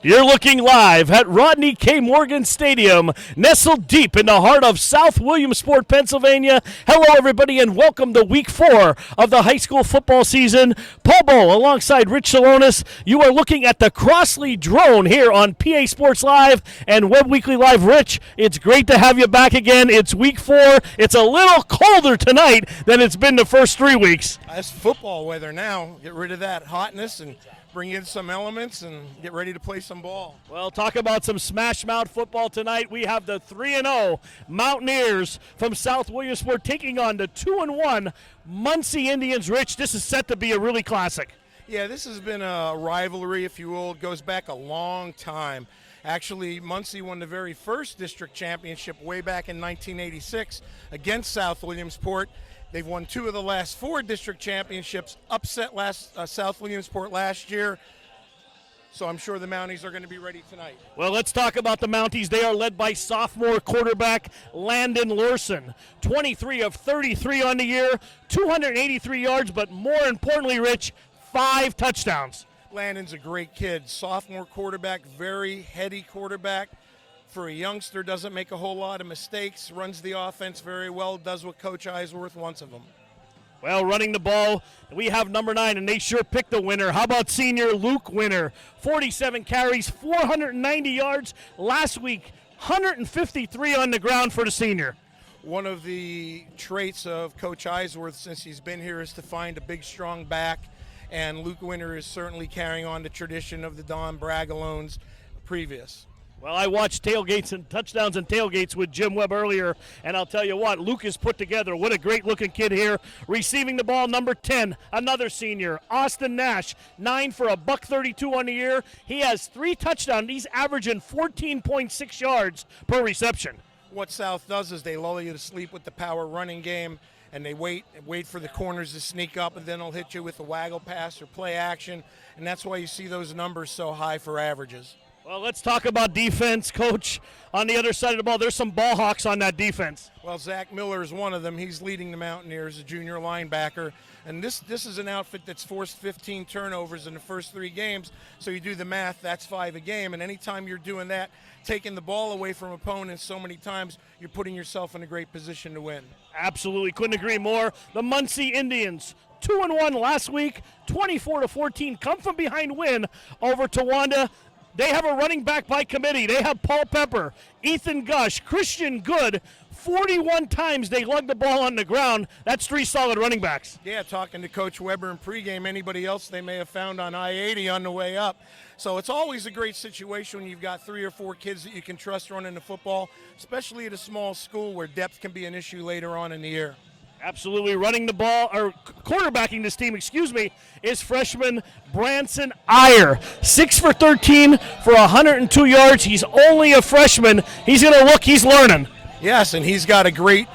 You're looking live at Rodney K. Morgan Stadium, nestled deep in the heart of South Williamsport, Pennsylvania. Hello, everybody, and welcome to Week 4 of the high school football season. Paul Bow alongside Rich Salonis. You are looking at the Crossley drone here on PA Sports Live and Web Weekly Live. Rich, it's great to have you back again. It's Week 4. It's a little colder tonight than it's been the first 3 weeks. It's football weather now. Get rid of that hotness and bring in some elements and get ready to play some ball. Well, talk about some smash mouth football tonight. We have the 3-0 Mountaineers from South Williamsport taking on the 2-1 Muncie Indians. Rich, this is set to be a really classic. Yeah, this has been a rivalry, if you will. It goes back a long time. Actually, Muncie won the very first district championship way back in 1986 against South Williamsport. They've won 2 of the last 4 district championships, upset South Williamsport last year. So I'm sure the Mounties are going to be ready tonight. Well, let's talk about the Mounties. They are led by sophomore quarterback Landon Lurson. 23 of 33 on the year, 283 yards, but more importantly, Rich, 5 touchdowns. Landon's a great kid. Sophomore quarterback, very heady quarterback. For a youngster, doesn't make a whole lot of mistakes, runs the offense very well, does what Coach Eisworth wants of him. Well, running the ball, we have number 9, and they sure picked the winner. How about senior Luke Winter? 47 carries, 490 yards. Last week, 153 on the ground for the senior. One of the traits of Coach Eisworth since he's been here is to find a big, strong back, and Luke Winter is certainly carrying on the tradition of the Don Bragalones previous. Well, I watched tailgates and touchdowns and tailgates with Jim Webb earlier, and I'll tell you what, Luke is put together. What a great-looking kid here. Receiving the ball, number 10, another senior, Austin Nash, 9 for $132 on the year. He has 3 touchdowns. He's averaging 14.6 yards per reception. What South does is they lull you to sleep with the power running game, and they wait for the corners to sneak up, and then they'll hit you with a waggle pass or play action, and that's why you see those numbers so high for averages. Well, let's talk about defense, Coach. On the other side of the ball, there's some ball hawks on that defense. Well, Zach Miller is one of them. He's leading the Mountaineers, a junior linebacker. And this is an outfit that's forced 15 turnovers in the first 3 games. So you do the math, that's 5 a game. And anytime you're doing that, taking the ball away from opponents so many times, you're putting yourself in a great position to win. Absolutely, couldn't agree more. The Muncie Indians, 2-1 last week, 24-14, come from behind win over Towanda. They have a running back by committee. They have Paul Pepper, Ethan Gush, Christian Good. 41 times they lugged the ball on the ground. That's 3 solid running backs. Yeah, talking to Coach Weber in pregame, anybody else they may have found on I-80 on the way up. So it's always a great situation when you've got 3 or 4 kids that you can trust running the football, especially at a small school where depth can be an issue later on in the year. Absolutely. Running the ball, or quarterbacking this team, is freshman Branson Iyer. 6 for 13 for 102 yards. He's only a freshman. He's going to look, he's learning. Yes, and he's got a great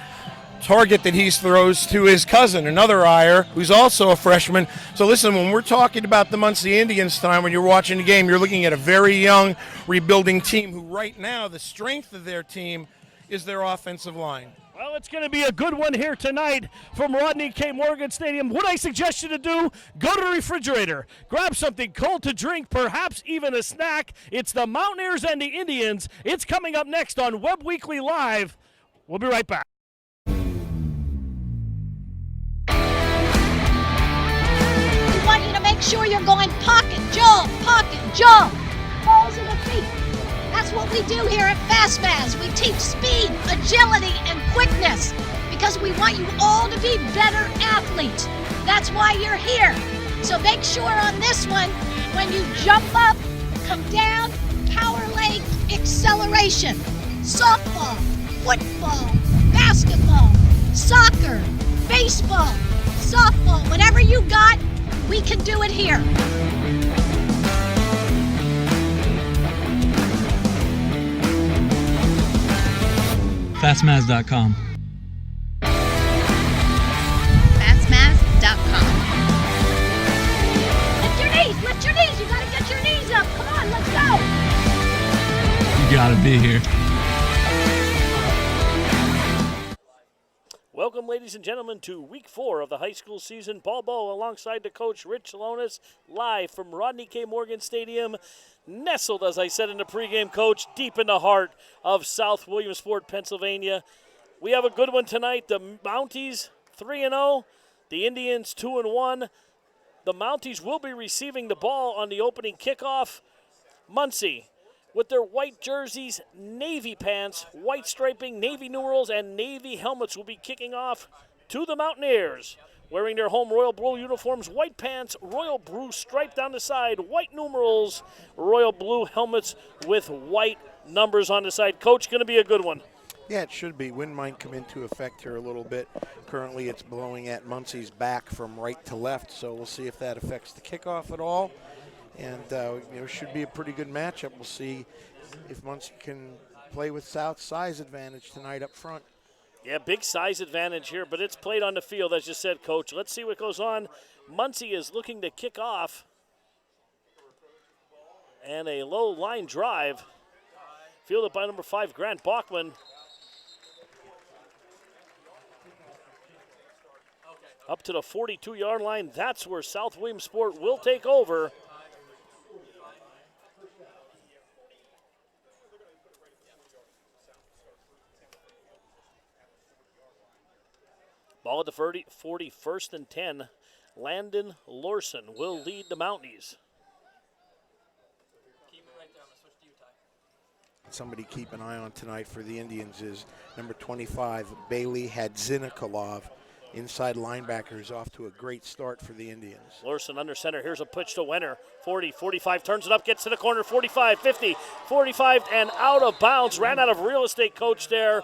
target that he throws to his cousin, another Iyer, who's also a freshman. So listen, when we're talking about the Muncie Indians time, when you're watching the game, you're looking at a very young, rebuilding team who right now, the strength of their team is their offensive line. Well, it's going to be a good one here tonight from Rodney K. Morgan Stadium. What I suggest you to do, go to the refrigerator, grab something cold to drink, perhaps even a snack. It's the Mountaineers and the Indians. It's coming up next on Web Weekly Live. We'll be right back. We want you to make sure you're going pocket, jump, balls in the feet. That's what we do here at FastMaz. We teach speed, agility, and quickness because we want you all to be better athletes. That's why you're here. So make sure on this one, when you jump up, come down, power leg acceleration. Softball, football, basketball, soccer, baseball, softball, whatever you got, we can do it here. FastMaz.com. FastMaz.com. Lift your knees. You gotta get your knees up. Come on, let's go. You gotta be here. Welcome, ladies and gentlemen, to Week 4 of the high school season. Paul Bowe alongside the coach, Rich Salonis, live from Rodney K. Morgan Stadium, nestled, as I said in the pregame, Coach, deep in the heart of South Williamsport, Pennsylvania. We have a good one tonight. The Mounties 3-0, the Indians 2-1. The Mounties will be receiving the ball on the opening kickoff. Muncie, with their white jerseys, navy pants, white striping, navy numerals, and navy helmets, will be kicking off to the Mountaineers. Wearing their home royal blue uniforms, white pants, royal blue stripe down the side, white numerals, royal blue helmets with white numbers on the side. Coach, going to be a good one. Yeah, it should be. Wind might come into effect here a little bit. Currently, it's blowing at Muncie's back from right to left, so we'll see if that affects the kickoff at all. And, should be a pretty good matchup. We'll see if Muncie can play with South's size advantage tonight up front. Yeah, big size advantage here, but it's played on the field, as you said, Coach. Let's see what goes on. Muncie is looking to kick off. And a low line drive, fielded by number 5, Grant Bachman. Up to the 42-yard line. That's where South Williamsport will take over. Ball at the 40, first and 10. Landon Lorson will lead the Mounties. Somebody keep an eye on tonight for the Indians is number 25, Bailey Hadzinikolov, inside linebacker, who's off to a great start for the Indians. Lorson under center. Here's a pitch to Wenner. 40, 45, turns it up, gets to the corner. 45, 50, 45, and out of bounds. Ran out of real estate, Coach, there.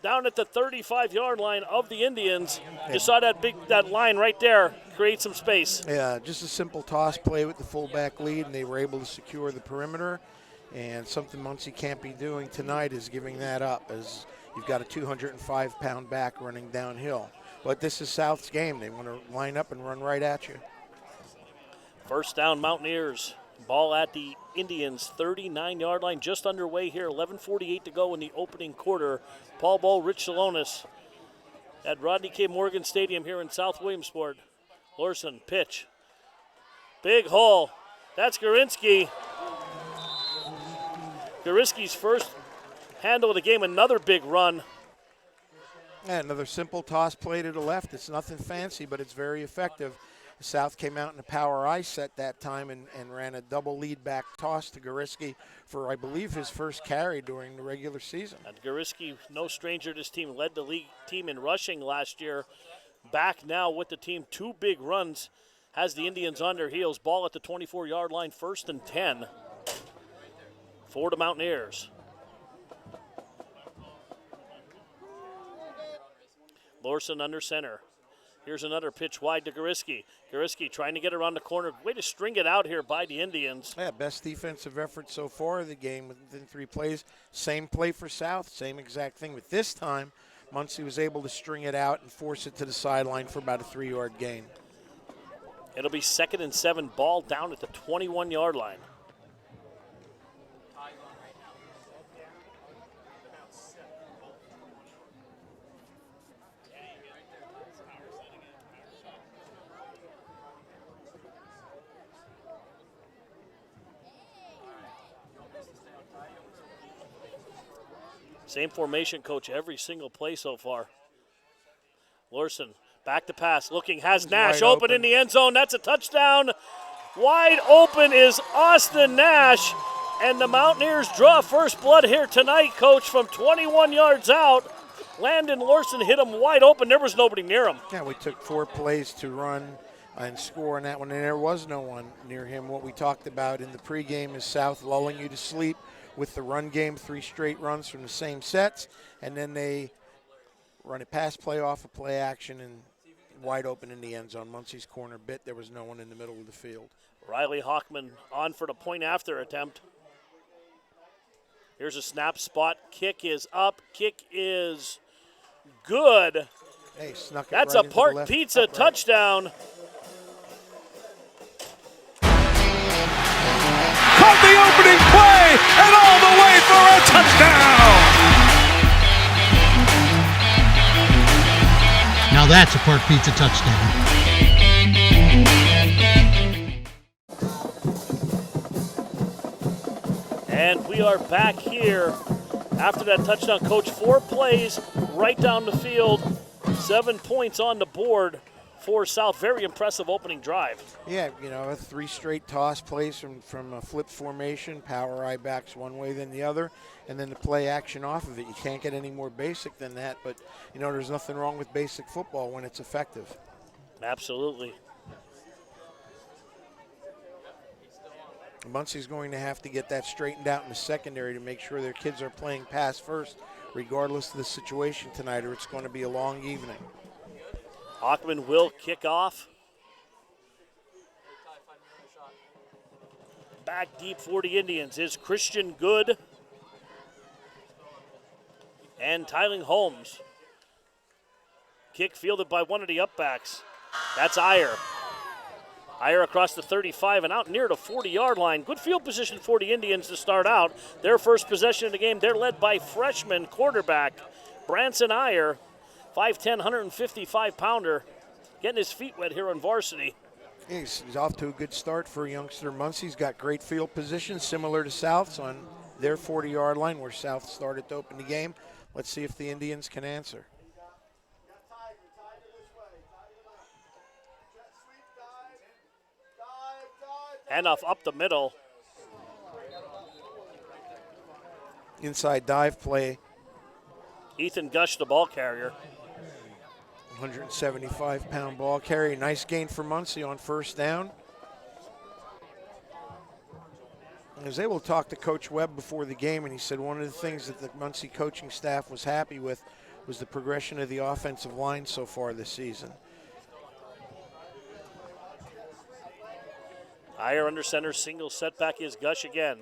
Down at the 35-yard line of the Indians. You saw that line right there create some space. Yeah, just a simple toss play with the fullback lead, and they were able to secure the perimeter. And something Muncie can't be doing tonight is giving that up, as you've got a 205-pound back running downhill. But this is South's game. They want to line up and run right at you. First down, Mountaineers. Ball at the Indians' 39-yard line, just underway here. 11:48 to go in the opening quarter. Paul Bowe, Rich Salonis at Rodney K. Morgan Stadium here in South Williamsport. Lorson, pitch. Big hole. That's Gorinsky. Gorinsky's first handle of the game, another big run. Yeah, another simple toss play to the left. It's nothing fancy, but it's very effective. South came out in a power I set that time and ran a double lead back toss to Gorinsky for, I believe, his first carry during the regular season. And Gorinsky, no stranger to this team, led the league team in rushing last year. Back now with the team, 2 big runs, has the Indians on their heels. Ball at the 24-yard line, first and 10 for the Mountaineers. Lorson under center. Here's another pitch wide to Gorinsky. Gorinsky trying to get around the corner. Way to string it out here by the Indians. Yeah, best defensive effort so far of the game within 3 plays. Same play for South, same exact thing. But this time, Muncie was able to string it out and force it to the sideline for about a 3-yard gain. It'll be 2nd and 7, ball down at the 21-yard line. Same formation, Coach, every single play so far. Lorson, back to pass, looking, has Nash open in the end zone. That's a touchdown. Wide open is Austin Nash, and the Mountaineers draw first blood here tonight, Coach, from 21 yards out. Landon Lorson hit him wide open. There was nobody near him. Yeah, we took 4 plays to run and score on that one, and there was no one near him. What we talked about in the pregame is South lulling you to sleep with the run game, 3 straight runs from the same sets, and then they run a pass play off a play action and wide open in the end zone. Muncie's corner bit. There was no one in the middle of the field. Riley Hockman on for the point after attempt. Here's a snap spot. Kick is up. Kick is good. Hey, snuck it That's right a into Park the left Pizza upright. touchdown. Caught the opening play and all the way for a touchdown. Now that's a Park Pizza touchdown. And we are back here after that touchdown. Coach, 4 plays right down the field, 7 points on the board for South. Very impressive opening drive. Yeah, 3 straight toss plays from a flip formation, power I backs one way then the other, and then the play action off of it. You can't get any more basic than that, but, there's nothing wrong with basic football when it's effective. Absolutely. Muncy's going to have to get that straightened out in the secondary to make sure their kids are playing pass first, regardless of the situation tonight, or it's going to be a long evening. Hockman will kick off. Back deep for the Indians is Christian Good and Tyling Holmes. Kick fielded by one of the upbacks. That's Iyer. Iyer across the 35 and out near the 40-yard line. Good field position for the Indians to start out. Their first possession of the game, they're led by freshman quarterback Branson Iyer, 5'10", 155-pounder, getting his feet wet here on varsity. He's off to a good start for a youngster. Muncy's got great field position, similar to South's on their 40-yard line where South started to open the game. Let's see if the Indians can answer. Handoff up the middle. Inside dive play. Ethan Gush, the ball carrier. 175-pound ball carrier. Nice gain for Muncie on first down. I was able to talk to Coach Webb before the game, and he said one of the things that the Muncie coaching staff was happy with was the progression of the offensive line so far this season. Iyer under center, single setback is Gush again.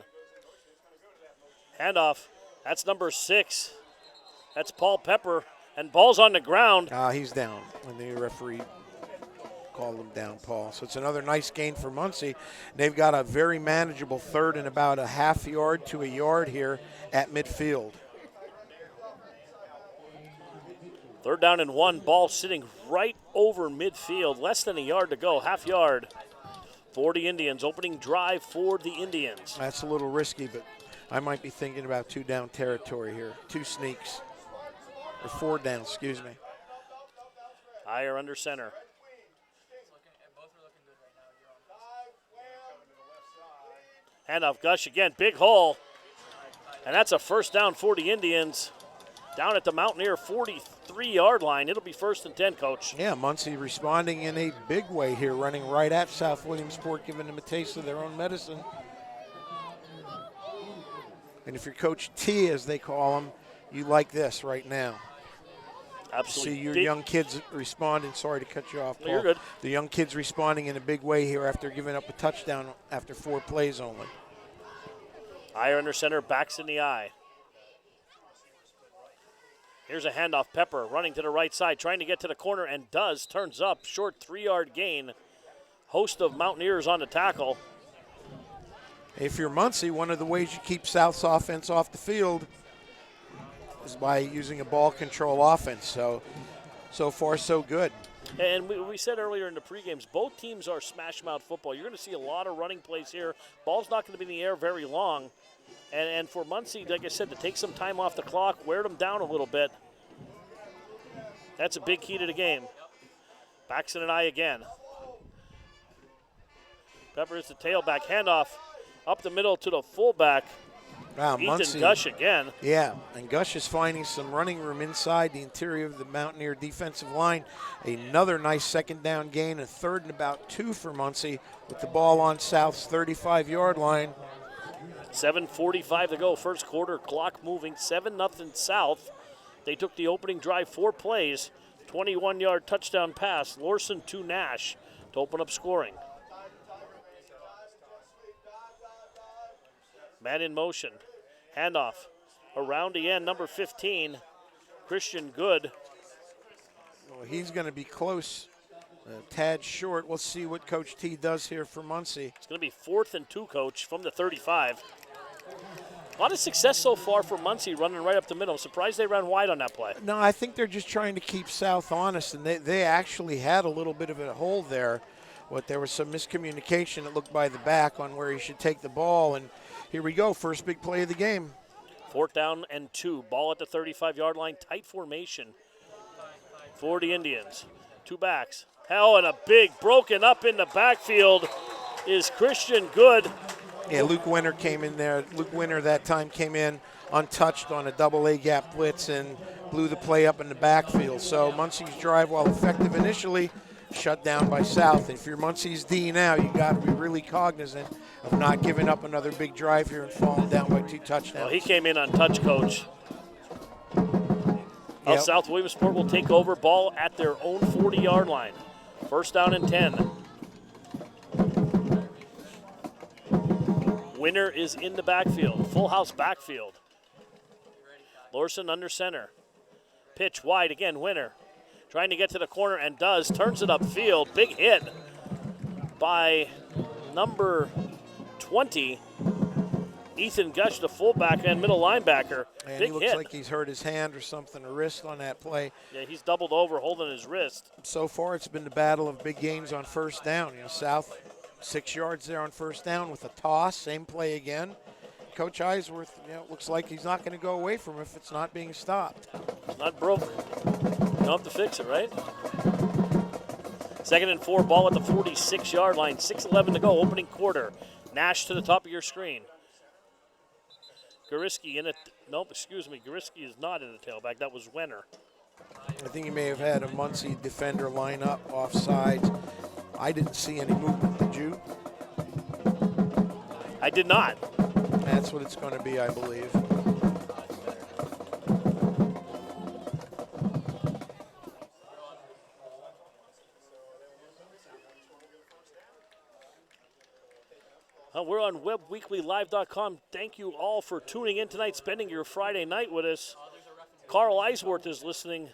Handoff, that's number 6. That's Paul Pepper, and ball's on the ground. He's down when the referee called him down, Paul. So it's another nice gain for Muncie. They've got a very manageable third and about a half yard to a yard here at midfield. 3rd down and 1, ball sitting right over midfield, less than a yard to go, half yard for the Indians. Opening drive for the Indians. That's a little risky, but I might be thinking about 2 down territory here. 2 sneaks, or 4 down, excuse me. Iyer under center. Handoff Gush again, big hole. And that's a first down for the Indians. Down at the Mountaineer 43-yard line. It'll be 1st and 10, Coach. Yeah, Muncie responding in a big way here, running right at South Williamsport, giving them a taste of their own medicine. And if you're Coach T, as they call him, you like this right now. Absolutely. See your young kids responding. Sorry to cut you off, Paul. No, you're good. The young kids responding in a big way here after giving up a touchdown after 4 plays only. Iyer under center, backs in the eye. Here's a handoff. Pepper running to the right side, trying to get to the corner, and does. Turns up, short 3-yard gain. Host of Mountaineers on the tackle. If you're Muncie, one of the ways you keep South's offense off the field is by using a ball control offense. So far, so good. And we said earlier in the pregames, both teams are smash-mouth football. You're going to see a lot of running plays here. Ball's not going to be in the air very long. And for Muncie, like I said, to take some time off the clock, wear them down a little bit. That's a big key to the game. Backs in an eye again. Pepper is the tailback. Handoff up the middle to the fullback. Wow, Ethan Muncie. Gush again. Yeah, and Gush is finding some running room inside the interior of the Mountaineer defensive line. Another nice 2nd down gain, a 3rd and about 2 for Muncie with the ball on South's 35-yard line. 7:45 to go, first quarter, clock moving, 7-0 South. They took the opening drive, 4 plays, 21-yard touchdown pass, Lorson to Nash to open up scoring. Man in motion, handoff, around the end, number 15, Christian Good. Well, he's going to be close, a tad short. We'll see what Coach T does here for Muncie. It's going to be 4th and 2, Coach, from the 35. A lot of success so far for Muncie running right up the middle. I'm surprised they ran wide on that play. No, I think they're just trying to keep South honest, and they actually had a little bit of a hole there. But there was some miscommunication, it looked by the back, on where he should take the ball. And here we go, first big play of the game. 4th down and 2. Ball at the 35-yard line. Tight formation for the Indians. 2 backs. Hell, and a big broken up in the backfield is Christian Good. Yeah, Luke Winter came in there. Luke Winter that time came in untouched on a double A gap blitz and blew the play up in the backfield. So Muncie's drive, while effective initially, shut down by South. If you're Muncie's D now, you got to be really cognizant of not giving up another big drive here and falling down by 2 touchdowns. Well, he came in untouched, Coach. Yep. South Williamsport will take over, ball at their own 40-yard line. 1st down and 10. Winner is in the backfield, full house backfield. Lorson under center. Pitch wide again, Winner. Trying to get to the corner and does, turns it upfield. Big hit by number 20, Ethan Gush, the fullback and middle linebacker. And Big he looks hit. like he's hurt his hand or something, a wrist on that play. Yeah, he's doubled over, holding his wrist. So far, it's been the battle of big gains on 1st down. South 6 yards there on 1st down with a toss, same play again. Coach Eisworth, looks like he's not going to go away from it if it's not being stopped. It's not broke. You don't have to fix it, right? 2nd and 4, ball at the 46-yard line. 6:11 to go, opening quarter. Nash to the top of your screen. Goriski in it. Nope, excuse me. Goriski is not in the tailback. That was Wenner. I think he may have had a Muncie defender line up off sides. I didn't see any movement. Did you? I did not. That's what it's going to be, I believe. We're on WebWeeklyLive.com. Thank you all for tuning in tonight, spending your Friday night with us. Carl Eisworth is listening.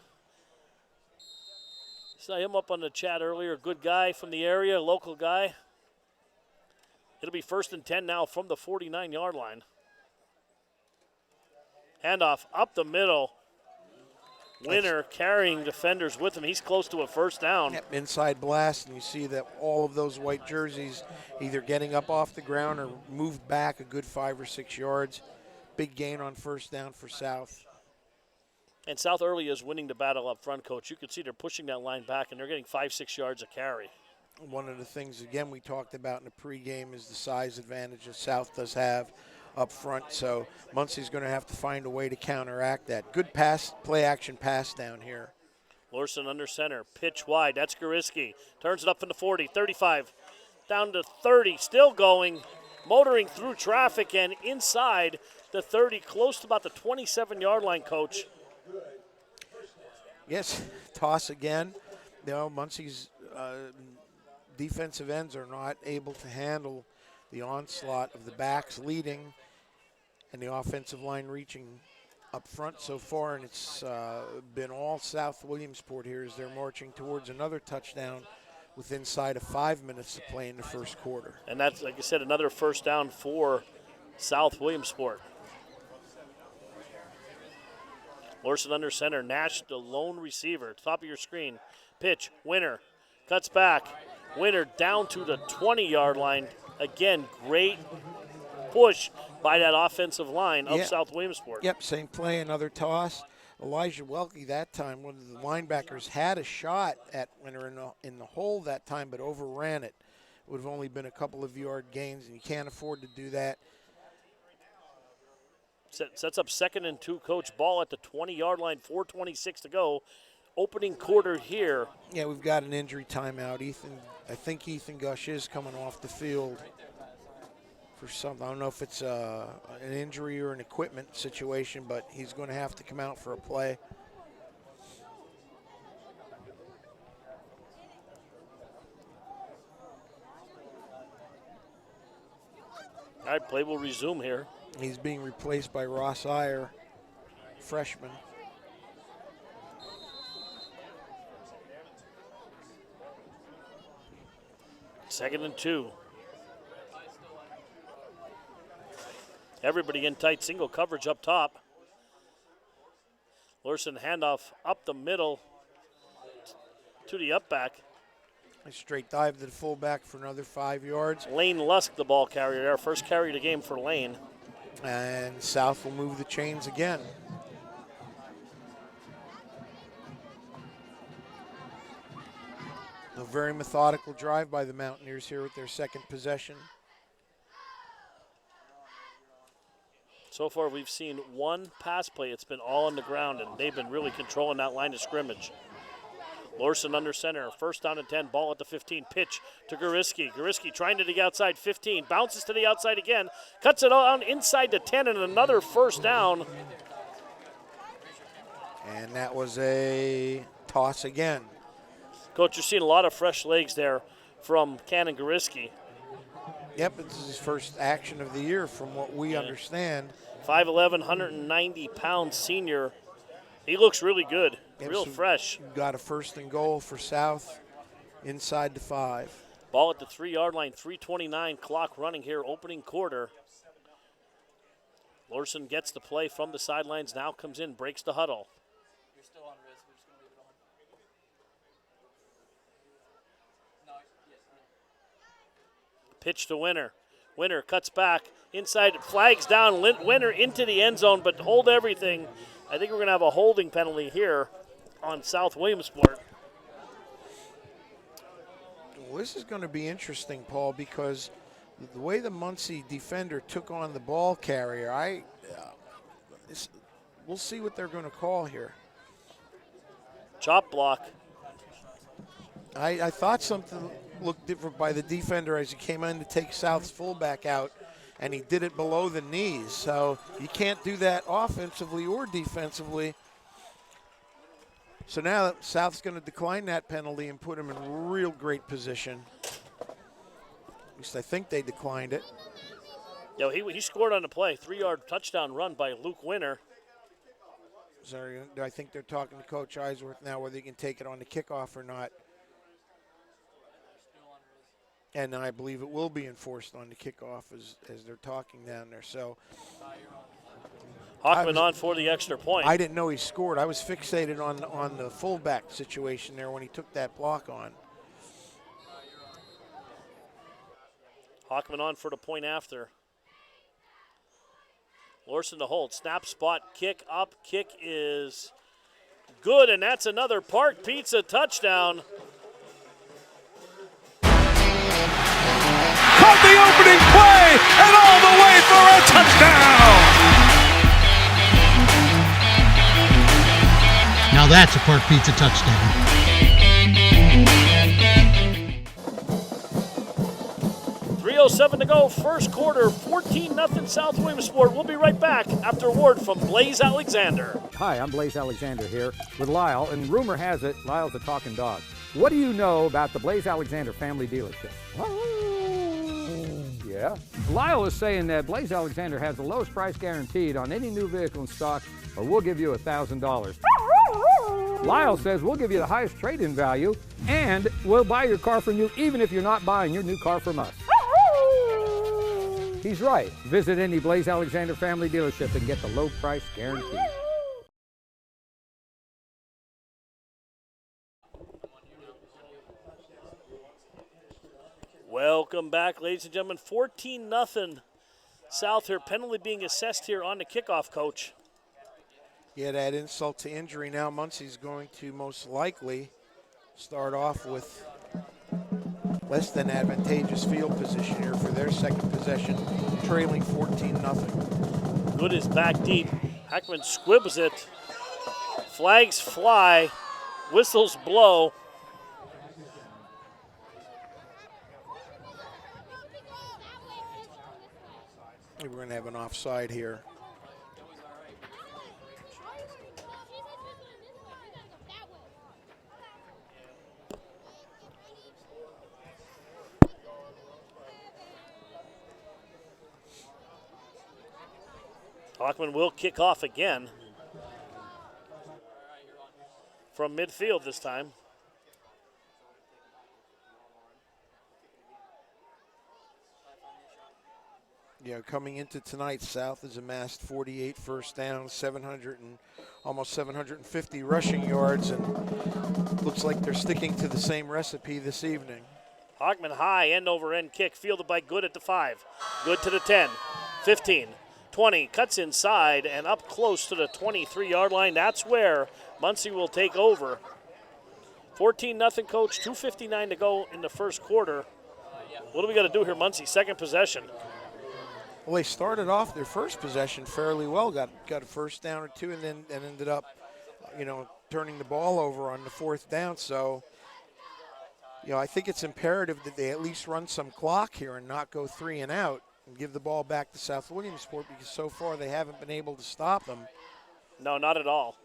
Saw him up on the chat earlier. Good guy from the area, local guy. It'll be 1st and 10 now from the 49-yard line. Handoff up the middle. Winner carrying defenders with him. He's close to a 1st down. Yep, inside blast, and you see that all of those white jerseys either getting up off the ground or moved back a good 5 or 6 yards. Big gain on 1st down for South. And South early is winning the battle up front, Coach. You can see they're pushing that line back, and they're getting 5-6 yards a carry. One of the things, again, we talked about in the pregame is the size advantage that South does have up front. So Muncie's going to have to find a way to counteract that. Good pass, play action pass down here. Lorson under center, pitch wide. That's Goriski. Turns it up from the 40, 35, down to 30. Still going, motoring through traffic and inside the 30, close to about the 27-yard line, Coach. Yes, toss again. Muncie's defensive ends are not able to handle the onslaught of the backs leading and the offensive line reaching up front so far, and it's been all South Williamsport here as they're marching towards another touchdown with inside of 5 minutes to play in the 1st quarter. And that's, like I said, another 1st down for South Williamsport. Lorson under center, Nash the lone receiver, top of your screen. Pitch, Winner, cuts back. Winner down to the 20-yard line. Again, great push by that offensive line of South Williamsport. Yep, same play, another toss. Elijah Welke that time, one of the linebackers, had a shot at Winner in the hole that time, but overran it. It would have only been a couple of yard gains, and you can't afford to do that. Sets up 2nd and 2, Coach. Ball at the 20-yard line, 4:26 to go. Opening quarter here. Yeah, we've got an injury timeout. I think Ethan Gush is coming off the field for something. I don't know if it's an injury or an equipment situation, but he's going to have to come out for a play. All right, play will resume here. He's being replaced by Ross Iyer, freshman. Second and 2. Everybody in tight single coverage up top. Larson handoff up the middle to the up back. A straight dive to the fullback for another 5 yards. Lane Lusk, the ball carrier there. First carry of the game for Lane. And South will move the chains again. A very methodical drive by the Mountaineers here with their second possession. So far, we've seen one pass play. It's been all on the ground, and they've been really controlling that line of scrimmage. Larson under center, first down and 10, ball at the 15, pitch to Goriski. Goriski trying to the outside 15, bounces to the outside again, cuts it on inside the 10, and another first down. And that was a toss again. Coach, you're seeing a lot of fresh legs there from Cannon Goriski. Yep, it's his first action of the year from what we understand. 5'11", 190-pound senior. He looks really good, real fresh. Got a first and goal for South inside the 5. Ball at the 3-yard line, 3:29 clock running here, opening quarter. Larson gets the play from the sidelines, now comes in, breaks the huddle. You're still on Riz. We're just going to leave it on. Pitch to Winner. Winner cuts back, inside, flags down, Winner into the end zone, but hold everything. I think we're going to have a holding penalty here on South Williamsport. Well, this is going to be interesting, Paul, because the way the Muncie defender took on the ball carrier, we'll see what they're going to call here. Chop block. I thought something looked different by the defender as he came in to take South's fullback out, and he did it below the knees. So you can't do that offensively or defensively. So now South's going to decline that penalty and put him in real great position. At least I think they declined it. Yeah, he scored on the play. 3-yard touchdown run by Luke Winner. So I think they're talking to Coach Eisworth now whether he can take it on the kickoff or not. And I believe it will be enforced on the kickoff as they're talking down there. So Hockman on for the extra point. I didn't know he scored. I was fixated on the fullback situation there when he took that block on. Hockman on for the point after. Larson to hold. Snap, spot, kick up. Kick is good, and that's another Park Pizza touchdown. Caught the opening play and all the way for a touchdown. Now that's a Park Pizza touchdown. .307 to go, first quarter, 14-0 South Williamsport. We'll be right back after a word from Blaze Alexander. Hi, I'm Blaze Alexander here with Lyle, and rumor has it Lyle's a talking dog. What do you know about the Blaze Alexander family dealership? Yeah. Lyle is saying that Blaze Alexander has the lowest price guaranteed on any new vehicle in stock, or we'll give you $1,000. Lyle says we'll give you the highest trade-in value, and we'll buy your car from you even if you're not buying your new car from us. He's right. Visit any Blaze Alexander family dealership and get the low price guarantee. Welcome back, ladies and gentlemen. 14-0 South here. Penalty being assessed here on the kickoff, Coach. Yeah, that insult to injury. Now Muncie's going to most likely start off with less than advantageous field position here for their second possession, trailing 14-0. Good is back deep. Hackman squibs it. Flags fly. Whistles blow. We're going to have an offside here. Hockman will kick off again from midfield this time. coming into tonight, South has amassed 48 first downs, almost 750 rushing yards, and looks like they're sticking to the same recipe this evening. Hogman high, end over end kick, fielded by Good at the 5. Good to the 10, 15, 20, cuts inside and up close to the 23-yard line. That's where Muncie will take over. 14-0, Coach, 2:59 to go in the first quarter. What do we got to do here, Muncie? Second possession. Well, they started off their first possession fairly well, got a first down or two, and ended up, turning the ball over on the fourth down. So, I think it's imperative that they at least run some clock here and not go 3 and out and give the ball back to South Williamsport, because so far they haven't been able to stop them. No, not at all.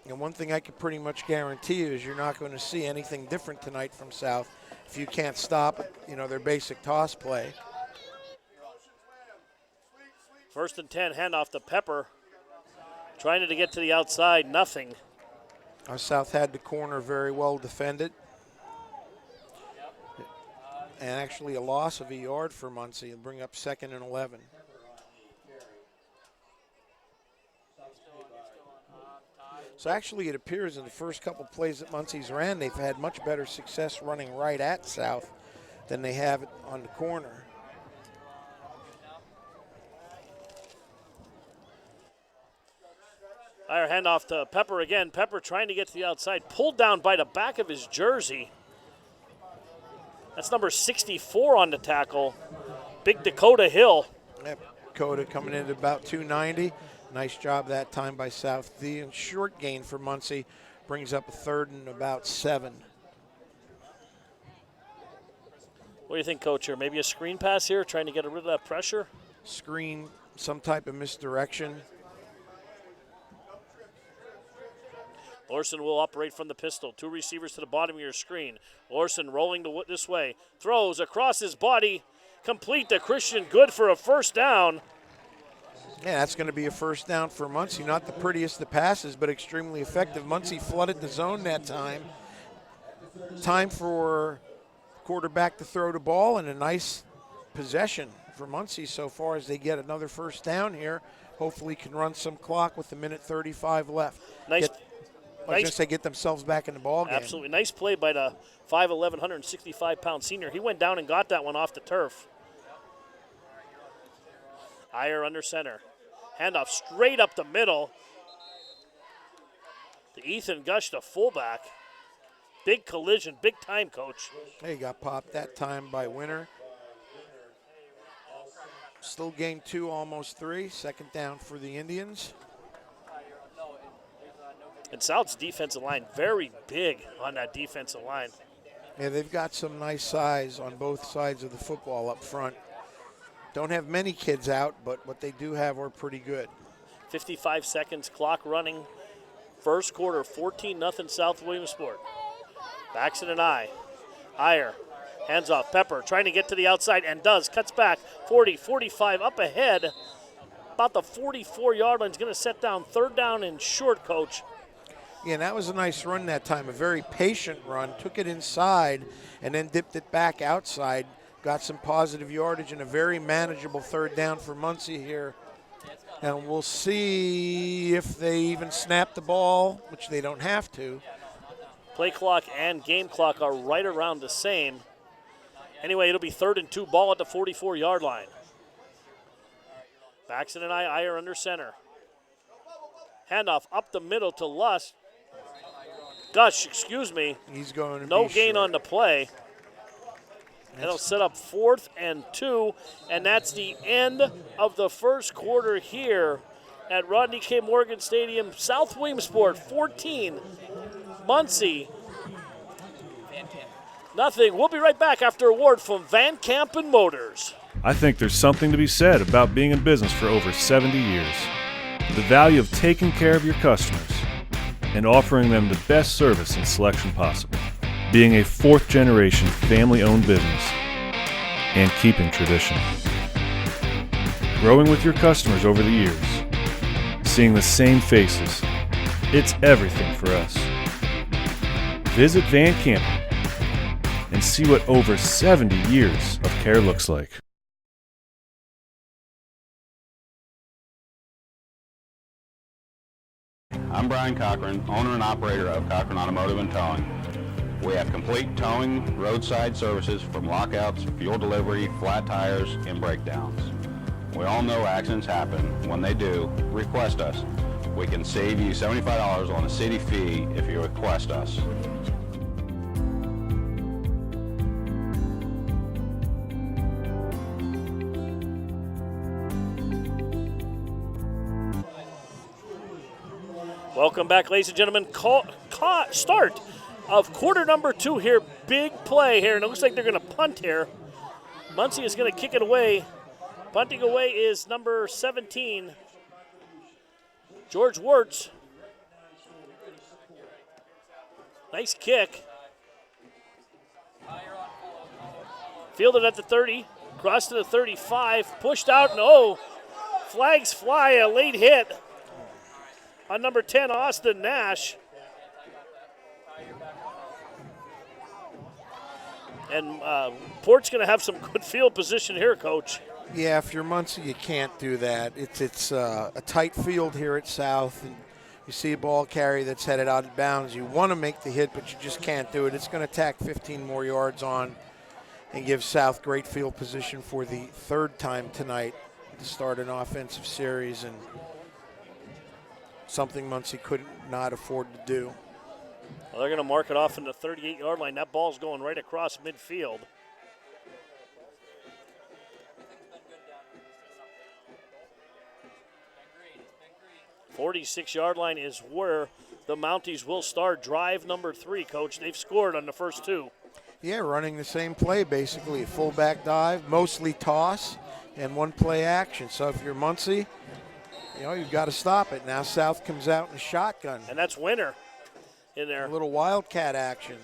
And one thing I can pretty much guarantee you is you're not going to see anything different tonight from South if you can't stop, their basic toss play. 1st and 10, handoff to Pepper. Trying to get to the outside, nothing. South had the corner very well defended. And actually a loss of a yard for Muncie and bring up 2nd and 11. So actually it appears in the first couple plays that Muncie's ran, they've had much better success running right at South than they have on the corner. Higher handoff to Pepper again. Pepper trying to get to the outside, pulled down by the back of his jersey. That's number 64 on the tackle. Big Dakota Hill. Yep, Dakota coming in at about 290. Nice job that time by South. The short gain for Muncie brings up a 3rd and about 7. What do you think, Coach, here? Maybe a screen pass here, trying to get rid of that pressure? Screen, some type of misdirection. Lorson will operate from the pistol. 2 receivers to the bottom of your screen. Lorson rolling this way. Throws across his body. Complete to Christian Good for a first down. Yeah, that's going to be a first down for Muncie. Not the prettiest of passes, but extremely effective. Muncie flooded the zone that time. Time for quarterback to throw the ball, and a nice possession for Muncie so far as they get another first down here. Hopefully can run some clock with 1:35 left. Nice. Get themselves back in the ball game. Absolutely. Nice play by the 5'11", 165-pound senior. He went down and got that one off the turf. Iyer under center. Handoff straight up the middle to Ethan Gush, the fullback. Big collision, big time, Coach. He got popped that time by Winter. Still gained 2, almost 3. 2nd down for the Indians. And South's defensive line, very big on that defensive line. Yeah, they've got some nice size on both sides of the football up front. Don't have many kids out, but what they do have are pretty good. 55 seconds, clock running. First quarter, 14-0 South Williamsport. Baxton and Iyer, hands off. Pepper trying to get to the outside and does. Cuts back, 40, 45, up ahead. About the 44-yard line. Is going to set down 3rd down and short, Coach. Yeah, that was a nice run that time. A very patient run. Took it inside and then dipped it back outside. Got some positive yardage and a very manageable 3rd down for Muncie here. And we'll see if they even snap the ball, which they don't have to. Play clock and game clock are right around the same. Anyway, it'll be 3rd and 2, ball at the 44-yard line. Baxton and Iyer under center. Handoff up the middle to Lust. Gush, He's going to no be gain short on the play. That'll set up 4th and 2, and that's the end of the first quarter here at Rodney K. Morgan Stadium. South Williamsport 14, Muncie nothing. We'll be right back after a word from Van Kampen Motors. I think there's something to be said about being in business for over 70 years. The value of taking care of your customers and offering them the best service and selection possible. Being a 4th-generation family-owned business and keeping tradition. Growing with your customers over the years. Seeing the same faces. It's everything for us. Visit Van Kampen and see what over 70 years of care looks like. I'm Brian Cochran, owner and operator of Cochran Automotive and Towing. We have complete towing, roadside services from lockouts, fuel delivery, flat tires, and breakdowns. We all know accidents happen. When they do, request us. We can save you $75 on a city fee if you request us. Welcome back, ladies and gentlemen. Start of quarter number 2 here. Big play here, and it looks like they're going to punt here. Muncie is going to kick it away. Punting away is number 17, George Wirtz. Nice kick. Fielded at the 30, crossed to the 35, pushed out, no. Flags fly, a late hit on number 10, Austin Nash. And Port's going to have some good field position here, Coach. Yeah, if you're Muncie, you can't do that. It's a tight field here at South, and you see a ball carry that's headed out of bounds. You want to make the hit, but you just can't do it. It's going to tack 15 more yards on and give South great field position for the third time tonight to start an offensive series, and something Muncie could not afford to do. Well, they're going to mark it off in the 38-yard line. That ball's going right across midfield. The 46-yard line is where the Mounties will start drive number 3, Coach. They've scored on the first 2. Yeah, running the same play, basically. A fullback dive, mostly toss, and one play action. So if you're Muncie, you've got to stop it. Now South comes out in a shotgun. And that's Winter in there. A little wildcat action.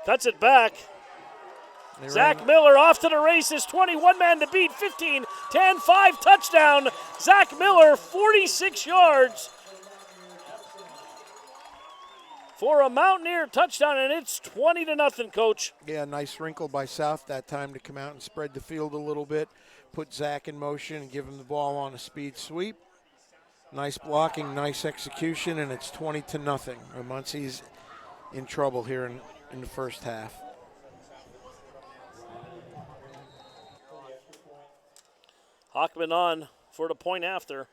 Cuts it back. Zach Miller off to the races. 21 man to beat. 15, 10, 5, touchdown. Zach Miller, 46 yards for a Mountaineer touchdown, and it's 20-0, Coach. Yeah, nice wrinkle by South that time to come out and spread the field a little bit, put Zach in motion and give him the ball on a speed sweep. Nice blocking, nice execution, and it's 20-0. Muncie's in trouble here in the first half. Hockman on for the point after.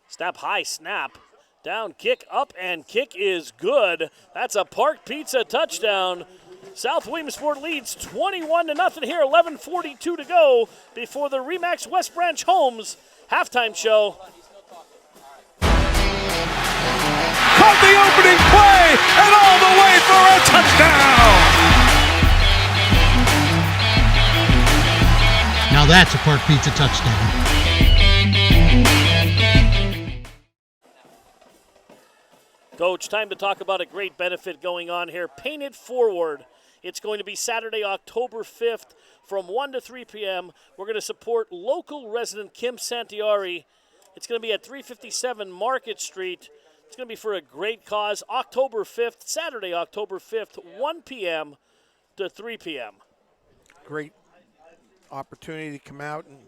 Snap high, snap. Down, kick, up, and kick is good. That's a Park Pizza touchdown. South Williamsport leads 21-0 here, 11:42 to go before the Remax West Branch Homes halftime show. Caught the opening play and all the way for a touchdown. Now that's a Park Pizza touchdown. Coach, time to talk about a great benefit going on here. Paint It Forward. It's going to be Saturday, October 5th from 1 to 3 p.m. We're going to support local resident Kim Santiari. It's going to be at 357 Market Street. It's going to be for a great cause. October 5th, Saturday, October 5th, 1 p.m. to 3 p.m. Great opportunity to come out and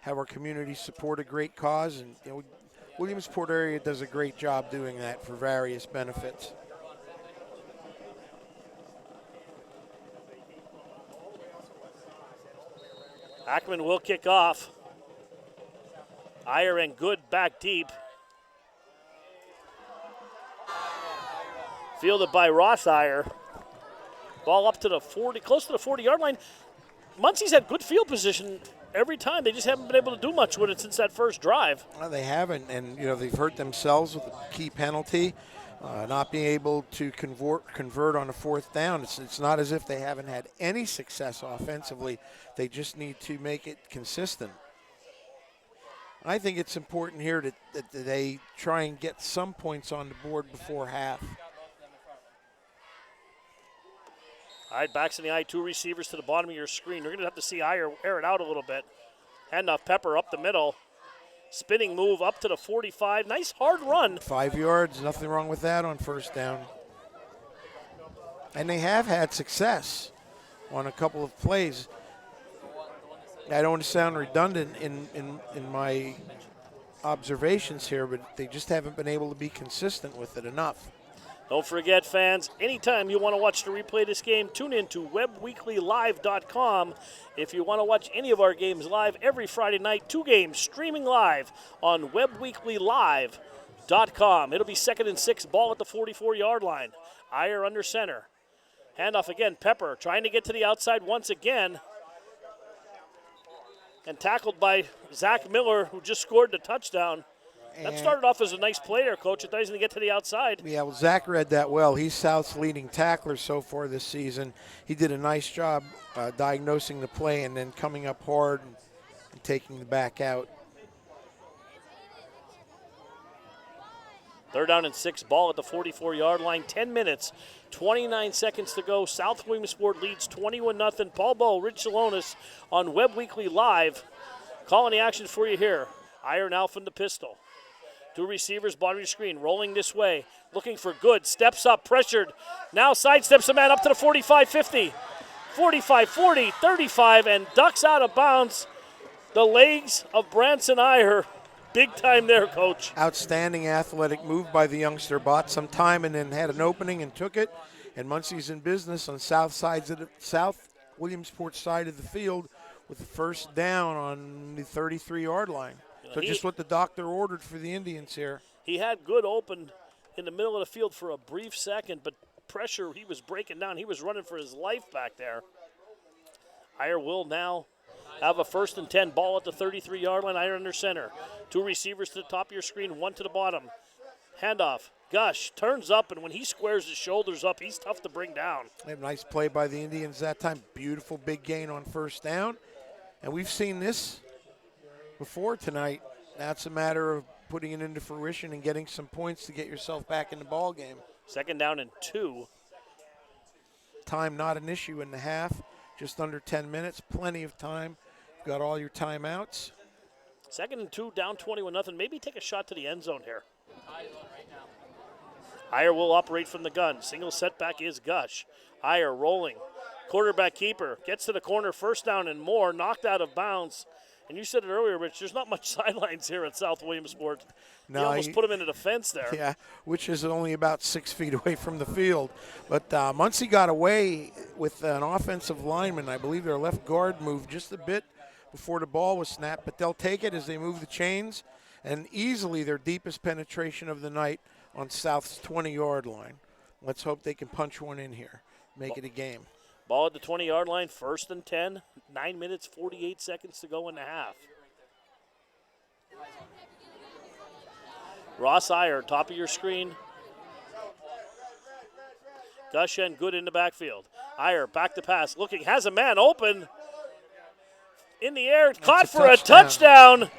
have our community support a great cause. And Williamsport area does a great job doing that for various benefits. Ackman will kick off. Iyer and Good back deep. Fielded by Ross Iyer. Ball up to the 40, close to the 40-yard line. Muncie's had good field position every time. They just haven't been able to do much with it since that first drive. Well, they haven't, and they've hurt themselves with a key penalty, not being able to convert on a fourth down. It's not as if they haven't had any success offensively. They just need to make it consistent. I think it's important here that they try and get some points on the board before half. All right, backs in the eye, 2 receivers to the bottom of your screen. You're going to have to see Iyer air it out a little bit. Hand off Pepper up the middle. Spinning move up to the 45. Nice hard run. 5 yards, nothing wrong with that on first down. And they have had success on a couple of plays. I don't want to sound redundant in my observations here, but they just haven't been able to be consistent with it enough. Don't forget, fans, anytime you want to watch the replay of this game, tune in to webweeklylive.com. If you want to watch any of our games live every Friday night, 2 games streaming live on webweeklylive.com. It'll be 2nd and 6, ball at the 44-yard line. Iyer under center. Handoff again, Pepper trying to get to the outside once again. And tackled by Zach Miller, who just scored the touchdown. That started off as a nice play there, Coach. It doesn't get to the outside. Yeah, well, Zach read that well. He's South's leading tackler so far this season. He did a nice job diagnosing the play and then coming up hard and taking the back out. 3rd down and 6, ball at the 44-yard line. 10 minutes, 29 seconds to go. South Williamsport leads 21-0. Paul Bowe, Rich Salonis on Web Weekly Live. Calling the action for you here. Iyer now from the pistol. 2 receivers, bottom of your screen, rolling this way. Looking for good, steps up, pressured. Now sidesteps a man up to the 45-50. 45-40, 35, and ducks out of bounds. The legs of Branson Iyer. Big time there, Coach. Outstanding athletic move by the youngster. Bought some time and then had an opening and took it. And Muncie's in business on South Williamsport side of the field with the first down on the 33-yard line. So just what the doctor ordered for the Indians here. He had good open in the middle of the field for a brief second, but pressure, he was breaking down. He was running for his life back there. Iyer will now have a 1st and 10, ball at the 33-yard line. Iyer under center. 2 receivers to the top of your screen, 1 to the bottom. Handoff. Gush turns up, and when he squares his shoulders up, he's tough to bring down. A nice play by the Indians that time. Beautiful big gain on first down. And we've seen this before tonight. That's a matter of putting it into fruition and getting some points to get yourself back in the ball game. 2nd down and 2. Time not an issue in the half. Just under 10 minutes. Plenty of time. You've got all your timeouts. 2nd and 2, down 21-0. Maybe take a shot to the end zone here. Iyer will operate from the gun. Single setback is Gush. Iyer rolling. Quarterback keeper gets to the corner. 1st down and more. Knocked out of bounds. And you said it earlier, Rich, there's not much sidelines here at South Williamsport. No, he almost put him into the fence there. Yeah, which is only about 6 feet away from the field. But Muncie got away with an offensive lineman. I believe their left guard moved just a bit before the ball was snapped. But they'll take it as they move the chains. And easily their deepest penetration of the night on South's 20-yard line. Let's hope they can punch one in here, make it a game. Ball at the 20-yard line, 1st and 10. 9 minutes, 48 seconds to go in the half. Ross Iyer, top of your screen. Gush and good in the backfield. Iyer back to pass, looking, has a man open. In the air, caught for a touchdown.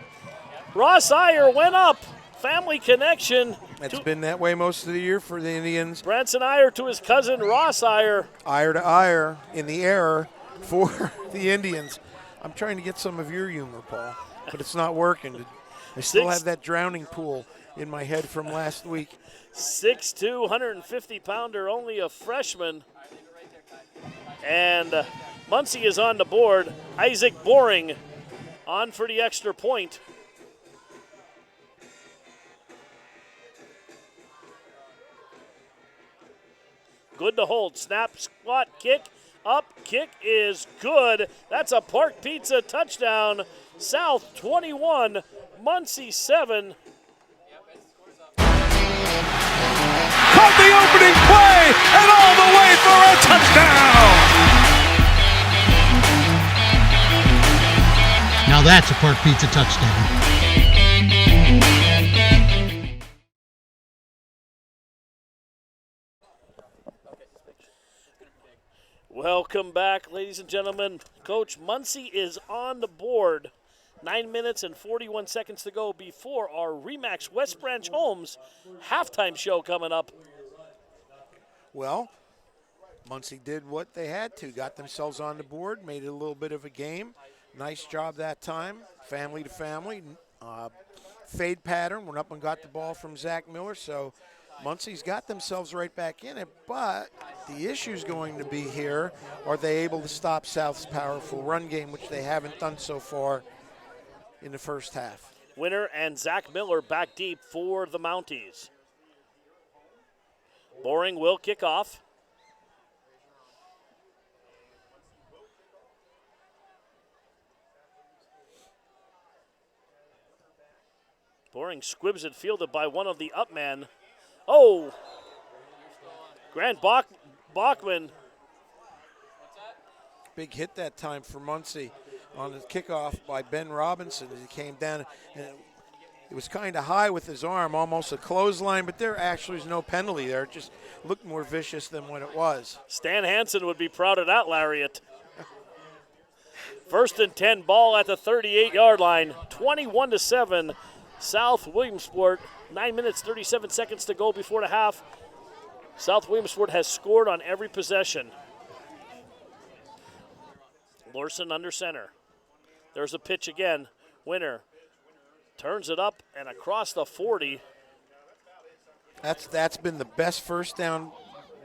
Ross Iyer went up. Family connection. It's been that way most of the year for the Indians. Branson Iyer to his cousin Ross Iyer. Iyer to Iyer in the air for the Indians. I'm trying to get some of your humor, Paul, but it's not working. I still have that drowning pool in my head from last week. 6'2", 150-pounder, only a freshman. And Muncie is on the board. Isaac Boring on for the extra point. Good to hold. Snap, squat, kick, up, kick is good. That's a Park Pizza touchdown. South 21, Muncie 7. Caught the opening play and all the way for a touchdown. Now that's a Park Pizza touchdown. Welcome back, ladies and gentlemen. Coach, Muncie is on the board. 9 minutes and 41 seconds to go before our Remax West Branch Homes halftime show coming up. Well, Muncie did what they had to, got themselves on the board, made it a little bit of a game. Nice job that time, family to family. Fade pattern, went up and got the ball from Zach Miller, so Muncy's got themselves right back in it, but the issue's going to be here, are they able to stop South's powerful run game, which they haven't done so far in the first half. Winner and Zach Miller back deep for the Mounties. Boring will kick off. Boring squibs it, fielded by one of the up men. Oh! Grant Bachman. Big hit that time for Muncie on the kickoff by Ben Robinson. He came down, and it was kind of high with his arm, almost a clothesline, but there actually was no penalty there. It just looked more vicious than what it was. Stan Hansen would be proud of that lariat. First and 10, ball at the 38-yard line, 21-7. South Williamsport, 9 minutes, 37 seconds to go before the half. South Williamsport has scored on every possession. Lorson under center. There's a pitch again. Winner turns it up and across the 40. That's been the best first down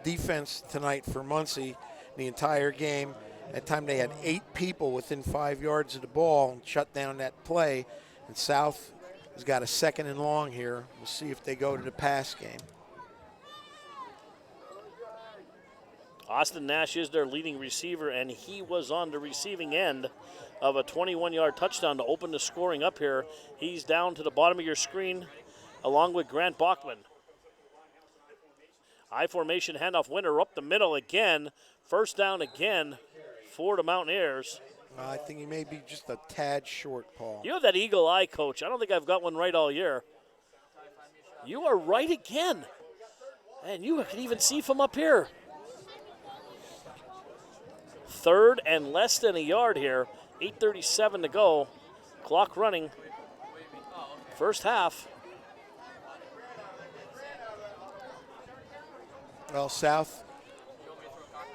defense tonight for Muncie the entire game. At time they had 8 people within 5 yards of the ball and shut down that play. And South has got a second and long here. We'll see if they go to the pass game. Austin Nash is their leading receiver, and he was on the receiving end of a 21-yard touchdown to open the scoring up here. He's down to the bottom of your screen along with Grant Bachman. I formation handoff, Winner up the middle again. First down again for the Mountaineers. I think he may be just a tad short, Paul. You have that eagle eye, Coach. I don't think I've got one right all year. You are right again. And you can even see from up here. Third and less than a yard here. 8:37 to go. Clock running. First half. Well, South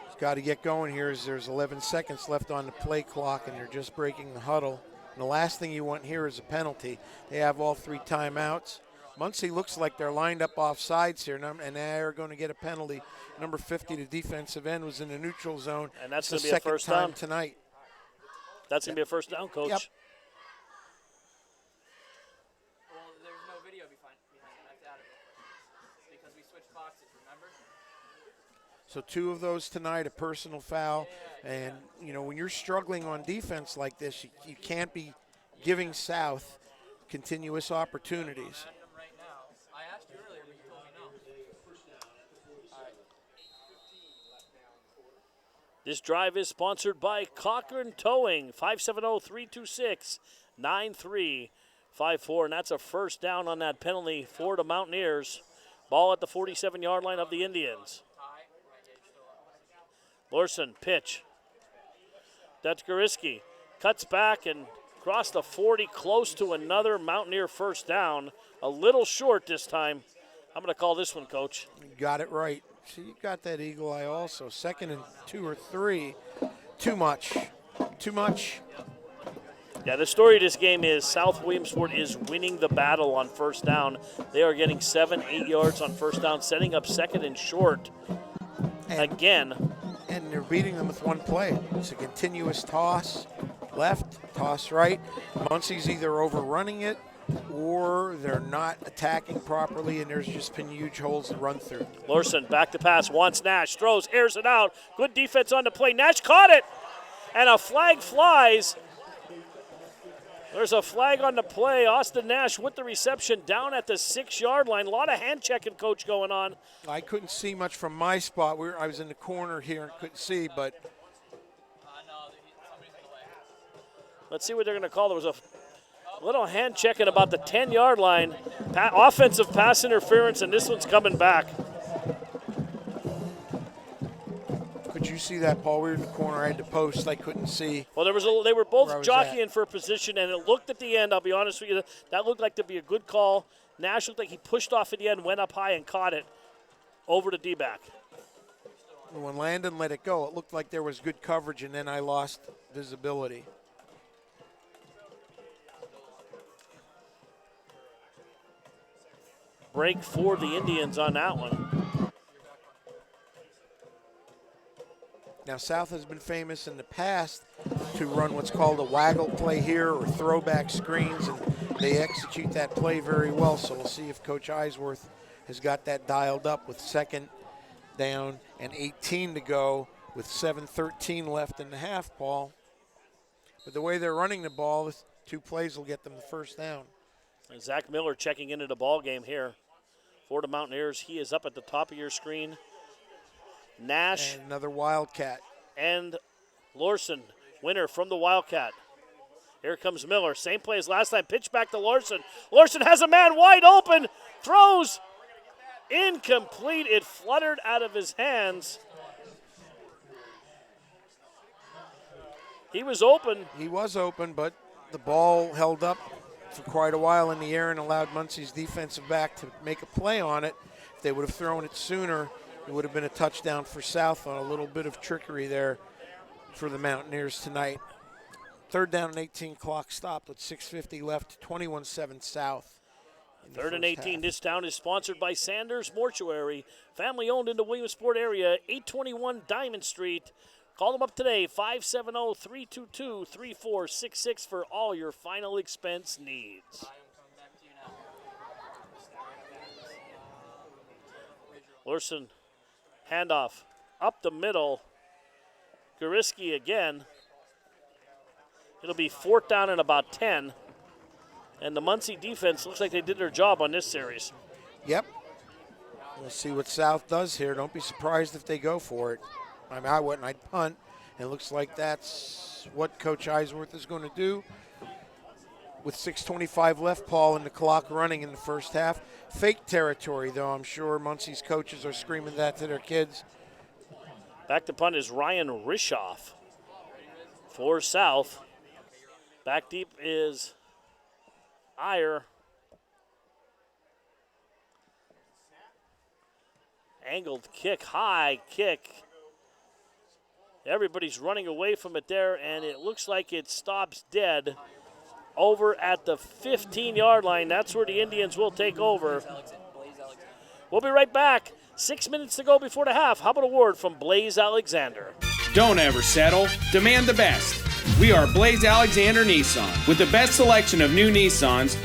has got to get going here as there's 11 seconds left on the play clock and they're just breaking the huddle. And the last thing you want here is a penalty. They have all 3 timeouts. Muncie looks like they're lined up off sides here, and they're going to get a penalty. Number 50, the defensive end, was in the neutral zone. And that's going to be a first down tonight. That's going to be a first down, Coach. Yep. Well, there's no video behind it. That's out of it. Because we switched boxes, remember? So 2 of those tonight, a personal foul. And, you know, when you're struggling on defense like this, you can't be giving South continuous opportunities. I asked you earlier, but you told me no. This drive is sponsored by Cochran Towing, 570-326-9354. And that's a first down on that penalty for the Mountaineers. Ball at the 47-yard line of the Indians. Lorson, pitch. That's Goriski. Cuts back and across the 40, close to another Mountaineer first down. A little short this time. I'm going to call this one, Coach. You got it right. See, you got that eagle eye also. 2nd and 2 or 3. Too much. Too much. Yeah, the story of this game is South Williamsport is winning the battle on first down. They are getting 7-8 yards on first down, setting up 2nd and short again. And they're beating them with 1 play. It's a continuous toss left, toss right. Muncie's either overrunning it or they're not attacking properly, and there's just been huge holes to run through. Lorson back to pass, wants Nash, throws, airs it out. Good defense on the play. Nash caught it, and a flag flies. There's a flag on the play. Austin Nash with the reception down at the 6-yard line. A lot of hand checking, Coach, going on. I couldn't see much from my spot. I was in the corner here and couldn't see, but let's see what they're going to call. There was a little hand checking about the 10-yard line. Offensive pass interference, and this one's coming back. Could you see that, Paul? We were in the corner. I had to post. I couldn't see. Well, they were both jockeying for position, and it looked at the end, I'll be honest with you, that looked like to be a good call. Nash looked like he pushed off at the end, went up high and caught it over to D-back. When Landon let it go, it looked like there was good coverage, and then I lost visibility. break for the Indians on that one. Now, South has been famous in the past to run what's called a waggle play here or throwback screens, and they execute that play very well. So we'll see if Coach Eisworth has got that dialed up with 2nd down and 18 to go with 7:13 left in the half, Paul. But the way they're running the ball, 2 plays will get them the 1st down. And Zach Miller checking into the ball game here for the Mountaineers. He is up at the top of your screen. Nash. And another Wildcat. And Lorson, winner from the Wildcat. Here comes Miller. Same play as last time. Pitch back to Lorson. Lorson has a man wide open. Throws. Incomplete. It fluttered out of his hands. He was open. He was open, but the ball held up for quite a while in the air and allowed Muncie's defensive back to make a play on it. If they would have thrown it sooner, it would have been a touchdown for South on a little bit of trickery there for the Mountaineers tonight. 3rd down and 18, clock stopped with 6:50 left, 21-7 South. 3rd and 18. This down is sponsored by Sanders Mortuary, family owned in the Williamsport area, 821 Diamond Street. Call them up today, 570-322-3466 for all your final expense needs. Lorson, handoff up the middle. Goriski again. It'll be 4th down and about 10. And the Muncie defense looks like they did their job on this series. Yep. We'll see what South does here. Don't be surprised if they go for it. I mean, I wouldn't. I'd punt. And it looks like that's what Coach Eisworth is going to do. With 6:25 left, Paul, and the clock running in the 1st half. Fake territory, though. I'm sure Muncie's coaches are screaming that to their kids. Back to punt is Ryan Rishoff for South. Back deep is Iyer. Angled kick, high kick. Everybody's running away from it there, and it looks like it stops dead over at the 15-yard line. That's where the Indians will take over. We'll be right back. 6 minutes to go before the half. How about a word from Blaze Alexander? Don't ever settle. Demand the best. We are Blaze Alexander Nissan with the best selection of new Nissans,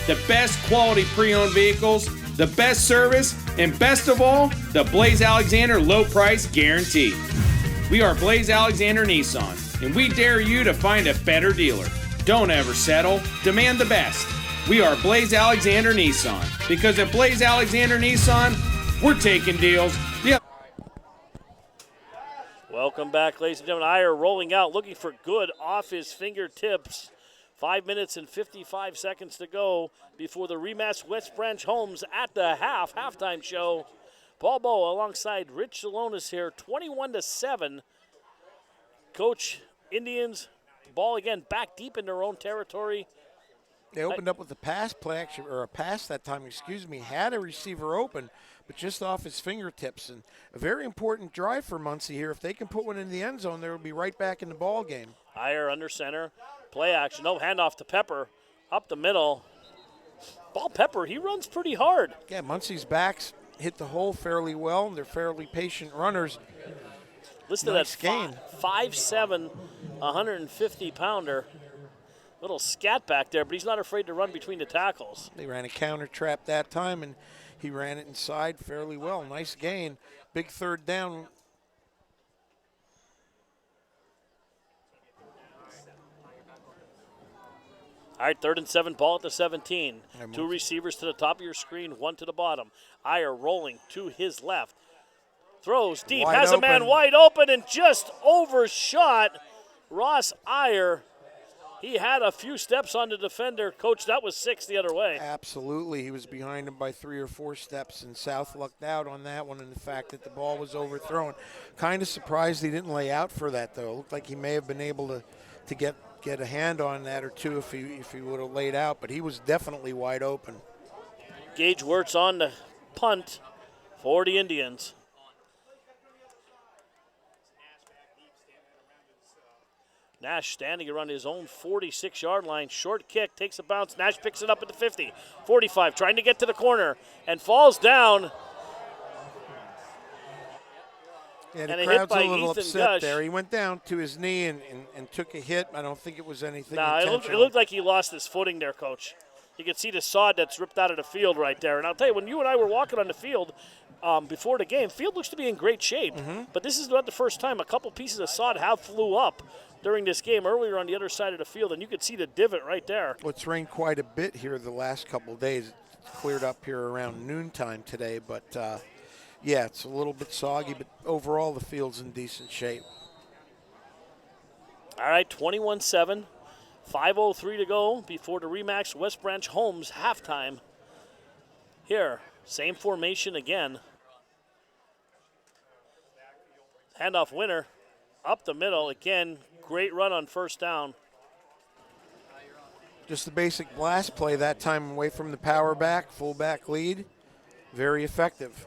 the best quality pre-owned vehicles, the best service, and best of all, the Blaze Alexander low price guarantee. We are Blaze Alexander Nissan, and we dare you to find a better dealer. Don't ever settle. Demand the best. We are Blaze Alexander Nissan, because at Blaze Alexander Nissan, we're taking deals. Yep. Welcome back, ladies and gentlemen. Iyer rolling out, looking for good off his fingertips. 5 minutes and 55 seconds to go before the rematch West Branch Homes at the halftime show. Paul Bowe alongside Rich Salonis here, 21-7. Coach, Indians, ball again back deep in their own territory. They opened up with a pass play, actually, or a pass that time, had a receiver open, but just off his fingertips. And a very important drive for Muncie here. If they can put one in the end zone, they'll be right back in the ball game. Iyer under center, play action, no handoff to Pepper, up the middle. Ball Pepper, he runs pretty hard. Yeah, Muncie's backs hit the hole fairly well, and they're fairly patient runners. Listen to that gain. 5'7", 150-pounder. Little scat back there, but he's not afraid to run between the tackles. They ran a counter trap that time, and he ran it inside fairly well. Nice gain. Big 3rd down. All right, 3rd and 7, ball at the 17. 2 receivers to the top of your screen, 1 to the bottom. Iyer rolling to his left. Throws deep, wide has open. A man wide open and just overshot Ross Iyer. He had a few steps on the defender. Coach, that was 6 the other way. Absolutely. He was behind him by 3 or 4 steps, and South lucked out on that one and the fact that the ball was overthrown. Kind of surprised he didn't lay out for that, though. It looked like he may have been able to get a hand on that or two if he would have laid out, but he was definitely wide open. Gage Wirtz on the punt for the Indians. Nash standing around his own 46-yard line. Short kick, takes a bounce. Nash picks it up at the 50. 45, trying to get to the corner and falls down. Yeah, the and a crowd's hit by a little Ethan upset Gush. there. He went down to his knee and took a hit. I don't think it was anything Nah, intentional. it looked like he lost his footing there, Coach. You can see the sod that's ripped out of the field right there. And I'll tell you, when you and I were walking on the field before the game, field looks to be in great shape. But this is not the first time. A couple pieces of sod have flew up during this game earlier on the other side of the field, and you could see the divot right there. Well, it's rained quite a bit here the last couple of days. It's cleared up here around noontime today, but yeah, it's a little bit soggy, but overall the field's in decent shape. All right, 21-7, 5:03 to go before the Remax West Branch Homes halftime. Here, same formation again. Handoff winner, up the middle again. Great run on first down. Just the basic blast play that time away from the power back, fullback lead. Very effective.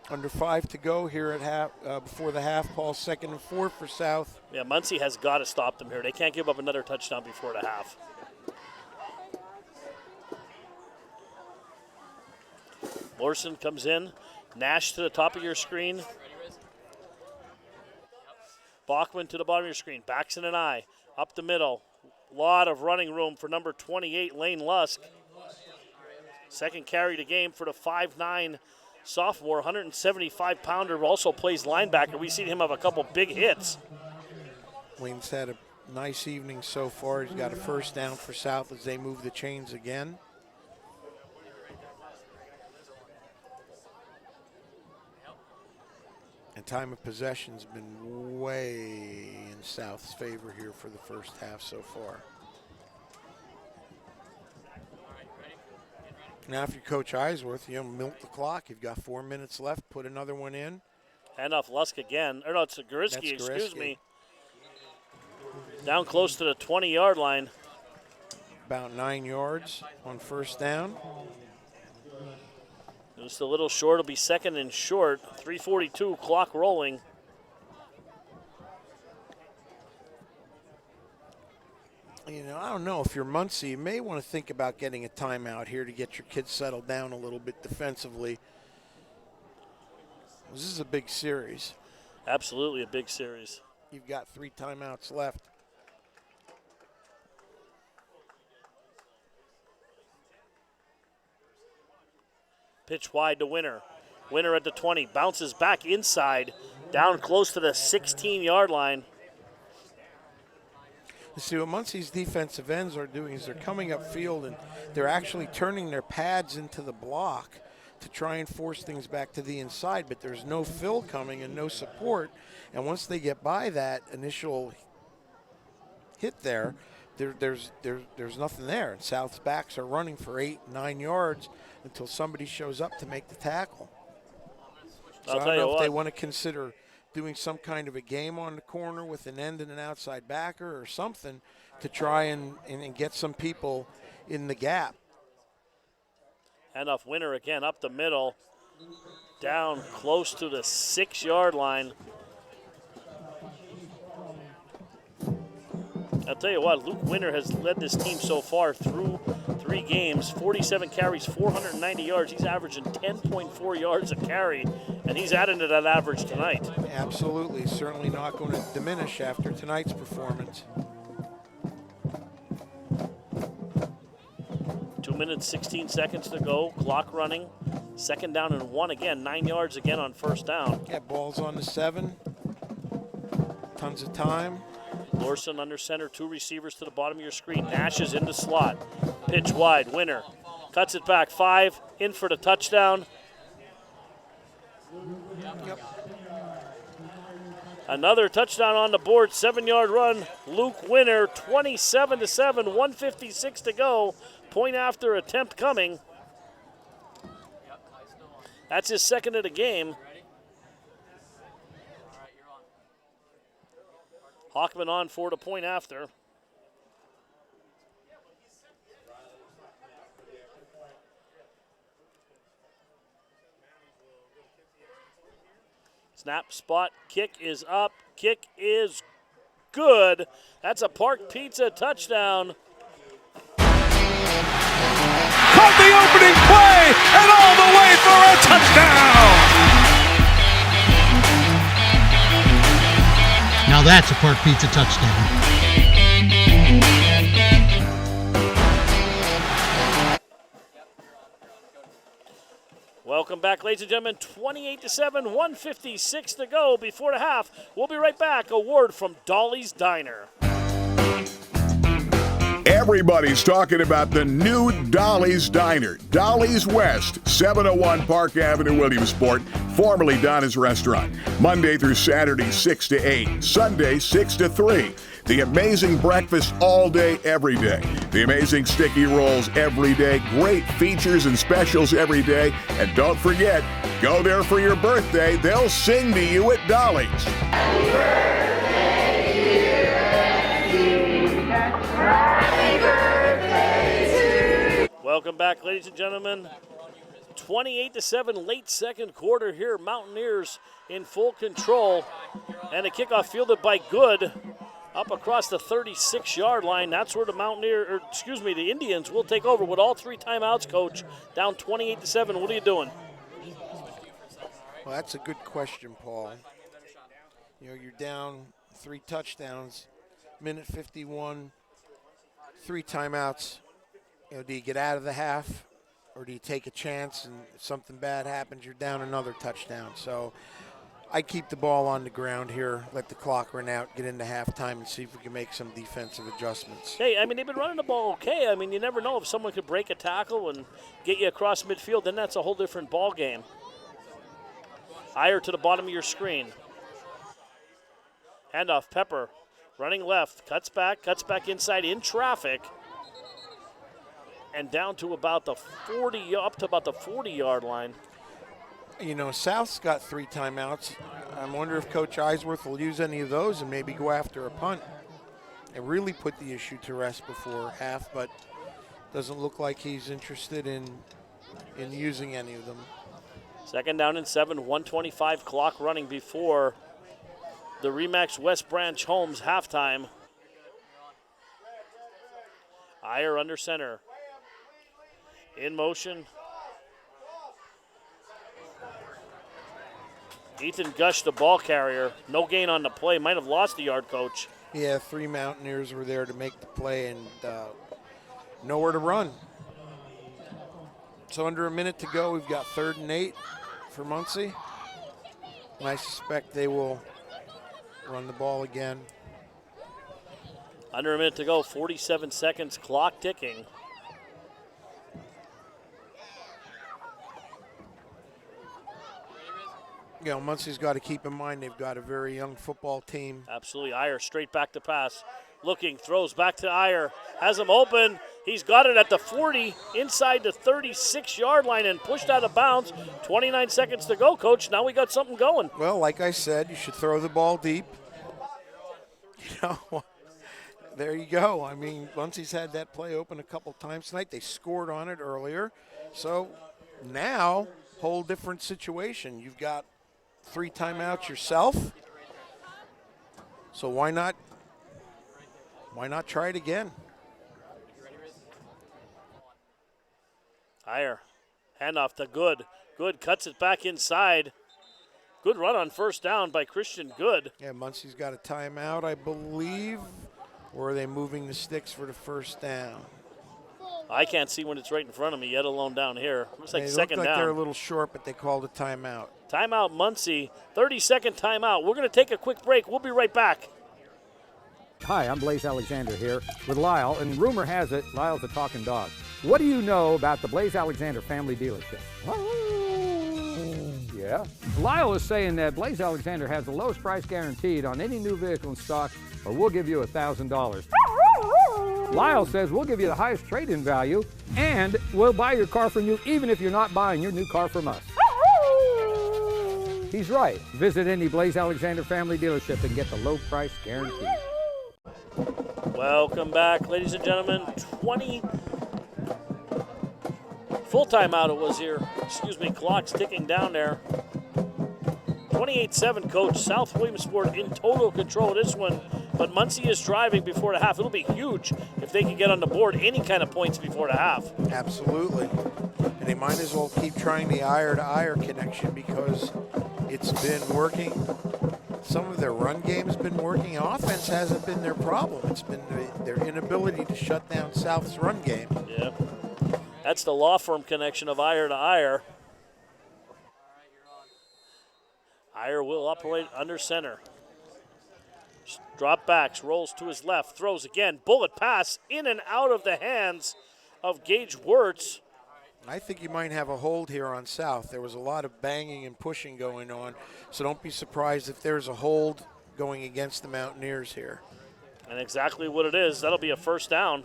Under 5 to go here at half before the half. Paul, 2nd and 4 for South. Yeah, Muncie has got to stop them here. They can't give up another touchdown before the half. Morrison comes in. Nash to the top of your screen. Bachman to the bottom of your screen. Backs in an eye. Up the middle. Lot of running room for number 28, Lane Lusk. Second carry to game for the 5'9" sophomore, 175-pounder, also plays linebacker. We've seen him have a couple big hits. Lane's had a nice evening so far. He's got a first down for South as they move the chains again. And time of possession's been way in South's favor here for the first half so far. Now, if you're Coach Eisworth, you milk the clock. You've got 4 minutes left. Put another one in. Handoff Lusk again. Or no, it's Goriski, That's excuse Goriski. me. Down close to the 20-yard line. About 9 yards on first down. Just a little short. It'll be second and short. 3:42, clock rolling. You know, I don't know. If you're Muncie, you may want to think about getting a timeout here to get your kids settled down a little bit defensively. This is a big series. Absolutely a big series. You've got 3 timeouts left. Pitch wide to Winner. Winner at the 20. Bounces back inside. Down close to the 16-yard line. You see, what Muncie's defensive ends are doing is they're coming upfield and they're actually turning their pads into the block to try and force things back to the inside, but there's no fill coming and no support. And once they get by that initial hit there's nothing there. And South's backs are running for 8-9 yards until somebody shows up to make the tackle. So I don't know if they want to consider doing some kind of a game on the corner with an end and an outside backer or something to try and get some people in the gap. Handoff Winner again up the middle. Down close to the 6-yard line. I'll tell you what, Luke Winter has led this team so far through 3 games, 47 carries, 490 yards. He's averaging 10.4 yards a carry, and he's adding to that average tonight. Absolutely, certainly not going to diminish after tonight's performance. 2 minutes, 16 seconds to go, clock running. Second down and 1 again, 9 yards again on first down. Yeah, ball's on the 7. Tons of time. Lorson under center, 2 receivers to the bottom of your screen. Nash is in the slot. Pitch wide, Winner. Cuts it back, 5, in for the touchdown. Yep. Another touchdown on the board, 7-yard run. Luke Winner, 27-7, 156 to go. Point after attempt coming. That's his second of the game. Hockman on for the point after. Snap, spot, kick is up, kick is good. That's a Park Pizza touchdown. Caught the opening play and all the way for a touchdown. Now that's a Park Pizza touchdown. Welcome back, ladies and gentlemen. 28-7, 1:56 to go before the half. We'll be right back. A word from Dolly's Diner. Everybody's talking about the new Dolly's Diner. Dolly's West, 701 Park Avenue, Williamsport, formerly Donna's Restaurant. Monday through Saturday, 6 to 8. Sunday, 6 to 3. The amazing breakfast all day, every day. The amazing sticky rolls every day. Great features and specials every day. And don't forget, go there for your birthday. They'll sing to you at Dolly's. Happy birthday to you. Happy birthday to you. Welcome back, ladies and gentlemen. 28-7, late second quarter here. Mountaineers in full control. And a kickoff fielded by Good. Up across the 36-yard line. That's where the Indians will take over with all 3 timeouts, Coach. Down 28-7. What are you doing? Well, that's a good question, Paul. You know, you're down 3 touchdowns, minute 51, 3 timeouts. You know, do you get out of the half, or do you take a chance and if something bad happens, you're down another touchdown? So I keep the ball on the ground here, let the clock run out, get into halftime, and see if we can make some defensive adjustments. Hey, I mean, they've been running the ball okay. I mean, you never know if someone could break a tackle and get you across midfield, then that's a whole different ball game. Higher to the bottom of your screen. Handoff, Pepper, running left, cuts back inside in traffic, and down to about the 40, up to about the 40-yard line. You know, South's got 3 timeouts. I wonder if Coach Eisworth will use any of those and maybe go after a punt and really put the issue to rest before half, but doesn't look like he's interested in using any of them. Second down and 7, 1:25 clock running before the Remax West Branch Homes halftime. Iyer under center. In motion. Ethan Gush, the ball carrier. No gain on the play. Might have lost the yard, Coach. Yeah, 3 Mountaineers were there to make the play and nowhere to run. So under a minute to go, we've got 3rd and 8 for Muncie. And I suspect they will run the ball again. Under a minute to go, 47 seconds, clock ticking. You know, Muncie's got to keep in mind they've got a very young football team. Absolutely. Iyer straight back to pass. Looking, throws back to Iyer. Has him open. He's got it at the 40, inside the 36-yard line and pushed out of bounds. 29 seconds to go, Coach. Now we got something going. Well, like I said, you should throw the ball deep. You know, there you go. I mean, Muncie's had that play open a couple times tonight. They scored on it earlier. So now, whole different situation. You've got 3 timeouts yourself. So why not try it again? Iyer, handoff to Good. Good cuts it back inside. Good run on first down by Christian Good. Yeah, Muncie's got a timeout, I believe. Or are they moving the sticks for the first down? I can't see when it's right in front of me, yet alone down here. Looks like They second look like down. they're a little short, but they called a timeout. Timeout, Muncie. 30-second timeout. We're going to take a quick break. We'll be right back. Hi, I'm Blaze Alexander here with Lyle, and rumor has it Lyle's a talking dog. What do you know about the Blaze Alexander family dealership? Yeah. Lyle is saying that Blaze Alexander has the lowest price guaranteed on any new vehicle in stock, or we'll give you $1,000. Lyle says we'll give you the highest trade-in value, and we'll buy your car from you even if you're not buying your new car from us. He's right. Visit any Blaze Alexander family dealership and get the low price guarantee. Welcome back, ladies and gentlemen. 20 full timeout it was here. Excuse me, clock's ticking down there. 28-7, Coach. South Williamsport in total control of this one, but Muncie is driving before the half. It'll be huge if they can get on the board any kind of points before the half. Absolutely. And they might as well keep trying the ire-to-ire connection because it's been working. Some of their run game has been working. Offense hasn't been their problem. It's been their inability to shut down South's run game. Yeah. That's the law firm connection of ire to ire. Ire will operate under center. Drop backs, rolls to his left, throws again. Bullet pass in and out of the hands of Gage Wirtz. I think you might have a hold here on South. There was a lot of banging and pushing going on, so don't be surprised if there's a hold going against the Mountaineers here. And exactly what it is. That'll be a first down.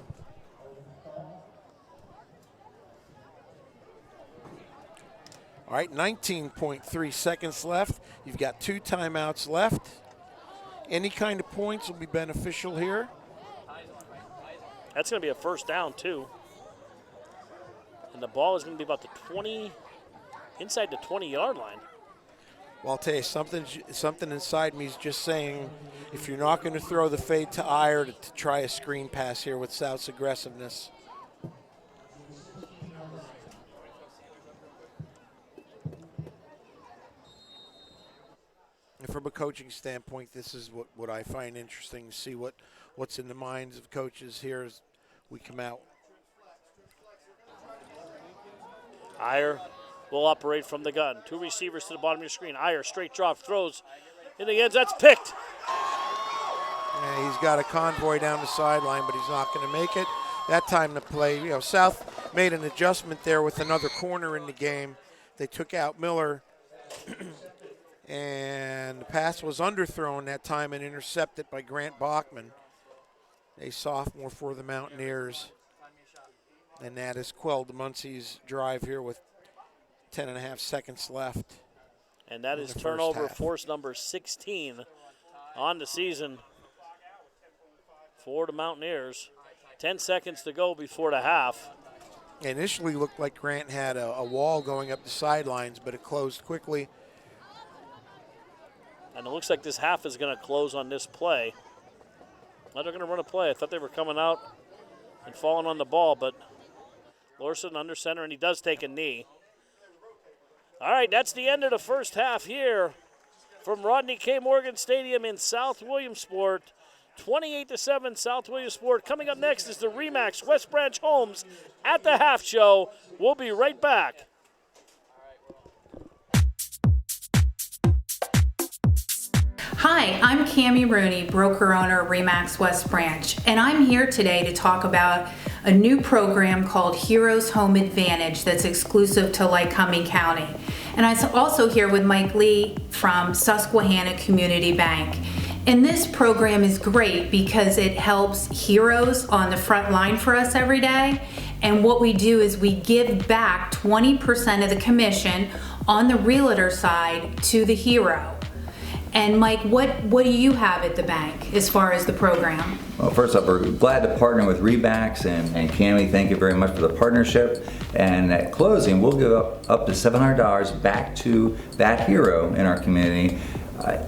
All right, 19.3 seconds left. You've got 2 timeouts left. Any kind of points will be beneficial here. That's going to be a first down, too. And the ball is going to be about the 20, inside the 20-yard line. Well, I'll tell you, something inside me is just saying, if you're not going to throw the fade to ire, to try a screen pass here with South's aggressiveness. And from a coaching standpoint, this is what I find interesting, to see what's in the minds of coaches here as we come out. Ire will operate from the gun. 2 receivers to the bottom of your screen. Ire, straight drop, throws in the end. That's picked. Yeah, he's got a convoy down the sideline, but he's not going to make it. That time to play, South made an adjustment there with another corner in the game. They took out Miller, and the pass was underthrown that time and intercepted by Grant Bachman, a sophomore for the Mountaineers. And that has quelled Muncie's drive here with 10.5 seconds left. And that is turnover force number 16 on the season for the Mountaineers. 10 seconds to go before the half. Initially looked like Grant had a wall going up the sidelines, but it closed quickly. And it looks like this half is going to close on this play. Now they're going to run a play. I thought they were coming out and falling on the ball, but Lorson under center, and he does take a knee. All right, that's the end of the first half here from Rodney K. Morgan Stadium in South Williamsport. 28-7 South Williamsport. Coming up next is the Remax West Branch Homes at the half show. We'll be right back. Hi, I'm Cammie Rooney, broker owner of Remax West Branch, and I'm here today to talk about a new program called Heroes Home Advantage that's exclusive to Lycoming County. And I'm also here with Mike Lee from Susquehanna Community Bank. And this program is great because it helps heroes on the front line for us every day. And what we do is we give back 20% of the commission on the realtor side to the hero. And Mike, what do you have at the bank as far as the program? Well, first up, we're glad to partner with Remax, and Cammie, thank you very much for the partnership. And at closing, we'll give up to $700 back to that hero in our community.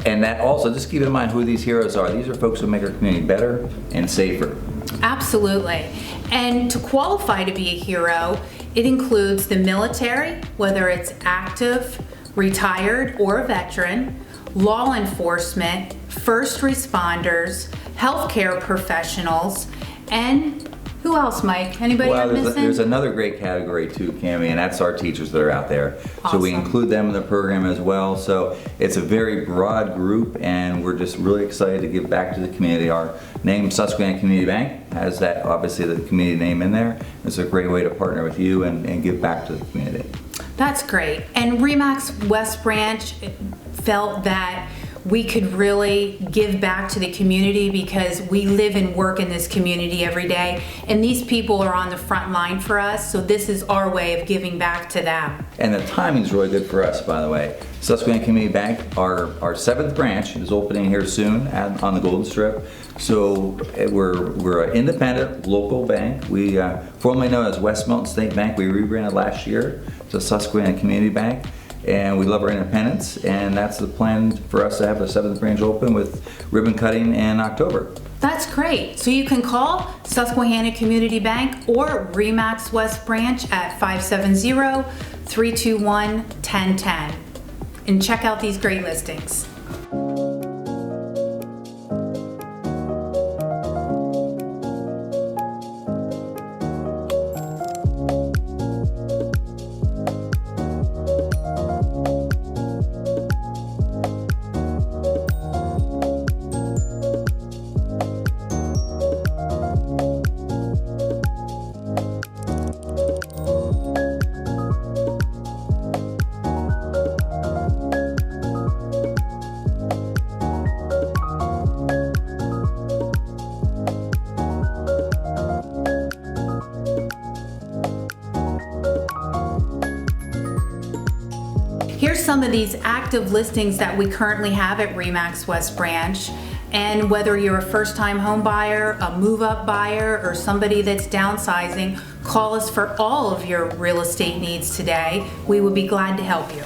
And that also, just keep in mind who these heroes are. These are folks who make our community better and safer. Absolutely. And to qualify to be a hero, it includes the military, whether it's active, retired, or a veteran, law enforcement, first responders, healthcare professionals, and who else, Mike? Anybody I'm missing? There's another great category too, Cammie, and that's our teachers that are out there. Awesome. So we include them in the program as well. So it's a very broad group, and we're just really excited to give back to the community. Our name, Susquehanna Community Bank, has that, obviously, the community name in there. It's a great way to partner with you and give back to the community. That's great. And Remax West Branch felt that we could really give back to the community because we live and work in this community every day, and these people are on the front line for us, so this is our way of giving back to them. And the timing's really good for us, by the way. Susquehanna Community Bank, our 7th branch is opening here soon on the Golden Strip. So we're an independent local bank. We formerly known as West Mountain State Bank. We rebranded last year to Susquehanna Community Bank. and we love our independents, and that's the plan for us to have the 7th branch open with ribbon cutting in October. That's great. So you can call Susquehanna Community Bank or RE/MAX West Branch at 570-321-1010 and check out these great listings. Here's some of these active listings that we currently have at RE/MAX West Branch. And whether you're a first-time home buyer, a move-up buyer, or somebody that's downsizing, call us for all of your real estate needs today. We would be glad to help you.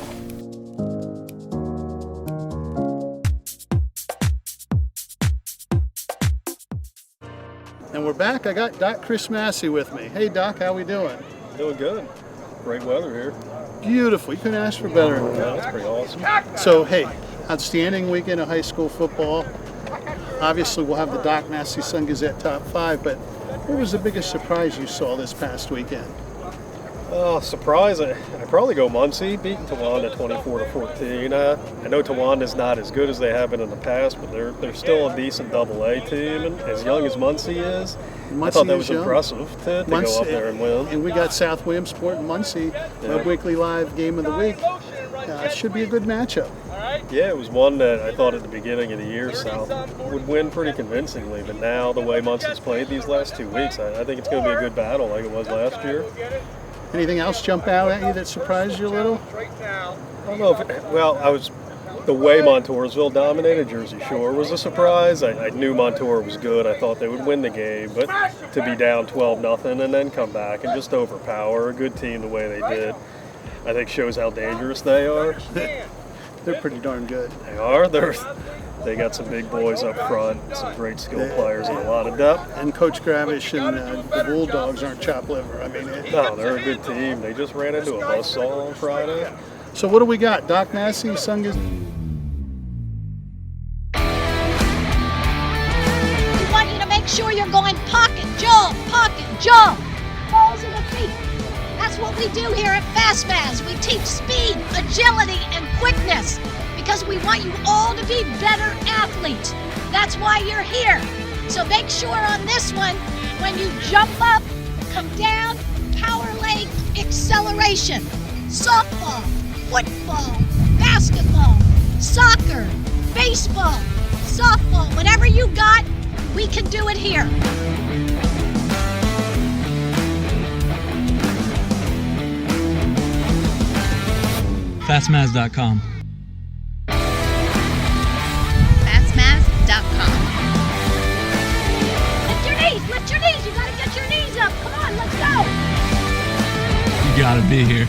And we're back. I got Doc Chris Massey with me. Hey Doc, how we doing? Doing good. Great weather here. Beautiful. You couldn't ask for better. Yeah, that's pretty awesome. So hey, outstanding weekend of high school football. Obviously we'll have the Doc Massey Sun Gazette Top 5, but what was the biggest surprise you saw this past weekend? Oh, surprise! I probably go Muncie, beating Towanda 24-14. I know Towanda's not as good as they have been in the past, but they're still a decent Double-A team, and as young as Muncie is, I thought that was impressive to go up there and win. And we got South Williamsport and Muncie, Web Weekly Live Game of the Week. It should be a good matchup. Yeah, it was one that I thought at the beginning of the year South would win pretty convincingly, but now the way Muncie's played these last 2 weeks, I think it's going to be a good battle like it was last year. Anything else jump out at you that surprised you a little? I don't know the way Montoursville dominated Jersey Shore was a surprise. I knew Montour was good. I thought they would win the game, but to be down 12-0 and then come back and just overpower a good team the way they did, I think shows how dangerous they are. They're pretty darn good. They are. They got some big boys up front, some great skilled players and a lot of depth. And Coach Gravish and the Bulldogs aren't chopped liver. I mean, no, they're a good team. They just ran into a buzzsaw on Friday. So what do we got? Doc Massey, Sun Gazette. We want you to make sure you're going pocket, jump, balls in the feet. That's what we do here at FastMaz. We teach speed, agility, and quickness because we want you all to be better athletes. That's why you're here. So make sure on this one, when you jump up, come down, power leg acceleration. Softball, football, basketball, soccer, baseball, softball, whatever you got, we can do it here. Fastmaz.com. Fastmaz.com. Lift your knees. You gotta get your knees up. Come on, let's go. You gotta be here.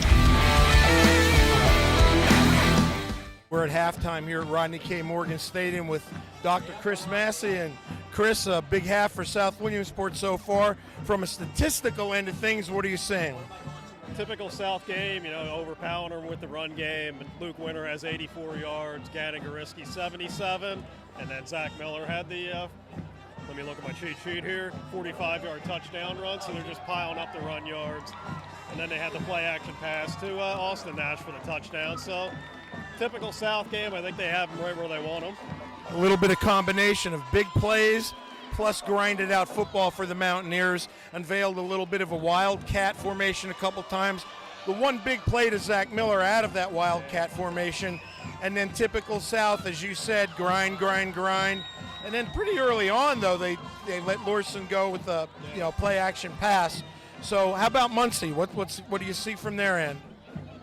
We're at halftime here at Rodney K. Morgan Stadium with Dr. Chris Massey. And Chris, a big half for South Williamsport so far. From a statistical end of things, what are you saying? Typical South game, overpowering them with the run game. Luke Winter has 84 yards, Gannon Goriski 77, and then Zach Miller had the, let me look at my cheat sheet here, 45-yard touchdown run, so they're just piling up the run yards. And then they had the play-action pass to Austin Nash for the touchdown. So typical South game, I think they have them right where they want them. A little bit of combination of big plays plus grinded out football for the Mountaineers. Unveiled a little bit of a wildcat formation a couple times. The one big play to Zach Miller out of that wildcat formation. And then typical South, as you said, grind. And then pretty early on, though, they let Lorson go with the play action pass. So how about Muncie? What do you see from their end?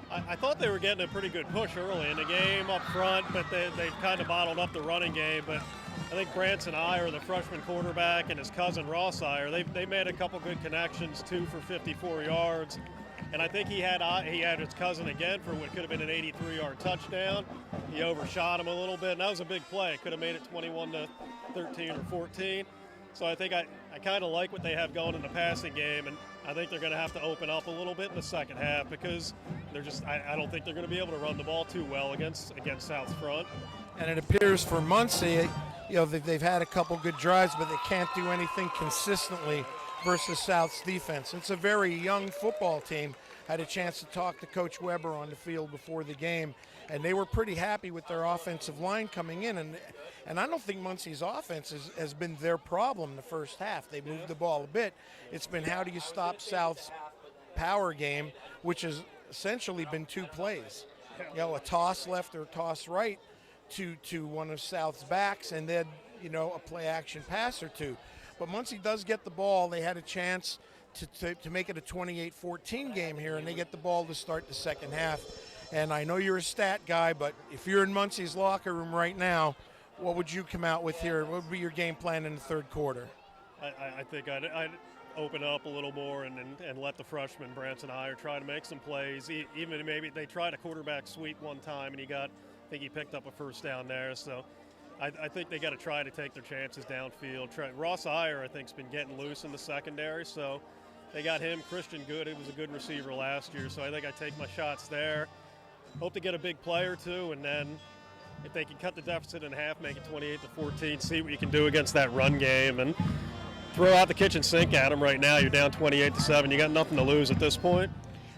I thought they were getting a pretty good push early in the game up front, but they kind of bottled up the running game. But I think Branson Iyer, the freshman quarterback, and his cousin Ross Iyer, they made a couple good connections, 2 for 54 yards. And I think he had his cousin again for what could have been an 83-yard touchdown. He overshot him a little bit, and that was a big play. Could have made it 21-13 or 14. So I think I kind of like what they have going in the passing game, and I think they're going to have to open up a little bit in the second half because they're just I don't think they're going to be able to run the ball too well against South's front. And it appears for Muncie, they've had a couple good drives, but they can't do anything consistently versus South's defense. It's a very young football team. Had a chance to talk to Coach Weber on the field before the game, and they were pretty happy with their offensive line coming in. And I don't think Muncie's offense has been their problem the first half. They moved the ball a bit. It's been how do you stop South's power game, which has essentially been two plays. A toss left or a toss right to one of South's backs, and then, a play-action pass or two. But Muncie does get the ball. They had a chance to make it a 28-14 game here, and they get the ball to start the second half. And I know you're a stat guy, but if you're in Muncie's locker room right now, what would you come out with here? What would be your game plan in the third quarter? I think I'd open up a little more and let the freshman Branson Heyer try to make some plays. Even maybe they tried a quarterback sweep one time, and I think he picked up a first down there. So I think they got to try to take their chances downfield. Ross Heyer, I think, has been getting loose in the secondary, so they got him. Christian Good, he was a good receiver last year, so I think I take my shots there. Hope to get a big play or two, and then if they can cut the deficit in half, make it 28-14, see what you can do against that run game, and throw out the kitchen sink at them right now. You're down 28-7. You got nothing to lose at this point.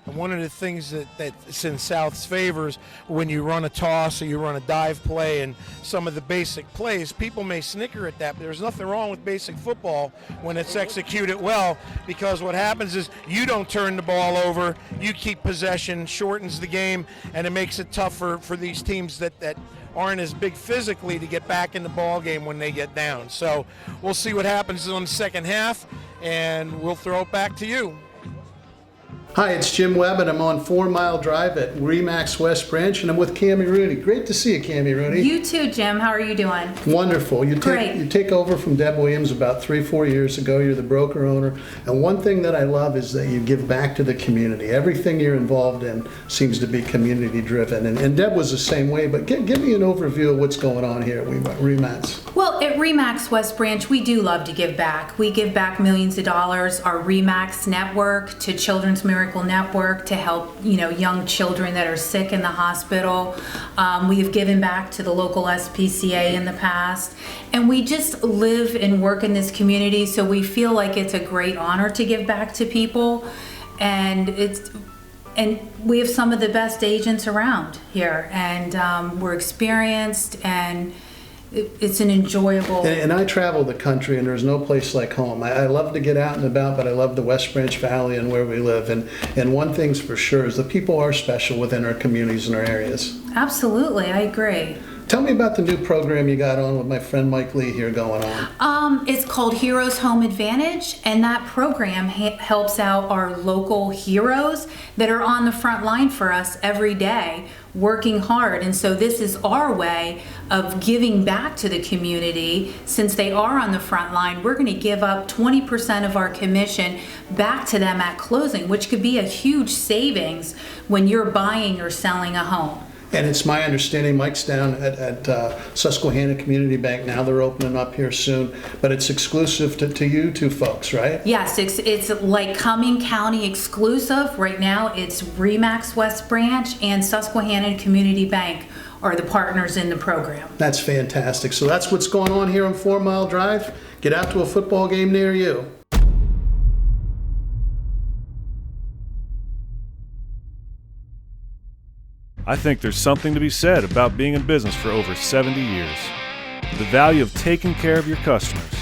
And one of the things that's in South's favors, when you run a toss or you run a dive play and some of the basic plays, people may snicker at that, but there's nothing wrong with basic football when it's executed well, because what happens is you don't turn the ball over, you keep possession, shortens the game, and it makes it tougher for these teams that aren't as big physically to get back in the ball game when they get down. So we'll see what happens on the second half, and we'll throw it back to you. Hi, it's Jim Webb, and I'm on 4 Mile Drive at Remax West Branch, and I'm with Cammie Rooney. Great to see you, Cammie Rooney. You too, Jim. How are you doing? Wonderful. You take over from Deb Williams about 3-4 years ago. You're the broker owner, and one thing that I love is that you give back to the community. Everything you're involved in seems to be community driven, and Deb was the same way, but give me an overview of what's going on here at Remax. Well, at Remax West Branch, we do love to give back. We give back millions of dollars. Our Remax network to Children's Miracle Network to help young children that are sick in the hospital. We have given back to the local SPCA in the past, and we just live and work in this community, so we feel like it's a great honor to give back to people, and we have some of the best agents around here, and we're experienced, and it's an enjoyable. And I travel the country, and there's no place like home. I love to get out and about, but I love the West Branch Valley and where we live. And one thing's for sure is the people are special within our communities and our areas. Absolutely, I agree. Tell me about the new program you got on with my friend Mike Lee here going on. It's called Heroes Home Advantage, and that program helps out our local heroes that are on the front line for us every day, working hard. And so this is our way of giving back to the community. Since they are on the front line, we're going to give up 20% of our commission back to them at closing, which could be a huge savings when you're buying or selling a home. And it's my understanding Mike's down at Susquehanna Community Bank now. They're opening up here soon, but it's exclusive to you two folks, right? Yes, it's like Cumming County exclusive. Right now it's Remax West Branch and Susquehanna Community Bank are the partners in the program. That's fantastic. So that's what's going on here on 4 Mile Drive. Get out to a football game near you. I think there's something to be said about being in business for over 70 years. The value of taking care of your customers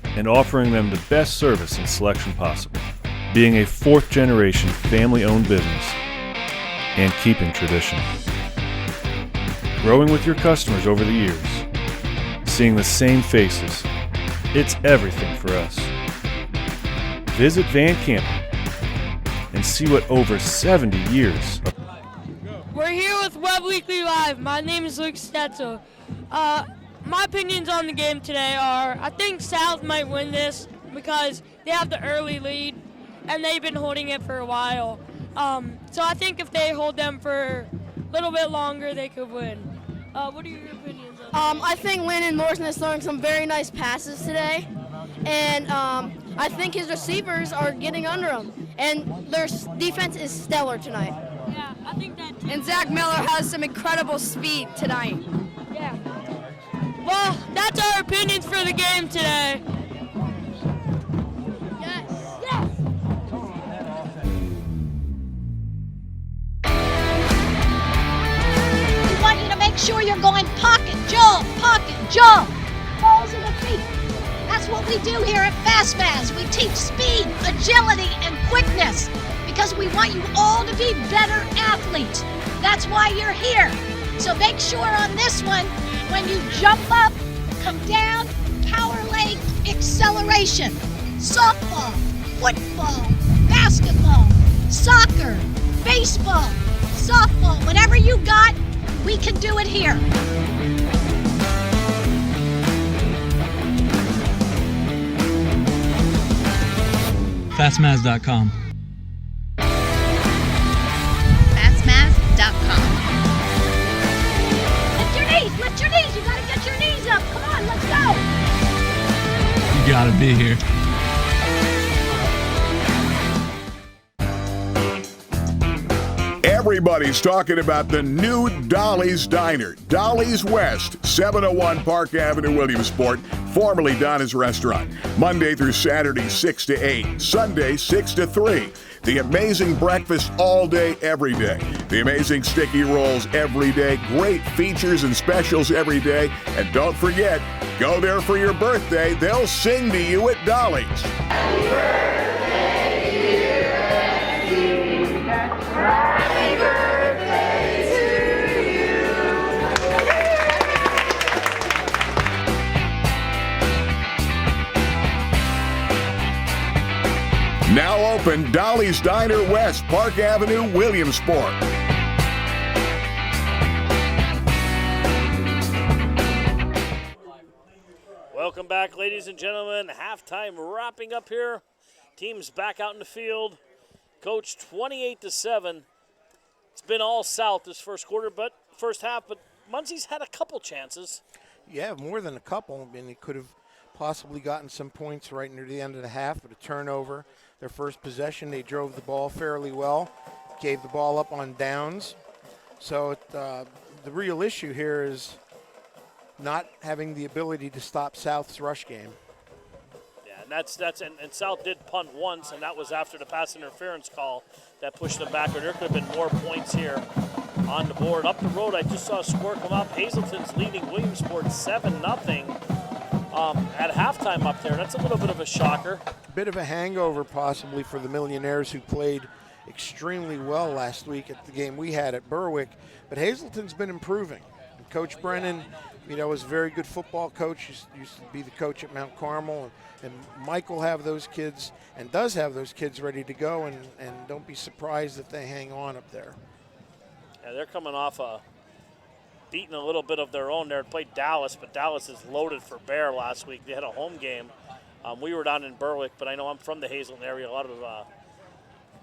and offering them the best service and selection possible. Being a 4th-generation family-owned business and keeping tradition. Growing with your customers over the years. Seeing the same faces. It's everything for us. Visit Van Campen and see what over 70 years of We're here with Web Weekly Live. My name is Luke Stetzel. My opinions on the game today are, I think South might win this because they have the early lead and they've been holding it for a while. So I think if they hold them for a little bit longer, they could win. What are your opinions on that? I think Landon Morrison is throwing some very nice passes today, and I think his receivers are getting under him, and their defense is stellar tonight. Yeah, I think that too. And Zach Miller has some incredible speed tonight. Yeah. Well, that's our opinions for the game today. Yes. Yes. We want you to make sure you're going pocket, jump, balls in the feet. That's what we do here at FastMaz. We teach speed, agility, and quickness because we want you all to be better athletes. That's why you're here. So make sure on this one, when you jump up, come down, power leg, acceleration. Softball, football, basketball, soccer, baseball, softball, whatever you got, we can do it here. Fastmaz.com. Fastmaz.com. Lift your knees. You gotta get your knees up. Come on, let's go. You gotta be here. Everybody's talking about the new Dolly's Diner, Dolly's West, 701 Park Avenue, Williamsport, formerly Donna's Restaurant. Monday through Saturday, 6 to 8. Sunday, 6 to 3. The amazing breakfast all day, every day. The amazing sticky rolls every day. Great features and specials every day. And don't forget, go there for your birthday. They'll sing to you at Dolly's. Happy birthday, dear Steve. Happy birthday to you. Now open, Dolly's Diner West, Park Avenue, Williamsport. Welcome back, ladies and gentlemen. Halftime wrapping up here. Teams back out in the field. Coach 28-7. It's been all south this first half, but Muncie's had a couple chances. Yeah, more than a couple. I mean, he could have possibly gotten some points right near the end of the half, but a turnover. Their first possession, they drove the ball fairly well, gave the ball up on downs. So the real issue here is not having the ability to stop South's rush game. Yeah, and South did punt once, and that was after the pass interference call that pushed them backward. There could have been more points here on the board. Up the road, I just saw a score come up. Hazelton's leading Williamsport 7-0 at halftime up there. That's a little bit of a shocker. Bit of a hangover possibly for the Millionaires, who played extremely well last week at the game we had at Berwick. But Hazelton's been improving. And Coach Brennan, was a very good football coach. Used to be the coach at Mount Carmel. And Mike will have those kids, and does have those kids ready to go. And don't be surprised if they hang on up there. Yeah, they're coming off beating a little bit of their own there. Played Dallas, but Dallas is loaded for bear last week. They had a home game. We were down in Berwick, but I know I'm from the Hazelton area. A lot of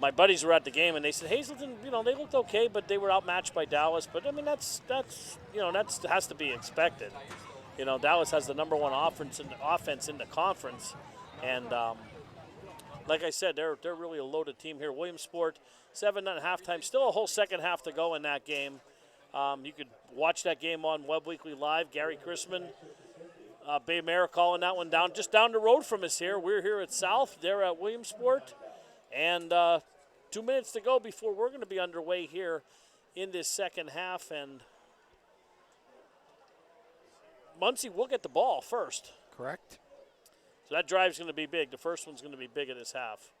my buddies were at the game, and they said Hazelton, they looked okay, but they were outmatched by Dallas. But I mean, that has to be expected. Dallas has the number one offense in the conference, and like I said, they're really a loaded team here. Williamsport 7 at halftime, still a whole second half to go in that game. You could watch that game on WEBB Weekly Live. Gary Chrisman, Bay Mayor calling that one down, just down the road from us here. We're here at South, they're at Williamsport, and 2 minutes to go before we're going to be underway here in this second half, and Muncie will get the ball first. Correct. So that drive's going to be big. The first one's going to be big in this half.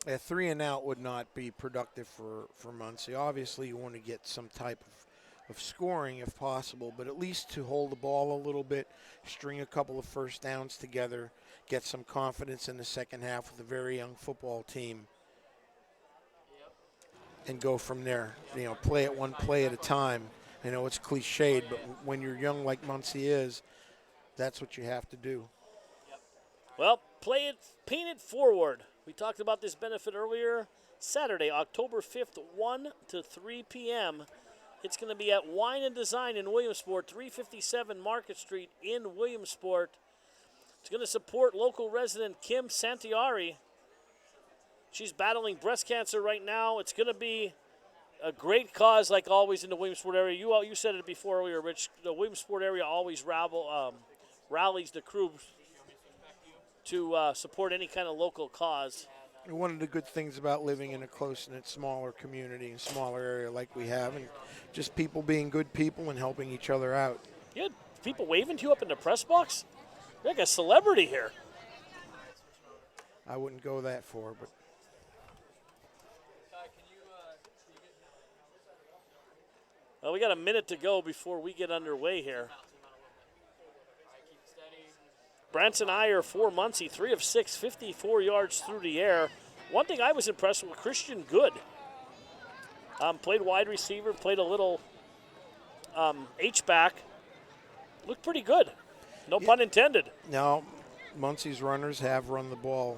A 3 and out would not be productive for Muncie. Obviously, you want to get some type of scoring if possible, but at least to hold the ball a little bit, string a couple of first downs together, get some confidence in the second half with a very young football team, and go from there. Play it one play at a time. I know it's cliched, but when you're young like Muncie is, that's what you have to do. Well, paint it forward. We talked about this benefit earlier. Saturday, October 5th, 1 to 3 p.m. It's going to be at Wine and Design in Williamsport, 357 Market Street in Williamsport. It's going to support local resident Kim Santiari. She's battling breast cancer right now. It's going to be a great cause, like always, in the Williamsport area. You said it before earlier, Rich. The Williamsport area always rallies the crew to support any kind of local cause. One of the good things about living in a close-knit, smaller community and smaller area like we have, and just people being good people and helping each other out. You had people waving to you up in the press box? You're like a celebrity here. I wouldn't go that far, but well, we got a minute to go before we get underway here. Branson Iyer for Muncie, 3 of 6, 54 yards through the air. One thing I was impressed with, Christian Good. Played wide receiver, played a little H-back. Looked pretty good. No pun intended. Now, Muncie's runners have run the ball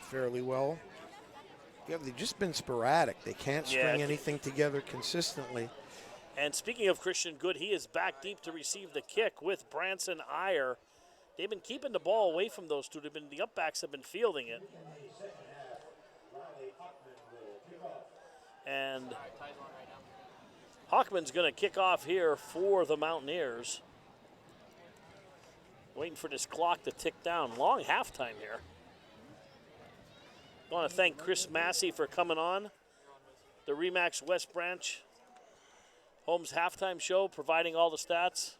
fairly well. Yeah, they've just been sporadic. They can't string anything together consistently. And speaking of Christian Good, he is back deep to receive the kick with Branson Iyer. They've been keeping the ball away from those two. The up-backs have been fielding it. And Hockman's going to kick off here for the Mountaineers. Waiting for this clock to tick down. Long halftime here. I want to thank Chris Massey for coming on. The Remax West Branch Homes halftime show, providing all the stats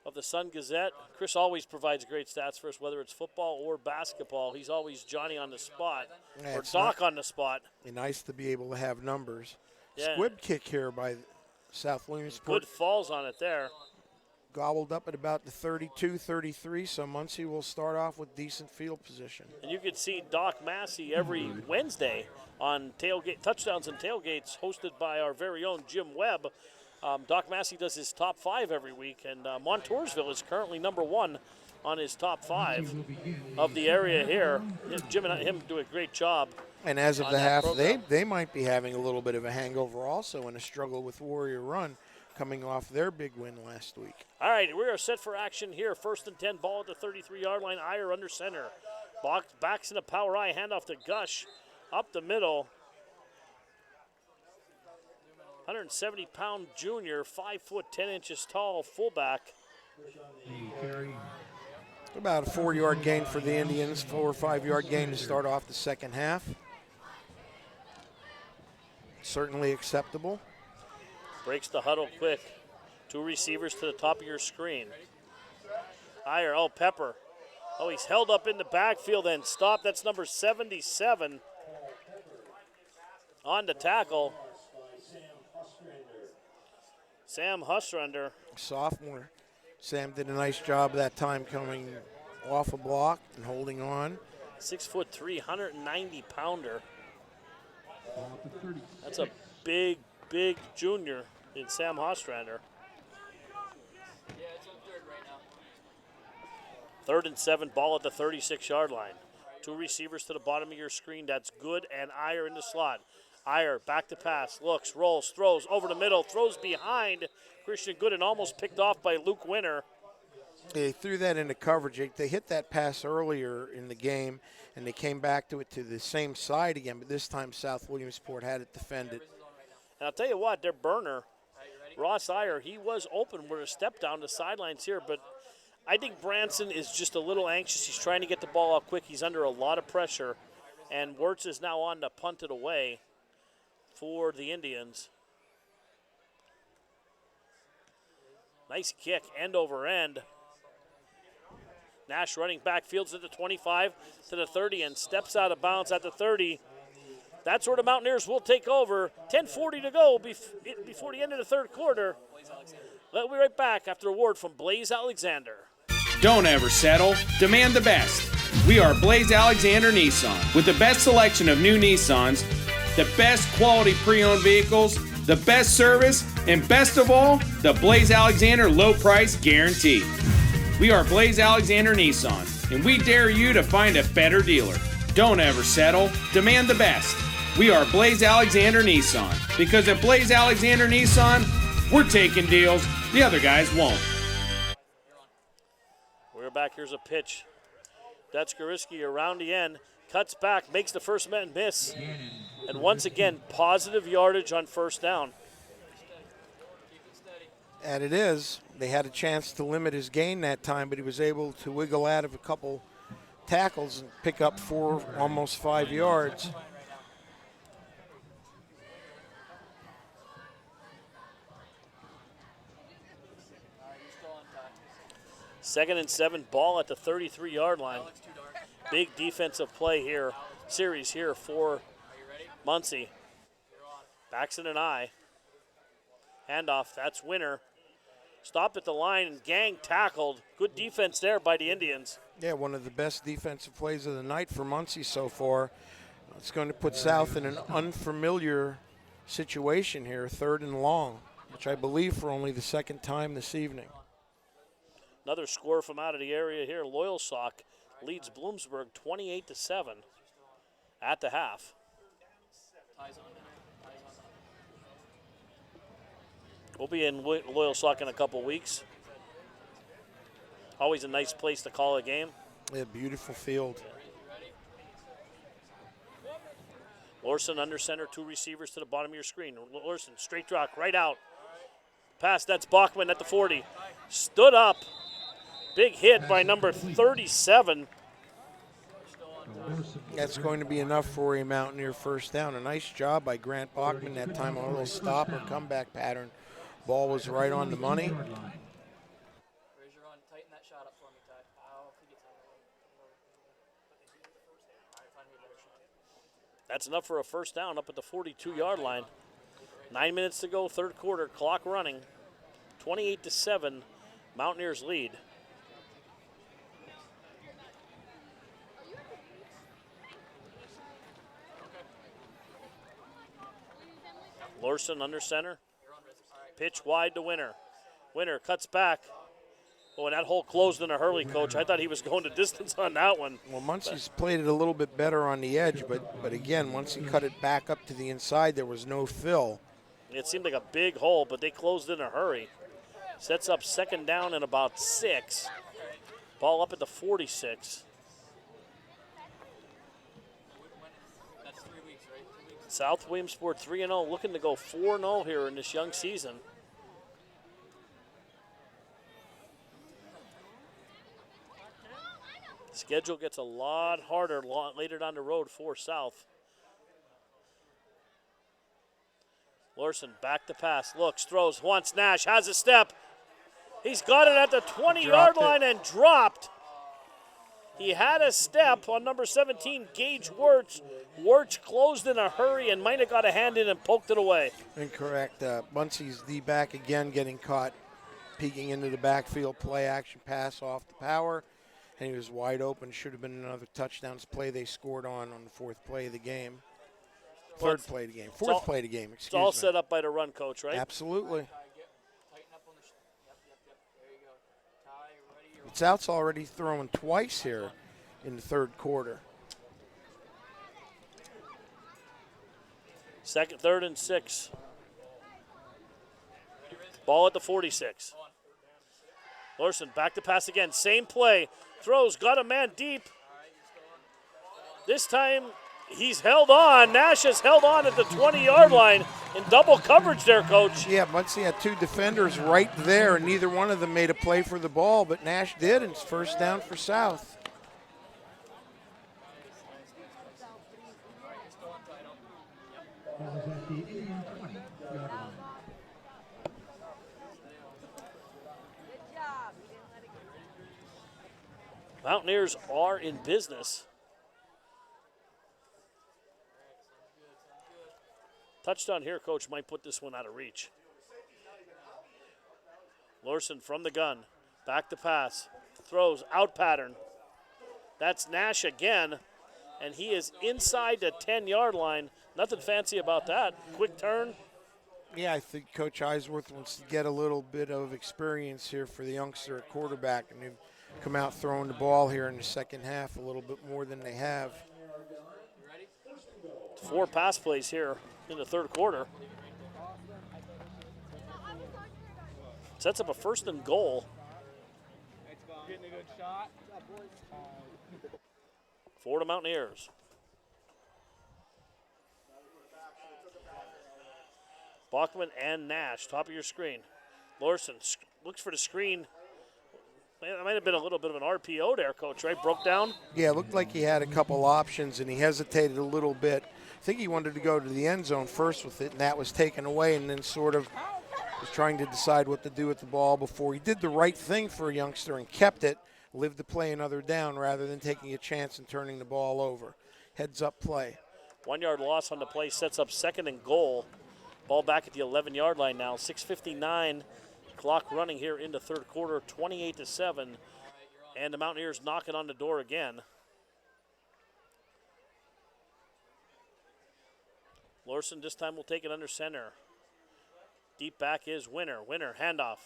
of the Sun Gazette. Chris always provides great stats for us, whether it's football or basketball. He's always Johnny on the spot, or Doc on the spot. Nice to be able to have numbers. Yeah. Squib kick here by South Williamsport. Good falls on it there. Gobbled up at about the 32-33, so Muncie will start off with decent field position. And you can see Doc Massey every Wednesday on Touchdowns and Tailgates, hosted by our very own Jim Webb. Doc Massey does his top 5 every week, and Montoursville is currently number 1 on his top 5 of the area here. Jim and him do a great job. And as of the half, they might be having a little bit of a hangover also in a struggle with Warrior Run, coming off their big win last week. All right, we are set for action here. 1st and 10, ball at the 33-yard line. Iyer under center. Backs in a power I, handoff to Gush. Up the middle. 170-pound junior, 5 foot 10 inches tall, fullback. About a 4-yard gain for the Indians, 4 or 5-yard gain to start off the second half. Certainly acceptable. Breaks the huddle quick. 2 receivers to the top of your screen. Iyer, Pepper. He's held up in the backfield and stopped. That's number 77 on the tackle. Sam Husrander. Sophomore. Sam did a nice job that time coming off a block and holding on. 6'3", 190-pounder. That's a big junior in Sam Husrander. 3rd and 7, ball at the 36-yard line. 2 receivers to the bottom of your screen. That's Good and Iyer in the slot. Iyer back to pass, looks, rolls, throws over the middle, throws behind Christian Good and almost picked off by Luke Winter. They threw that into coverage. They hit that pass earlier in the game, and they came back to it to the same side again, but this time South Williamsport had it defended. And I'll tell you what, their burner, Ross Iyer, he was open with a step down the sidelines here, but I think Branson is just a little anxious. He's trying to get the ball out quick. He's under a lot of pressure, and Wirtz is now on to punt it away for the Indians. Nice kick, end over end. Nash running back, fields at the 25 to the 30 and steps out of bounds at the 30. That's where the Mountaineers will take over. 10:40 to go before the end of the third quarter. We'll be right back after a word from Blaze Alexander. Don't ever settle. Demand the best. We are Blaze Alexander Nissan with the best selection of new Nissans, the best quality pre-owned vehicles, the best service, and best of all, the Blaze Alexander low price guarantee. We are Blaze Alexander Nissan, and we dare you to find a better dealer. Don't ever settle. Demand the best. We are Blaze Alexander Nissan. Because at Blaze Alexander Nissan, we're taking deals the other guys won't. We're back. Here's a pitch. That's Goriski around the end. Cuts back, makes the first man miss. And once again, positive yardage on first down. And it is. They had a chance to limit his gain that time, but he was able to wiggle out of a couple tackles and pick up almost 5 yards. Second and 7, ball at the 33-yard line. Big defensive play here, series here for Muncie. Backs in an eye. Handoff, that's Winner. Stopped at the line and Gang tackled. Good defense there by the Indians. Yeah, one of the best defensive plays of the night for Muncie so far. It's going to put South in an unfamiliar situation here, 3rd and long, which I believe for only the second time this evening. Another score from out of the area here. Loyalsock leads Bloomsburg 28-7 at the half. We'll be in Loyalsock in a couple weeks. Always a nice place to call a game. Yeah, beautiful field. Lorson under center, 2 receivers to the bottom of your screen. Lorson, straight drop, right out. Pass, that's Bachman at the 40. Stood up. Big hit by number 37. That's going to be enough for a Mountaineer first down. A nice job by Grant Bachman that time, a little stop or comeback pattern. Ball was right on the money. That's enough for a first down up at the 42-yard line. 9 minutes to go, 3rd quarter, clock running. 28-7, Mountaineers lead. Lorson under center. Pitch wide to Winner. Winner cuts back. Oh, and that hole closed in a hurry, Coach. I thought he was going to distance on that one. Well, Muncie's played it a little bit better on the edge, but again, once he cut it back up to the inside, there was no fill. It seemed like a big hole, but they closed in a hurry. Sets up 2nd down and about 6. Ball up at the 46. South Williamsport 3-0, looking to go 4-0 here in this young season. Schedule gets a lot harder later down the road for South. Lorson back to pass, looks, throws, wants Nash, has a step. He's got it at the 20-yard line and dropped. He had a step on number 17, Gage Wirtz. Wirtz closed in a hurry and might have got a hand in and poked it away. Incorrect. Muncie's D-back again getting caught peeking into the backfield, play action pass off the power, and he was wide open. Should have been another touchdowns play they scored on the 4th play of the game. 3rd play of the game. 4th play of the game, excuse me. It's all set up by the run coach, right? Absolutely. South's already thrown twice here in the 3rd quarter. 2nd, 3rd, and 6. Ball at the 46. Lorson back to pass again. Same play. Throws, got a man deep. This time he's held on. Nash has held on at the 20-yard line in double coverage there, Coach. Yeah, Muncie had 2 defenders right there, and neither one of them made a play for the ball, but Nash did, and it's first down for South. Mountaineers are in business. Touchdown here, Coach, might put this one out of reach. Lorson from the gun, back to pass, throws, out pattern. That's Nash again, and he is inside the 10-yard line. Nothing fancy about that. Quick turn. Yeah, I think Coach Eisworth wants to get a little bit of experience here for the youngster at quarterback, and they've come out throwing the ball here in the second half a little bit more than they have. 4 pass plays here in the third quarter. Sets up a 1st and goal. Getting a good shot. For the Mountaineers. Bachman and Nash, top of your screen. Lorson looks for the screen. That might have been a little bit of an RPO there, Coach, right? Broke down? Yeah, it looked like he had a couple options, and he hesitated a little bit. I think he wanted to go to the end zone first with it, and that was taken away, and then sort of was trying to decide what to do with the ball before he did the right thing for a youngster and kept it, lived to play another down rather than taking a chance and turning the ball over. Heads up play. 1 yard loss on the play sets up 2nd and goal. Ball back at the 11-yard line now. 6:59 clock running here in the third quarter, 28-7. And the Mountaineers knocking on the door again. Lorson this time will take it under center. Deep back is Winner. Winner, handoff.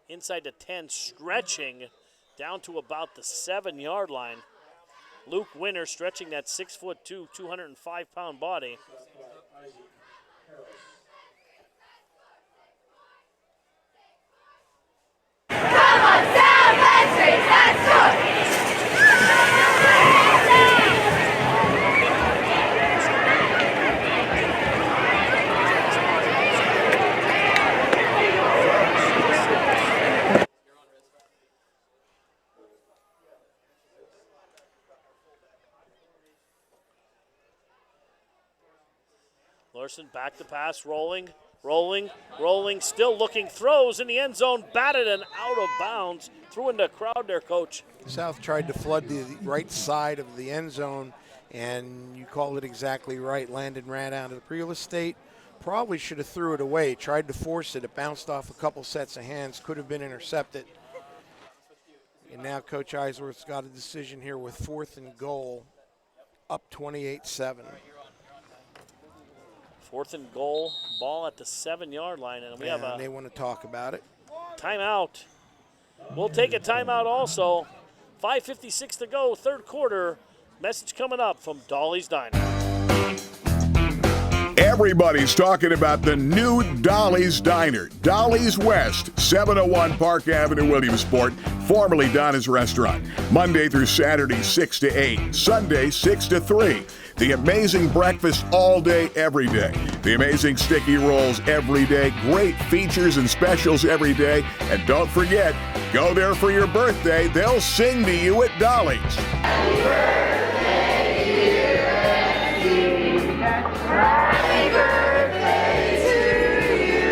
Inside the 10, stretching down to about the 7-yard line. Luke Winner stretching that 6'2", 205-pound body. Larson back to pass, rolling, still looking, throws in the end zone, batted and out of bounds. Threw in the crowd there, Coach. South tried to flood the right side of the end zone, and you called it exactly right. Landon ran out of the real estate. Probably should have threw it away. Tried to force it. It bounced off a couple sets of hands. Could have been intercepted. And now Coach Eisworth's got a decision here with 4th and goal, up 28-7. 4th and goal, ball at the 7-yard line, and we have a. They want to talk about it. Timeout. We'll take a timeout also. 5:56 to go, third quarter. Message coming up from Dolly's Diner. Everybody's talking about the new Dolly's Diner. Dolly's West, 701 Park Avenue, Williamsport, formerly Donna's Restaurant. Monday through Saturday, 6 to 8. Sunday, 6 to 3. The amazing breakfast all day, every day. The amazing sticky rolls every day. Great features and specials every day. And don't forget, go there for your birthday. They'll sing to you at Dolly's. Happy birthday, dear Happy birthday to you.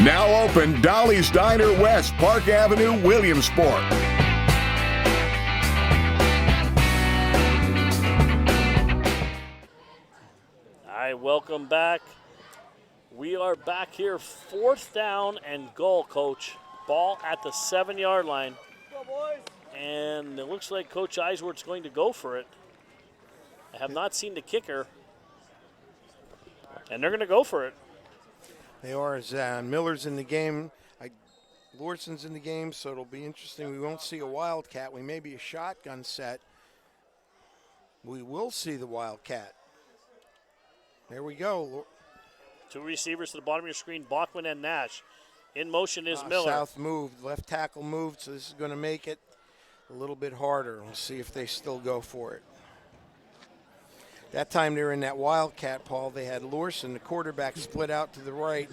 Now open, Dolly's Diner West, Park Avenue, Williamsport. Hi, welcome back. We are back here, 4th down and goal, Coach. Ball at the 7-yard line. And it looks like Coach Eisworth's going to go for it. I have not seen the kicker. And they're going to go for it. They are. As Miller's in the game. Lorson's in the game, so it'll be interesting. We won't see a Wildcat. We may be a shotgun set. We will see the Wildcat. There we go. 2 receivers to the bottom of your screen, Bachman and Nash. In motion is Miller. South moved, left tackle moved, so this is going to make it a little bit harder. We'll see if they still go for it. That time they were in that Wildcat, Paul. They had Lorson, the quarterback, split out to the right,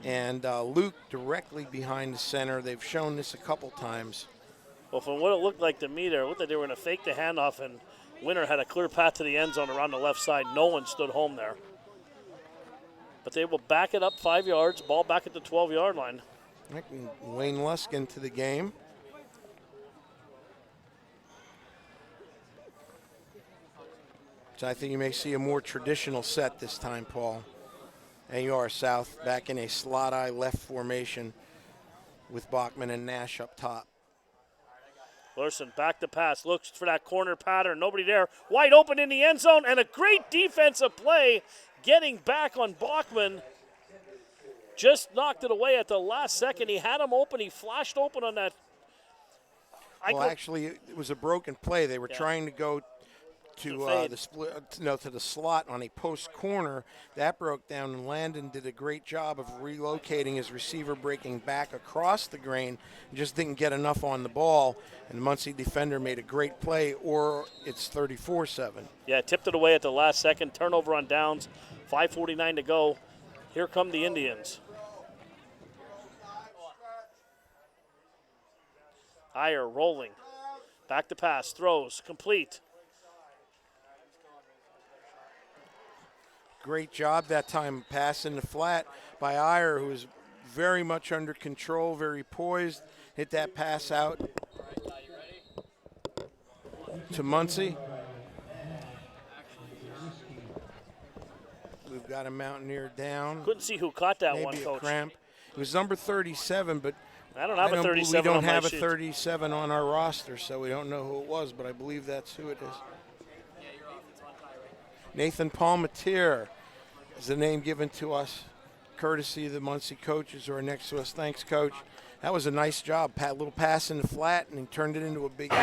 and Luke directly behind the center. They've shown this a couple times. Well, from what it looked like to me there, it looked like they were going to fake the handoff, and Winner had a clear path to the end zone around the left side. No one stood home there. But they will back it up 5 yards, ball back at the 12-yard line. Wayne Lusk into the game. So I think you may see a more traditional set this time, Paul. And you are South back in a slot eye left formation with Bachman and Nash up top. Larson back to pass, looks for that corner pattern. Nobody there. Wide open in the end zone, and a great defensive play getting back on Bachman. just knocked it away at the last second. He had him open. He flashed open on that. Actually, it was a broken play. They were trying to go to the slot on a post corner. That broke down, and Landon did a great job of relocating his receiver, breaking back across the grain, and just didn't get enough on the ball. And the Muncie defender made a great play, or it's 34-7. Yeah, tipped it away at the last second. Turnover on downs. 5:49 to go. Here come the Indians. Iyer rolling. Back to pass. Throws. Complete. Great job that time passing the flat by Iyer, who is very much under control, very poised. Hit that pass out to Muncie. We've got a Mountaineer down. Couldn't see who caught that Maybe one, a Coach. cramp. It was number 37, but I don't have a 37 we don't on my have a sheet. 37 on our roster, so we don't know who it was, but I believe that's who it is. Nathan Palmatier is the name given to us, courtesy of the Muncie coaches who are next to us. Thanks, Coach. That was a nice job. Little pass in the flat, and he turned it into a big.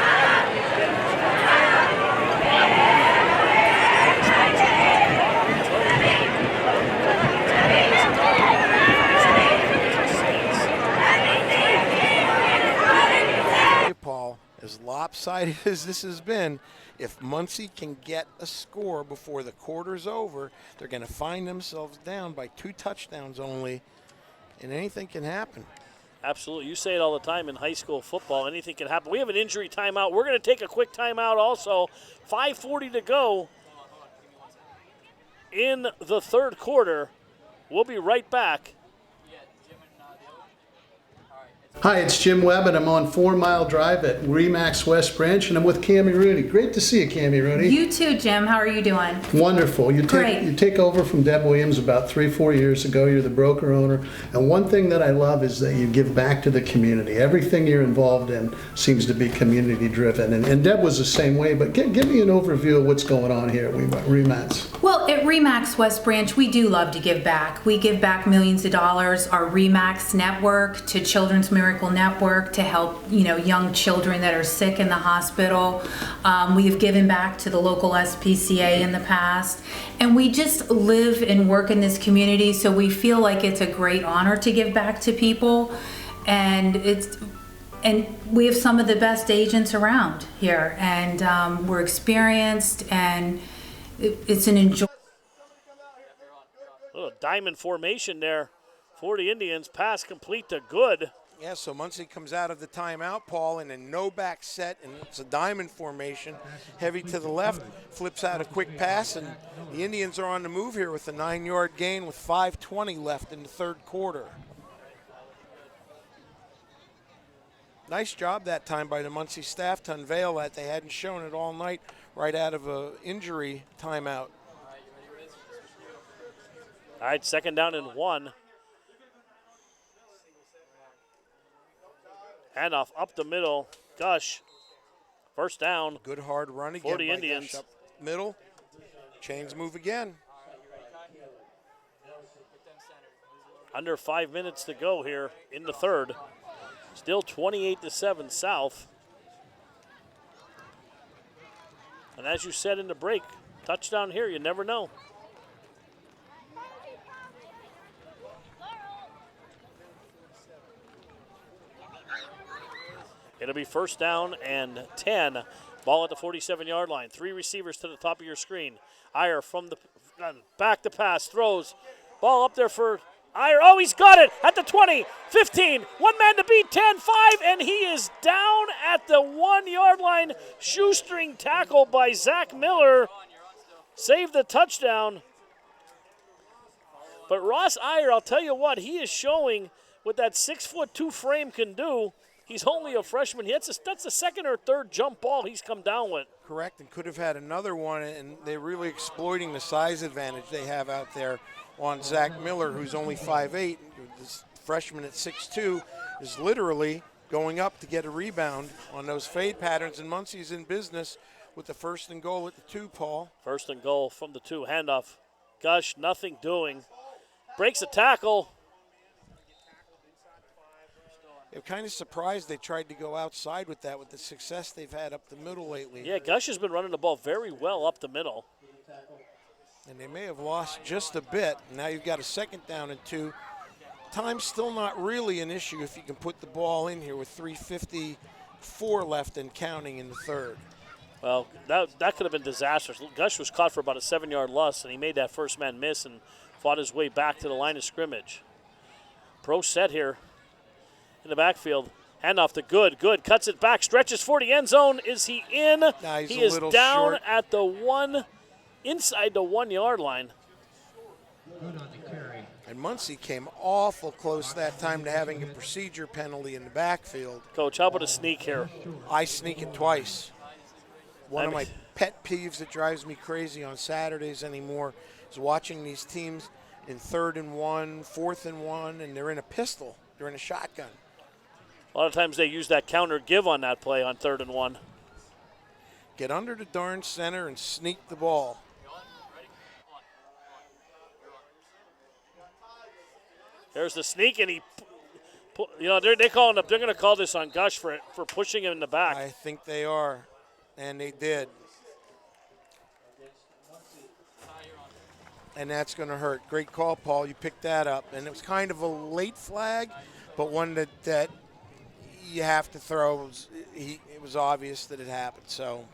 Paul, as lopsided as this has been, if Muncie can get a score before the quarter's over, they're going to find themselves down by 2 touchdowns only, and anything can happen. Absolutely. You say it all the time in high school football. Anything can happen. We have an injury timeout. We're going to take a quick timeout also. 5:40 to go in the third quarter. We'll be right back. Hi, it's Jim Webb, and I'm on 4 Mile Drive at Remax West Branch, and I'm with Cammie Rooney. Great to see you, Cammie Rooney. You too, Jim. How are you doing? Wonderful. You take over from Deb Williams about 3-4 years ago. You're the broker owner, and one thing that I love is that you give back to the community. Everything you're involved in seems to be community driven, and Deb was the same way. But give me an overview of what's going on here at Remax. Well, at Remax West Branch, we do love to give back. We give back millions of dollars. Our Remax network to Children's Miracle Network to help young children that are sick in the hospital. We have given back to the local SPCA in the past, and we just live and work in this community, so we feel like it's a great honor to give back to people, and we have some of the best agents around here, and we're experienced, and it's an enjoyment. Little diamond formation there for the Indians. Pass complete to Good. Yeah, so Muncie comes out of the timeout, Paul, in a no-back set, and it's a diamond formation. Heavy to the left, flips out a quick pass, and the Indians are on the move here with a 9-yard gain with 5:20 left in the third quarter. Nice job that time by the Muncie staff to unveil that. They hadn't shown it all night right out of an injury timeout. All right, 2nd down and 1. Handoff up the middle. Gush. First down. Good hard run again for the by Indians. Gush up middle. Chains move again. Under 5 minutes to go here in the third. Still 28-7 South. And as you said in the break, touchdown here, you never know. It'll be 1st down and 10. Ball at the 47-yard line. 3 receivers to the top of your screen. Iyer from the back to pass, throws. Ball up there for Iyer. Oh, he's got it at the 20, 15. 1 man to beat, 10, 5, and he is down at the 1-yard line. Shoestring tackle by Zach Miller. Saved the touchdown. But Ross Iyer, I'll tell you what, he is showing what that 6'2" frame can do. He's only a freshman. That's the 2nd or 3rd jump ball he's come down with. Correct, and could have had another one, and they're really exploiting the size advantage they have out there on Zach Miller, who's only 5'8". This freshman at 6'2" is literally going up to get a rebound on those fade patterns, and Muncie's in business with the 1st and goal at the 2, Paul. 1st and goal from the 2. Handoff. Gush, nothing doing. Breaks a tackle. I'm kind of surprised they tried to go outside with that, with the success they've had up the middle lately. Yeah, Gush has been running the ball very well up the middle. And they may have lost just a bit. Now you've got a 2nd down and 2. Time's still not really an issue if you can put the ball in here with 3:54 left and counting in the 3rd. Well, that could have been disastrous. Gush was caught for about a 7-yard loss, and he made that first man miss and fought his way back to the line of scrimmage. Pro set here in the backfield. Handoff to Good. Good cuts it back, stretches for the end zone. Is he in? Nah, he is down at the inside the 1-yard line. And Muncie came awful close that time to having a procedure penalty in the backfield. Coach, how about a sneak here? I sneak it twice. One of my pet peeves that drives me crazy on Saturdays anymore is watching these teams in 3rd and 1, 4th and 1, and they're in a pistol. They're in a shotgun. A lot of times they use that counter give on that play on 3rd and 1. Get under the darn center and sneak the ball. There's the sneak, and they're going to call this on Gush for pushing him in the back. I think they are, and they did. And that's going to hurt. Great call, Paul. You picked that up, and it was kind of a late flag, but one that you have to throw. It was obvious that it happened. So.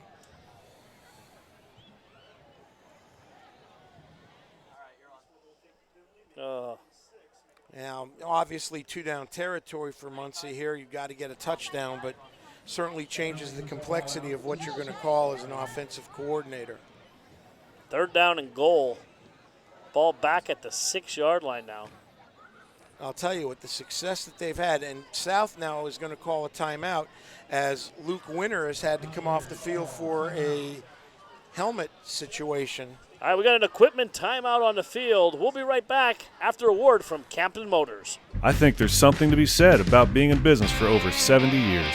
Now, obviously, 2-down territory for Muncie here. You've got to get a touchdown, but certainly changes the complexity of what you're going to call as an offensive coordinator. 3rd down and goal. Ball back at the 6-yard line now. I'll tell you, with the success that they've had, and South now is going to call a timeout as Luke Winter has had to come off the field for a helmet situation. All right, we got an equipment timeout on the field. We'll be right back after a word from Camden Motors. I think there's something to be said about being in business for over 70 years.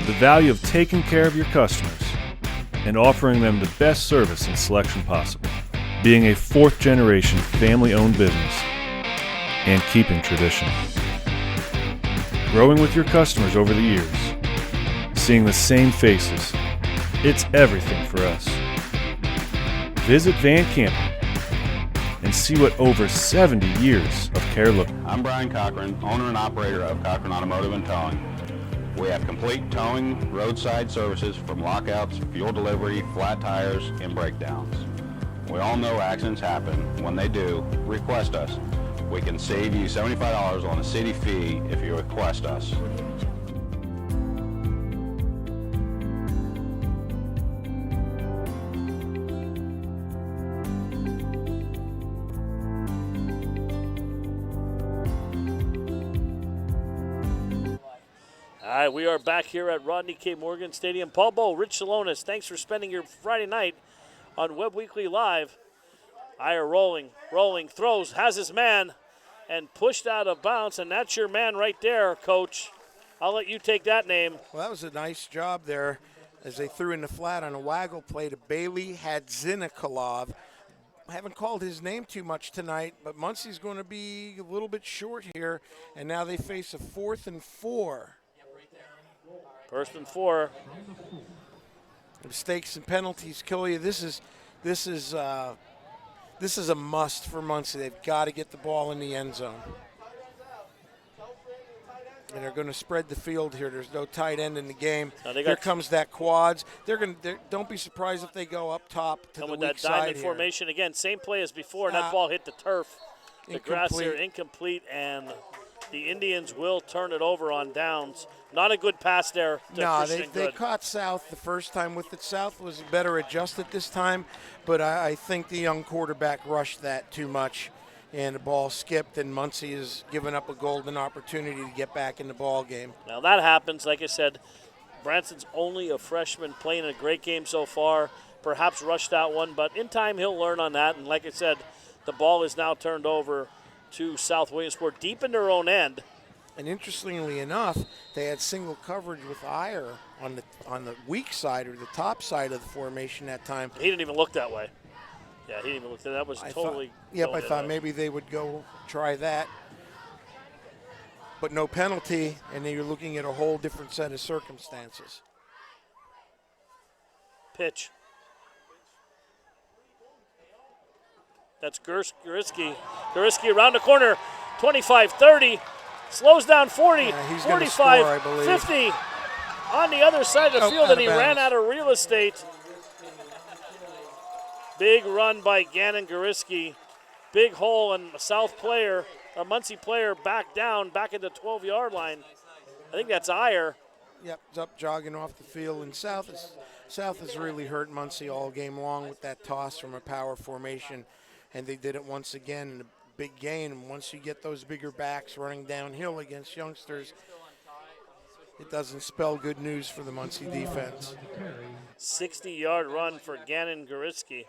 The value of taking care of your customers and offering them the best service and selection possible. Being a 4th-generation family-owned business and keeping tradition. Growing with your customers over the years. Seeing the same faces. It's everything for us. Visit Van Campen and see what over 70 years of care looks like. I'm Brian Cochran, owner and operator of Cochran Automotive and Towing. We have complete towing, roadside services from lockouts, fuel delivery, flat tires, and breakdowns. We all know accidents happen. When they do, request us. We can save you $75 on a city fee if you request us. All right, we are back here at Rodney K. Morgan Stadium. Paul Bowe, Rich Salonis, thanks for spending your Friday night on Web Weekly Live. Iyer rolling, throws, has his man, and pushed out of bounds, and that's your man right there, Coach. I'll let you take that name. Well, that was a nice job there as they threw in the flat on a waggle play to Bailey Hadzinikolov. I haven't called his name too much tonight, but Muncie's going to be a little bit short here, and now they face a 4th and 4. 1st and 4. Mistakes and penalties kill you. This is a must for Muncie. They've got to get the ball in the end zone. And they're going to spread the field here. There's no tight end in the game. Here comes that quads. Don't be surprised if they go up top to the weak that side diamond here. formation again. Same play as before. That ball hit the turf. The grass here incomplete, and the Indians will turn it over on downs. Not a good pass there. No, they caught South the first time with it. South was better adjusted this time, but I think the young quarterback rushed that too much, and the ball skipped, and Muncie has given up a golden opportunity to get back in the ball game. Now that happens. Like I said, Branson's only a freshman playing a great game so far. Perhaps rushed that one, but in time he'll learn on that. And like I said, the ball is now turned over to South Williamsport deep in their own end. And interestingly enough, they had single coverage with Iyer on the weak side or the top side of the formation that time. He didn't even look that way. Yeah, he didn't even look that. That was totally. I thought maybe they would go try that. but no penalty, and then you're looking at a whole different set of circumstances. Pitch. That's Guriski. Guriski around the corner, 25-30, slows down 40, he's 45, score, I believe. 50. On the other side of the field, and he ran out of real estate. Big run by Gannon Guriski. Big hole, and a Muncie player back down, back at the 12-yard line. I think that's Iyer. Yep, it's up jogging off the field, and South has really hurt Muncie all game long with that toss from a power formation, and they did it once again in a big gain. And once you get those bigger backs running downhill against youngsters, it doesn't spell good news for the Muncie defense. 60-yard run for Gannon Guriski.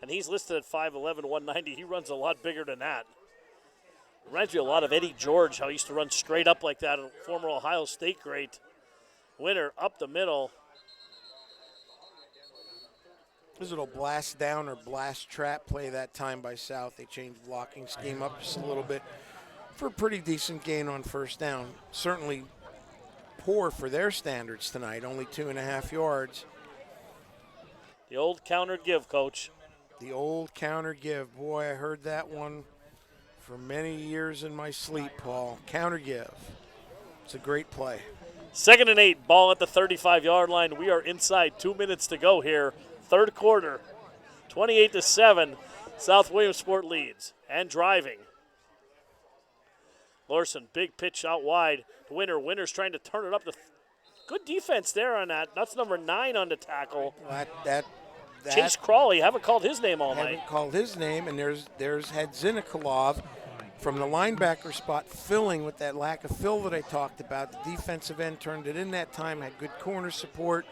And he's listed at 5'11", 190. He runs a lot bigger than that. Reminds me a lot of Eddie George, how he used to run straight up like that, a former Ohio State great. Winner up the middle. This little blast down or blast trap play that time by South. They changed blocking scheme up just a little bit for a pretty decent gain on first down. Certainly poor for their standards tonight, only 2.5 yards. The old counter give, Coach. The old counter give. Boy, I heard that one for many years in my sleep, Paul. Counter give. It's a great play. 2nd and 8, ball at the 35-yard line. We are inside 2 minutes to go here. Third quarter, 28-7. South Williamsport leads and driving. Larson, big pitch out wide to Winner. Winner's trying to turn it up. Good defense there on that. That's number 9 on the tackle. Chase Crawley, haven't called his name all night. Haven't called his name, and there's Hadzinikolov from the linebacker spot filling with that lack of fill that I talked about. The defensive end turned it in that time, had good corner support,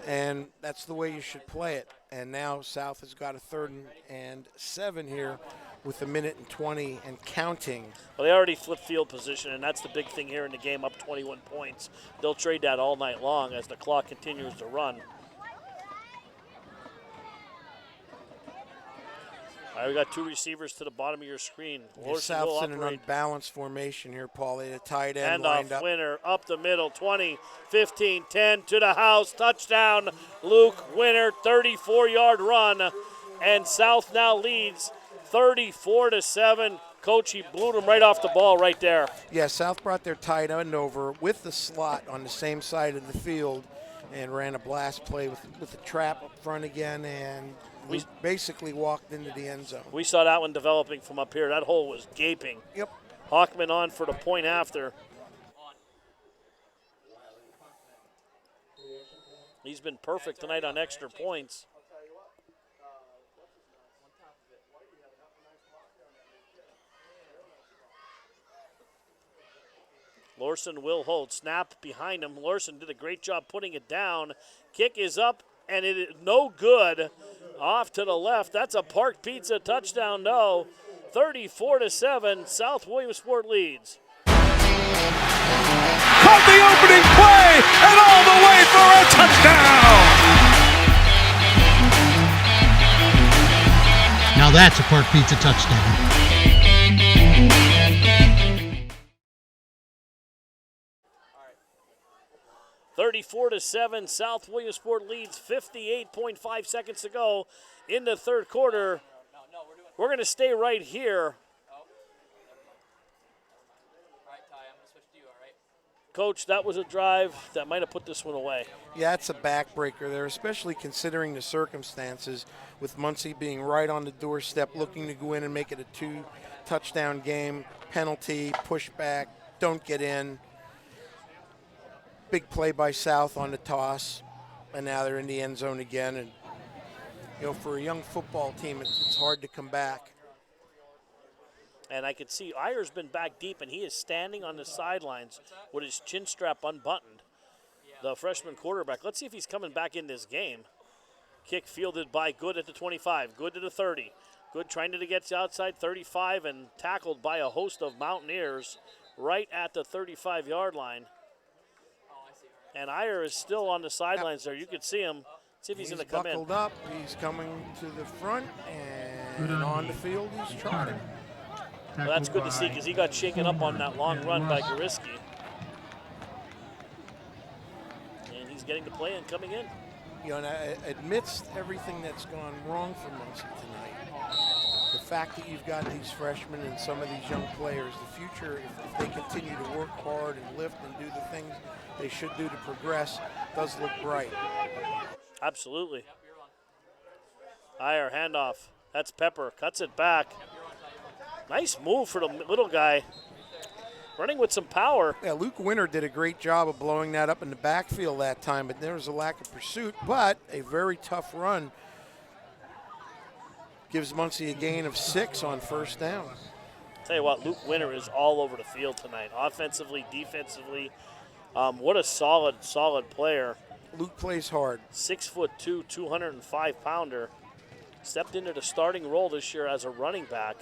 and that's the way you should play it. And now South has got a 3rd and 7 here with 1:20 and counting. Well, they already flipped field position, and that's the big thing here in the game, up 21 points. They'll trade that all night long as the clock continues to run. All right, we got 2 receivers to the bottom of your screen. South's in an unbalanced formation here, Paul. They had a tight end lined up. Winner up the middle, 20, 15, 10 to the house. Touchdown, Luke Winner, 34-yard run. And South now leads 34-7. Coach, he blew them right off the ball right there. Yeah, South brought their tight end over with the slot on the same side of the field and ran a blast play with the trap up front again, and we basically walked into the end zone. We saw that one developing from up here. That hole was gaping. Yep. Hockman on for the point after. He's been perfect tonight on extra points. Lorson will hold. Snap behind him. Lorson did a great job putting it down. Kick is up, and it is no good. Off to the left. That's a Park Pizza touchdown, no. 34-7. South Williamsport leads. Caught the opening play and all the way for a touchdown. Now that's a Park Pizza touchdown. 34-7, South Williamsport leads, 58.5 seconds to go in the third quarter. We're going to stay right here. Coach, that was a drive that might have put this one away. Yeah, it's a backbreaker there, especially considering the circumstances with Muncie being right on the doorstep, looking to go in and make it a 2-touchdown game. Penalty, pushback, don't get in. Big play by South on the toss, and now they're in the end zone again. And for a young football team, it's hard to come back. And I could see Iyer's been back deep, and he is standing on the sidelines with his chin strap unbuttoned. The freshman quarterback. Let's see if he's coming back in this game. Kick fielded by Good at the 25, Good to the 30. Good trying to get to outside 35 and tackled by a host of Mountaineers right at the 35-yard line. And Iyer is still on the sidelines there. You can see him. See if he's going to come in. He's buckled up. He's coming to the front, and on the field he's trotting. Well, that's good to see because he got shaken up on that long run by Goriski. And he's getting to play and coming in. You know, and amidst everything that's gone wrong for Muncie tonight, the fact that you've got these freshmen and some of these young players, the future, if they continue to work hard and lift and do the things they should do to progress, does look bright. Absolutely. Iyer handoff. That's Pepper. Cuts it back. Nice move for the little guy. Running with some power. Yeah, Luke Winter did a great job of blowing that up in the backfield that time, but there was a lack of pursuit, but a very tough run. Gives Muncie a gain of 6 on first down. Tell you what, Luke Winter is all over the field tonight. Offensively, defensively. What a solid player. Luke plays hard. 6'2", 205-pounder. Stepped into the starting role this year as a running back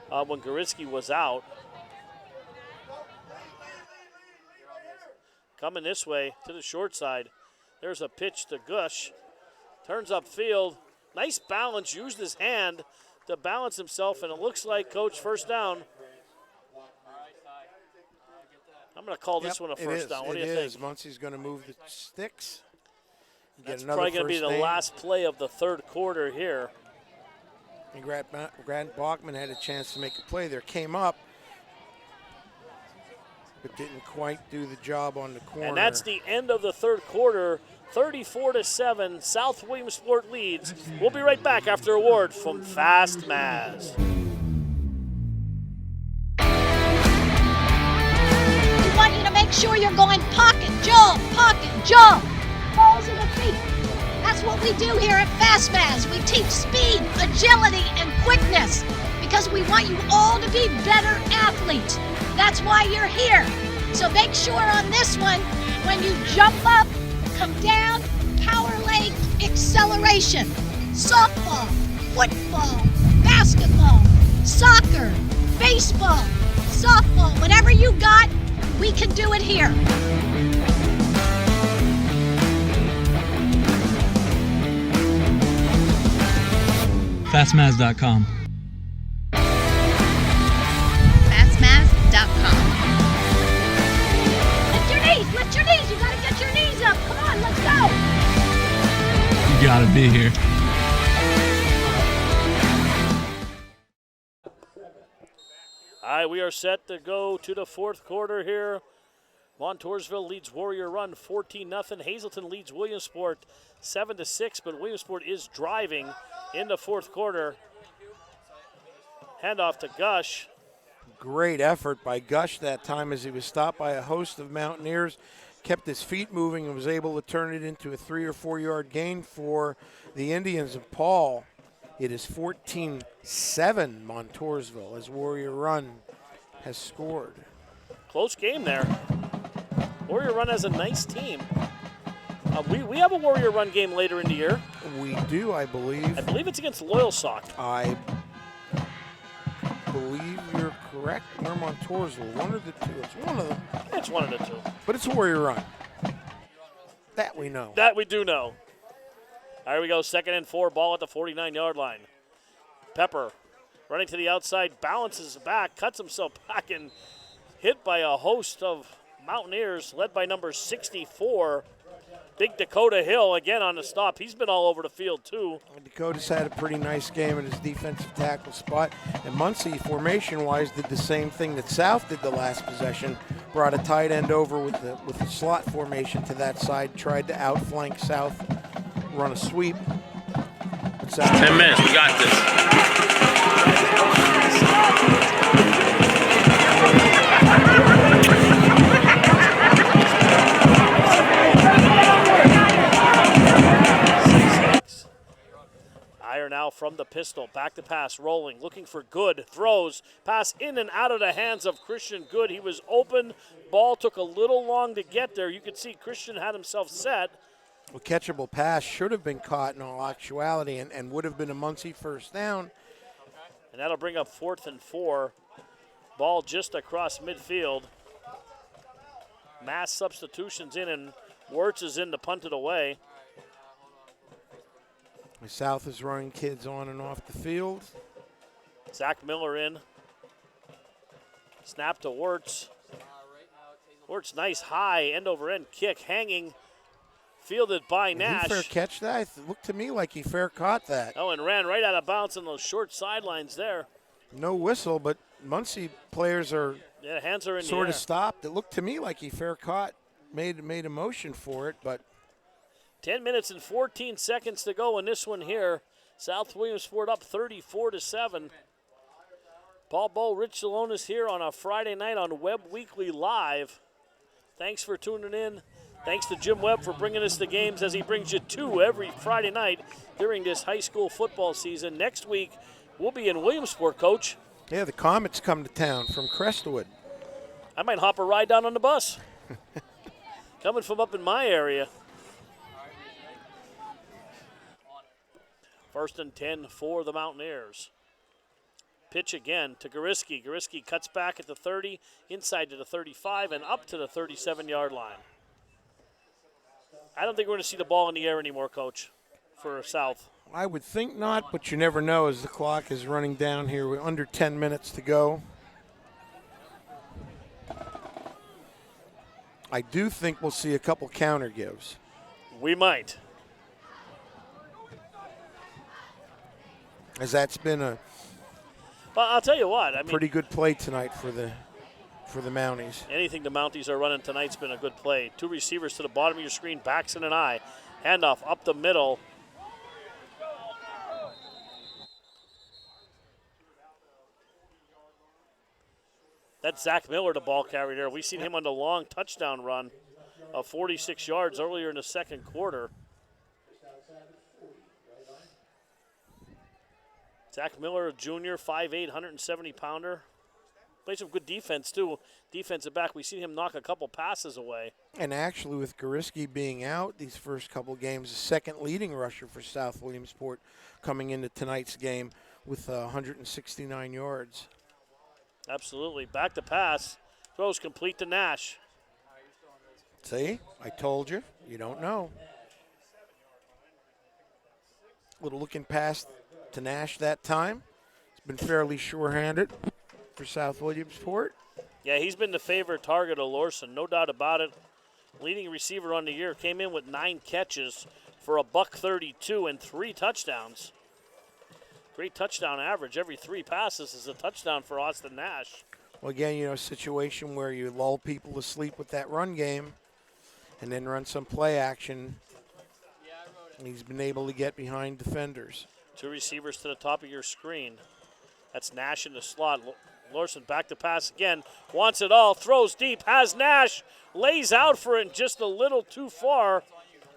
when Goriski was out. Coming this way to the short side. There's a pitch to Gush. Turns upfield. Nice balance. Used his hand to balance himself, and it looks like, Coach, first down. I'm going to call this one a first down. What do you think? Muncie's going to move the sticks. That's probably going to be the last play of the third quarter here. And Grant Bachman had a chance to make a play there. Came up, but didn't quite do the job on the corner. And that's the end of the third quarter. 34-7, South Williamsport leads. We'll be right back after a word from Fast Maz. We want you to make sure you're going pocket, jump, balls in the feet. That's what we do here at Fast Maz. We teach speed, agility, and quickness because we want you all to be better athletes. That's why you're here. So make sure on this one, when you jump up, come down, power leg, acceleration. Softball, football, basketball, soccer, baseball, softball, whatever you got, we can do it here. Fastmaz.com. Lift your knees. You got to get your knees up. Come on, let's go. You got to be here. All right, we are set to go to the fourth quarter here. Montoursville leads Warrior Run 14-0. Hazleton leads Williamsport 7-6, but Williamsport is driving in the fourth quarter. Handoff to Gush. Great effort by Gush that time as he was stopped by a host of Mountaineers. Kept his feet moving and was able to turn it into a 3 or 4 yard gain for the Indians of Paul. It is 14-7 Montoursville as Warrior Run has scored. Close game there. Warrior Run has a nice team. We have a Warrior Run game later in the year. We do, I believe. I believe it's against Loyalsock. I believe you're correct. We're Montoursville. One of the two. It's one of them. It's one of the two. But it's Warrior Run. That we know. That we do know. Here we go. 2nd and 4. Ball at the 49-yard line. Pepper running to the outside. Balances back. Cuts himself back and hit by a host of Mountaineers led by number 64. Big Dakota Hill again on the stop. He's been all over the field too. Dakota's had a pretty nice game at his defensive tackle spot. And Muncie, formation-wise, did the same thing that South did the last possession. Brought a tight end over with the slot formation to that side. Tried to outflank South, run a sweep. 10 minutes, we got this. Iyer now from the pistol, back to pass, rolling, looking for Good, throws, pass in and out of the hands of Christian Good. He was open, ball took a little long to get there. You could see Christian had himself set. A catchable pass should have been caught in all actuality and would have been a Muncie first down. And that'll bring up 4th and 4. Ball just across midfield. Mass substitutions in, and Wirtz is in to punt it away. South is running kids on and off the field. Zach Miller in. Snap to Wirtz. Wirtz, nice high end-over-end kick, hanging, fielded by Nash. Did he fair catch that? It looked to me like he fair caught that. Oh, and ran right out of bounds on those short sidelines there. No whistle, but Muncie players are hands are in sort the of air. stopped. It looked to me like he fair caught, made a motion for it, but 10 minutes and 14 seconds to go in this one here. South Williamsport up 34-7. Paul Bow, Rich Salonis here on a Friday night on WEBB Weekly Live. Thanks for tuning in. Thanks to Jim Webb for bringing us the games as he brings you two every Friday night during this high school football season. Next week, we'll be in Williamsport, Coach. yeah, the Comets come to town from Crestwood. I might hop a ride down on the bus. Coming from up in my area. 1st and 10 for the Mountaineers. Pitch again to Goriski. Goriski cuts back at the 30, inside to the 35, and up to the 37-yard line. I don't think we're going to see the ball in the air anymore, Coach, for South. I would think not, but you never know as the clock is running down here. We're under 10 minutes to go. I do think we'll see a couple counter gives. We might. As that's been a Well, I'll tell you what. I mean, pretty good play tonight for the Mounties. anything the Mounties are running tonight's been a good play. Two receivers to the bottom of your screen, Baxton and I. Handoff up the middle. That's Zach Miller, the ball carrier there. We've seen him on the long touchdown run of 46 yards earlier in the second quarter. Zach Miller, a junior, 5'8", 170-pounder. Plays some good defense, too. Defensive back, we've seen him knock a couple passes away. And actually, with Goriski being out these first couple games, the second leading rusher for South Williamsport coming into tonight's game with 169 yards. Absolutely. Back to pass. Throws complete to Nash. See? I told you. You don't know. Little looking pass to Nash that time. It's been fairly sure-handed for South Williamsport. Yeah, he's been the favorite target of Lorson, no doubt about it. Leading receiver on the year, came in with 9 catches for a $132 and 3 touchdowns. Great touchdown average. Every 3 passes is a touchdown for Austin Nash. Well, again, you know, a situation where you lull people to sleep with that run game and then run some play action. And he's been able to get behind defenders. 2 receivers to the top of your screen. That's Nash in the slot. Lorson back to pass again. Wants it all. Throws deep. Has Nash. Lays out for it just a little too far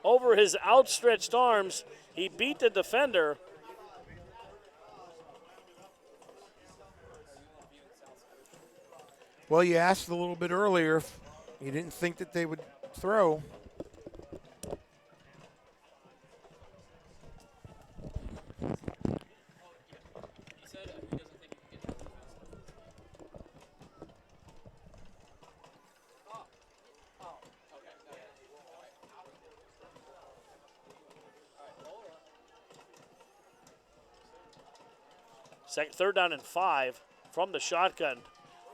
over his outstretched arms. He beat the defender. Well, you asked a little bit earlier if you didn't think that they would throw. Third down and 5 from the shotgun.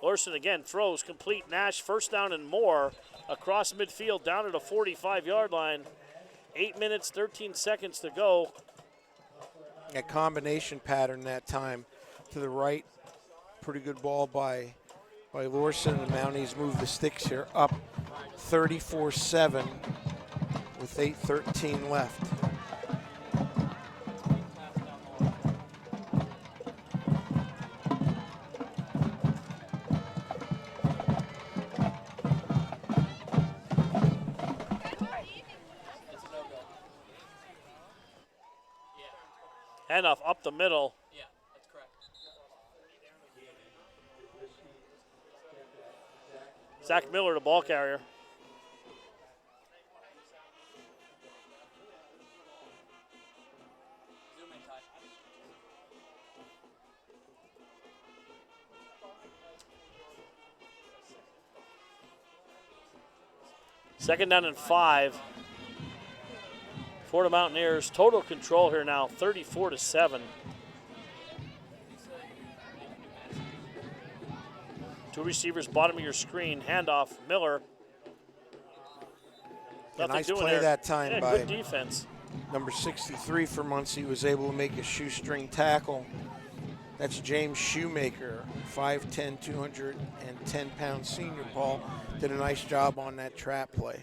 Lorson again throws complete. Nash first down and more across midfield down at the 45-yard line. 8 minutes, 13 seconds to go. A combination pattern that time to the right. Pretty good ball by Lorson. The Mounties move the sticks here up 34-7 with 8:13 left. Handoff up the middle. Yeah, that's correct. Zach Miller, the ball carrier. Zoom in, Ty. Second down and 5 for the Mountaineers. Total control here now, 34-7. 2 Two receivers, bottom of your screen. Handoff, Miller. Nothing nice doing play there. that time yeah, by good defense. Number 63 for Muncie was able to make a shoestring tackle. That's James Shoemaker, 5'10", 210-pound senior, Paul. Did a nice job on that trap play.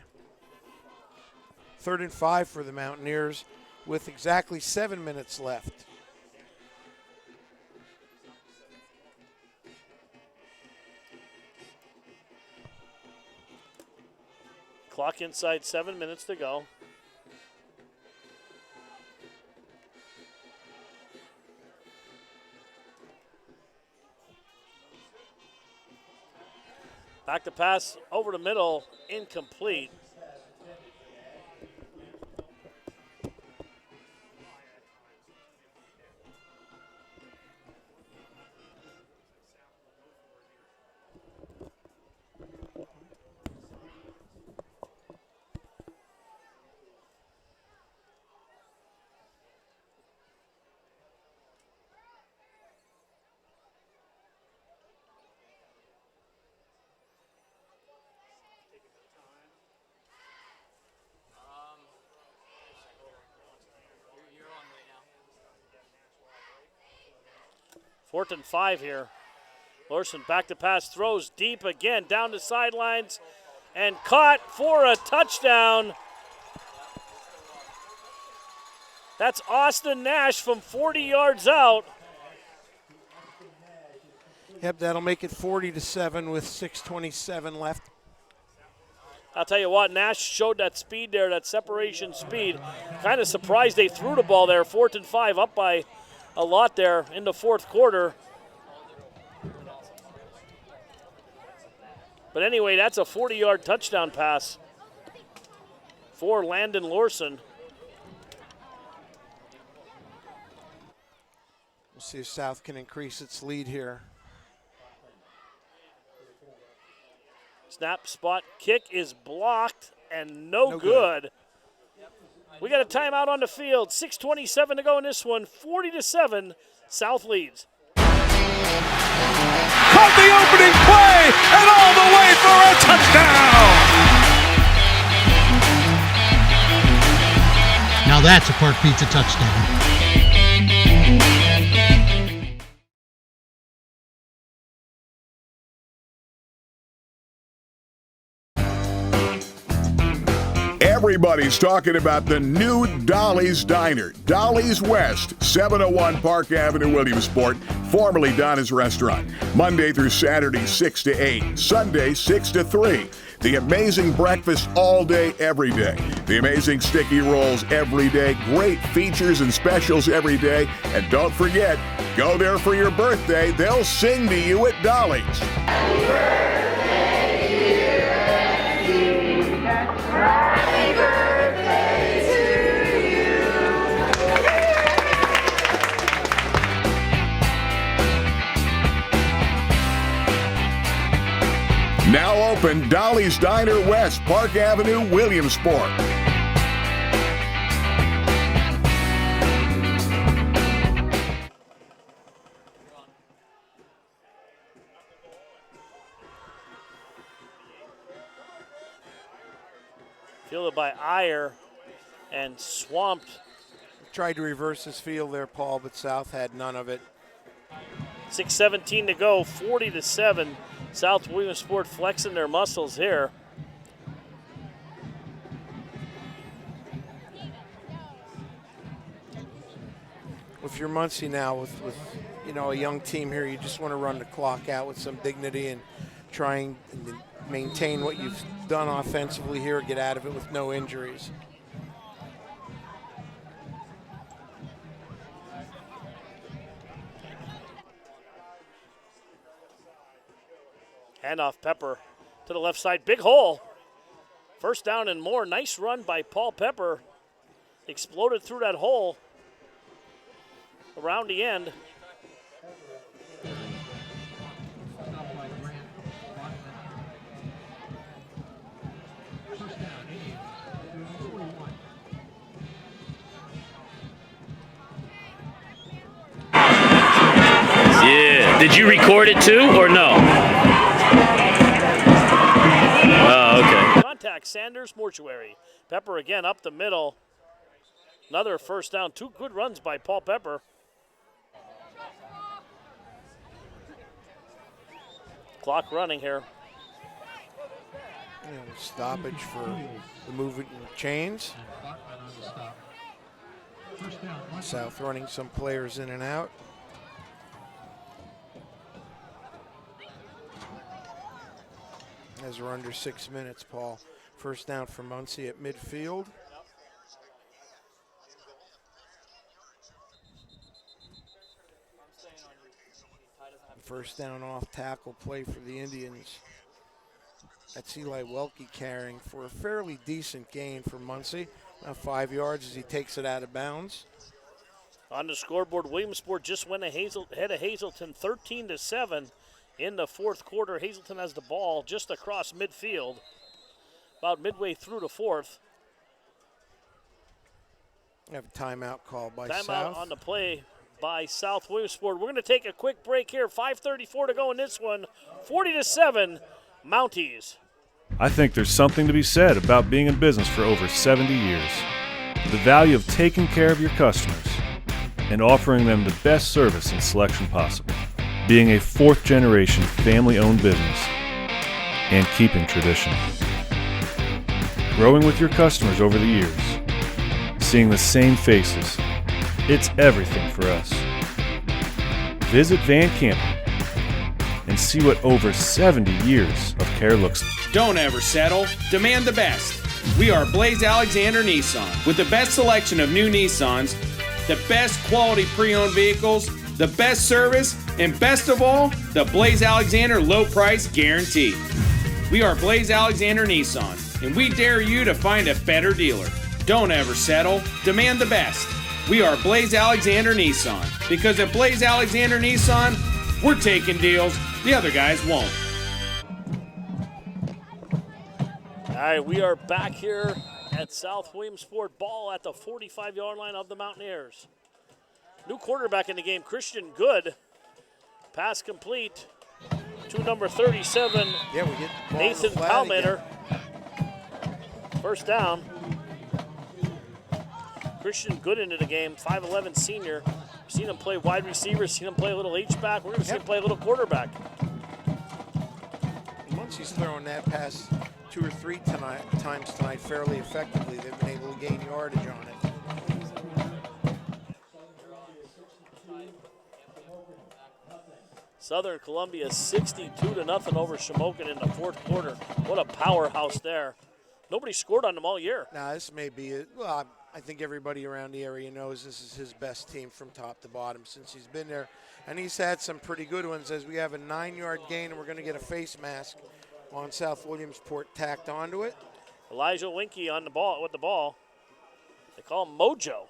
3rd and 5 for the Mountaineers with exactly 7 minutes left. Clock inside, 7 minutes to go. Back to pass over the middle, incomplete. Fourth and 5 here. Larson back to pass, throws deep again, down the sidelines, and caught for a touchdown. That's Austin Nash from 40 yards out. Yep, that'll make it 40-7 with 6:27 left. I'll tell you what, Nash showed that speed there, that separation speed. Kind of surprised they threw the ball there. 4th and 5, up by a lot there in the fourth quarter. But anyway, that's a 40-yard touchdown pass for Landon Larson. We'll see if South can increase its lead here. Snap, spot, kick is blocked and no good. We got a timeout on the field. 6:27 to go in this one. 40-7, South leads. Caught the opening play and all the way for a touchdown. Now that's a Park Pizza touchdown. Everybody's talking about the new Dolly's Diner, Dolly's West, 701 Park Avenue, Williamsport, formerly Donna's Restaurant. Monday through Saturday, 6 to 8. Sunday, 6 to 3. The amazing breakfast all day, every day. The amazing sticky rolls every day. Great features and specials every day. And don't forget, go there for your birthday. They'll sing to you at Dolly's. Happy birthday, dear Steve. Happy birthday to you. Now open, Dolly's Diner West, Park Avenue, Williamsport. Fielded by Iyer and swamped. Tried to reverse his field there, Paul, but South had none of it. 6:17 to go, 40-7. South Williamsport flexing their muscles here. If you're Muncie now with a young team here, you just want to run the clock out with some dignity and trying to maintain what you've done offensively here, get out of it with no injuries. Handoff Pepper to the left side, big hole. First down and more, nice run by Paul Pepper. Exploded through that hole around the end. Yeah. Did you record it too or no? Sanders Mortuary. Pepper again up the middle. Another first down. 2 good runs by Paul Pepper. Clock running here. And stoppage for the movement chains. South running some players in and out. As we're under 6 minutes, Paul. First down for Muncie at midfield. First down off tackle play for the Indians. That's Eli Welke carrying for a fairly decent gain for Muncie. 5 yards as he takes it out of bounds. On the scoreboard, Williamsport just went ahead of Hazleton 13-7 in the fourth quarter. Hazleton has the ball just across midfield, about midway through the fourth. We have a timeout call by South. Timeout on the play by South Williamsport. We're going to take a quick break here. 5:34 to go in this one. 40-7, Mounties. I think there's something to be said about being in business for over 70 years. The value of taking care of your customers and offering them the best service and selection possible. Being a fourth-generation family-owned business and keeping tradition. Growing with your customers over the years. Seeing the same faces. It's everything for us. Visit Van Campen and see what over 70 years of care looks like. Don't ever settle. Demand the best. We are Blaze Alexander Nissan with the best selection of new Nissans, the best quality pre-owned vehicles, the best service, and best of all, the Blaze Alexander low price guarantee. We are Blaze Alexander Nissan, and we dare you to find a better dealer. Don't ever settle. Demand the best. We are Blaze Alexander Nissan, because at Blaze Alexander Nissan, we're taking deals the other guys won't. All right, we are back here at South Williamsport. Ball at the 45-yard line of the Mountaineers. New quarterback in the game, Christian Good. Pass complete to number 37, yeah, we get Nathan Palmater. First down. Christian Good into the game, 5'11 senior. We've seen him play wide receiver, seen him play a little H-back. We're going to see him play a little quarterback. Once he's throwing that pass 2 or 3 times tonight fairly effectively, they've been able to gain yardage on it. Southern Columbia 62-0 over Shamokin in the fourth quarter. What a powerhouse there. Nobody scored on them all year. Now, this may be it. Well, I think everybody around the area knows this is his best team from top to bottom since he's been there. And he's had some pretty good ones as we have a 9-yard gain, and we're going to get a face mask on South Williamsport tacked onto it. Elijah Winkie on the ball with the ball. They call him Mojo.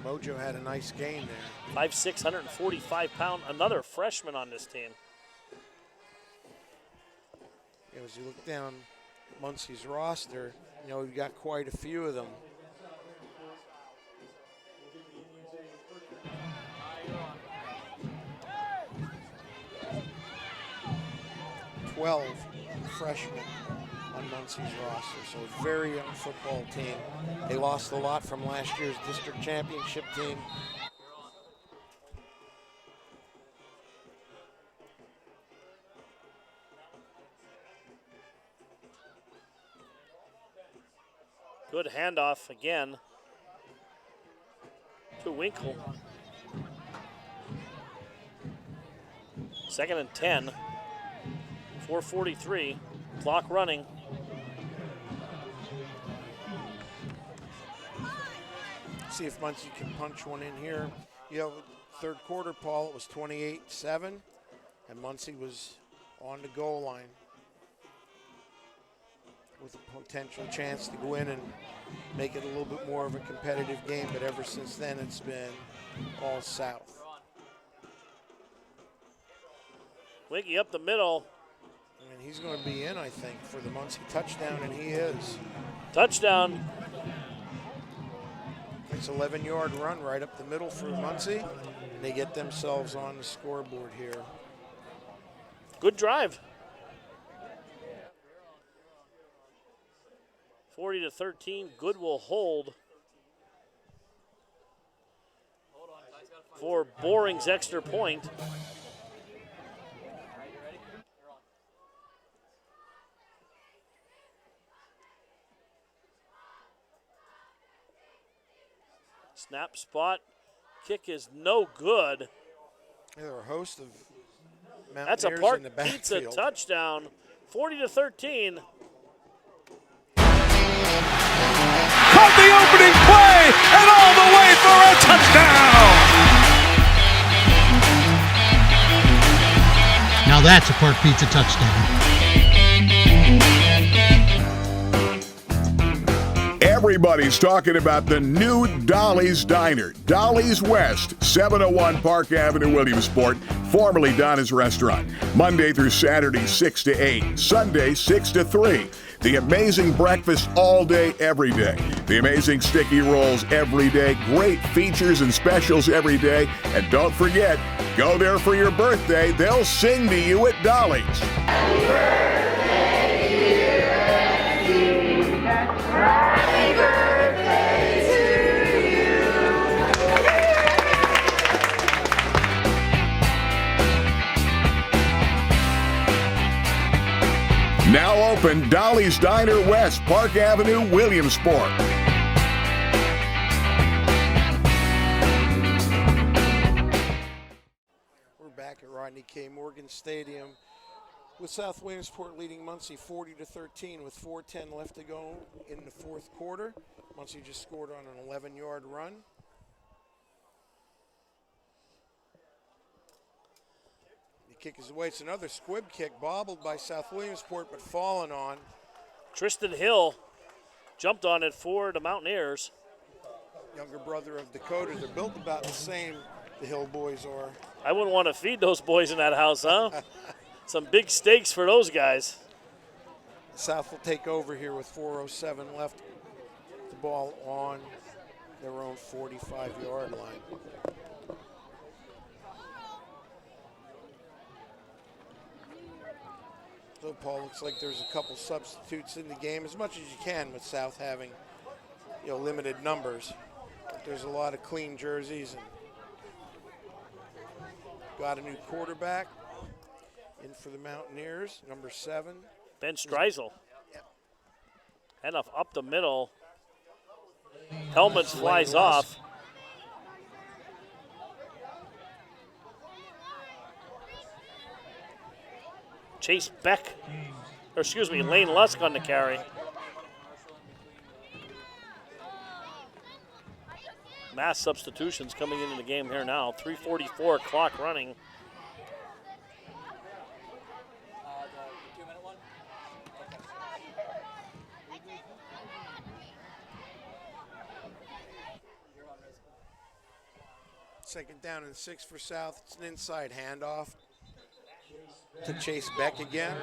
Mojo had a nice gain there. 5'6", 145-pound, another freshman on this team. As you look down Muncie's roster, you know, we've got quite a few of them. Freshmen on Muncie's roster, so a very young football team. They lost a lot from last year's district championship team. Good handoff again to Winkle. 2nd and 10. 4:43, clock running. See if Muncie can punch one in here. You know, third quarter, Paul, it was 28-7, and Muncie was on the goal line with a potential chance to go in and make it a little bit more of a competitive game, but ever since then it's been all South. Wiggy up the middle. I mean, he's going to be in, I think, for the Muncie touchdown, and he is. Touchdown. It's an 11-yard run right up the middle for Muncie. They get themselves on the scoreboard here. Good drive. 40-13. Good will hold for Boring's extra point. Snap spot. Kick is no good. There are a host of Mountaineers That's a Park in the Pizza backfield. touchdown. 40-13. Caught the opening play and all the way for a touchdown. Now that's a Park Pizza touchdown. Everybody's talking about the new Dolly's Diner. Dolly's West, 701 Park Avenue, Williamsport, formerly Donna's Restaurant. Monday through Saturday, 6 to 8. Sunday, 6 to 3. The amazing breakfast all day, every day. The amazing sticky rolls every day. Great features and specials every day. And don't forget, go there for your birthday. They'll sing to you at Dolly's. Happy birthday, dear Andy. Happy birthday to you. Now open, Dolly's Diner West, Park Avenue, Williamsport. We're back at Rodney K. Morgan Stadium with South Williamsport leading Muncie 40-13 with 4:10 left to go in the fourth quarter. Muncie just scored on an 11-yard run. The kick is away. It's another squib kick, bobbled by South Williamsport, but fallen on. Tristan Hill jumped on it for the Mountaineers. Younger brother of Dakota. They're built about the same, the Hill boys are. I wouldn't want to feed those boys in that house, huh? Some big steaks for those guys. South will take over here with 4:07 left. The ball on their own 45-yard line. So, Paul, looks like there's a couple substitutes in the game, as much as you can with South having, limited numbers. But there's a lot of clean jerseys and got a new quarterback in for the Mountaineers, number 7. Ben Streisel. Enough up the middle. Helmet flies off. Chase Beck, Lane Lusk on the carry. Mass substitutions coming into the game here now. 3:44 clock running. The 2-minute one? Second down and 6 for South. It's an inside handoff to Chase Beck again.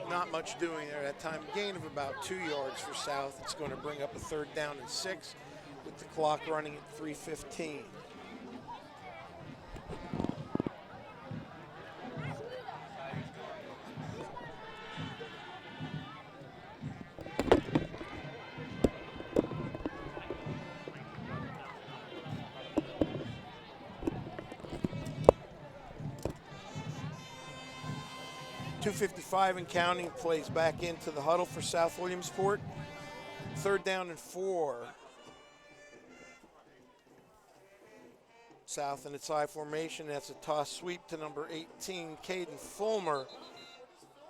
Not much doing there that time. Gain of about 2 yards for South. It's going to bring up a 3rd down and 6 with the clock running at 3:15. .255 and counting, plays back into the huddle for South Williamsport. 3rd down and 4. South in its I formation. That's a toss sweep to number 18, Caden Fulmer.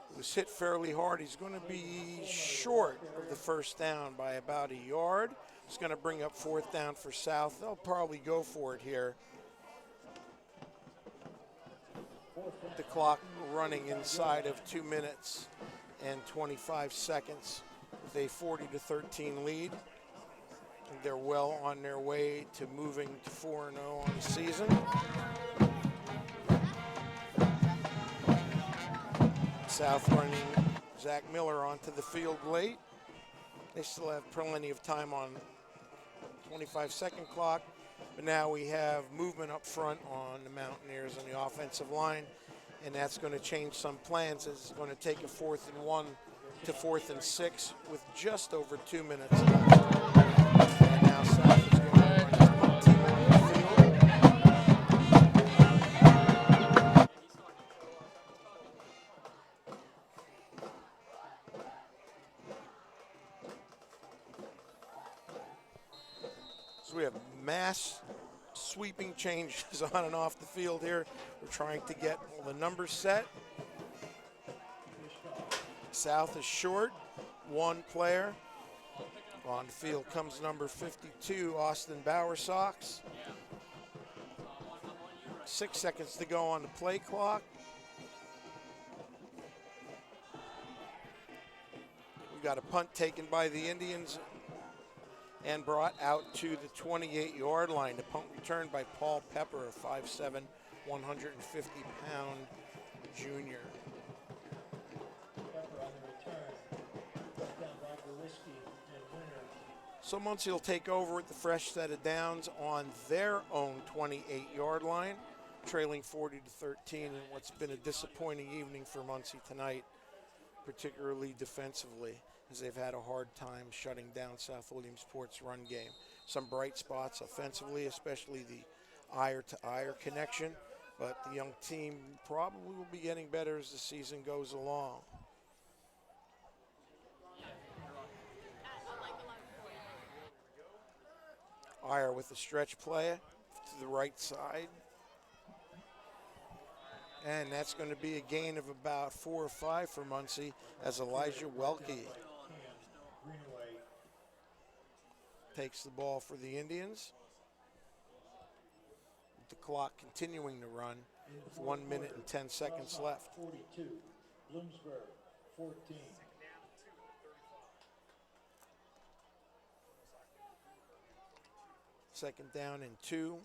He was hit fairly hard. He's going to be short of the 1st down by about a yard. It's going to bring up 4th down for South. They'll probably go for it here. The clock running inside of 2 minutes and 25 seconds with a 40-13 lead. They're well on their way to moving to 4-0 on the season. South running Zach Miller onto the field late. They still have plenty of time on 25-second clock. But now we have movement up front on the Mountaineers on the offensive line, and that's going to change some plans. It's going to take a 4th and 1 to 4th and 6 with just over 2 minutes left. And now South is going to run his punt team on the field. So we have mass sweeping changes on and off the field here. We're trying to get all the numbers set. South is short, one player. On the field comes number 52, Austin Bowersox. 6 seconds to go on the play clock. We've got a punt taken by the Indians and brought out to the 28-yard line. The punt returned by Paul Pepper, a 5'7", 150-pound junior. So Muncie will take over with the fresh set of downs on their own 28-yard line, trailing 40-13 in what's been a disappointing evening for Muncie tonight, particularly defensively, as they've had a hard time shutting down South Williamsport's run game. Some bright spots offensively, especially the eye-to-eye connection, but the young team probably will be getting better as the season goes along. Iyer with the stretch play to the right side. And that's going to be a gain of about 4 or 5 for Muncie as Elijah Welke takes the ball for the Indians. With the clock continuing to run with 1 minute and 10 seconds left. 42, Bloomsburg, 14. Second down and 2.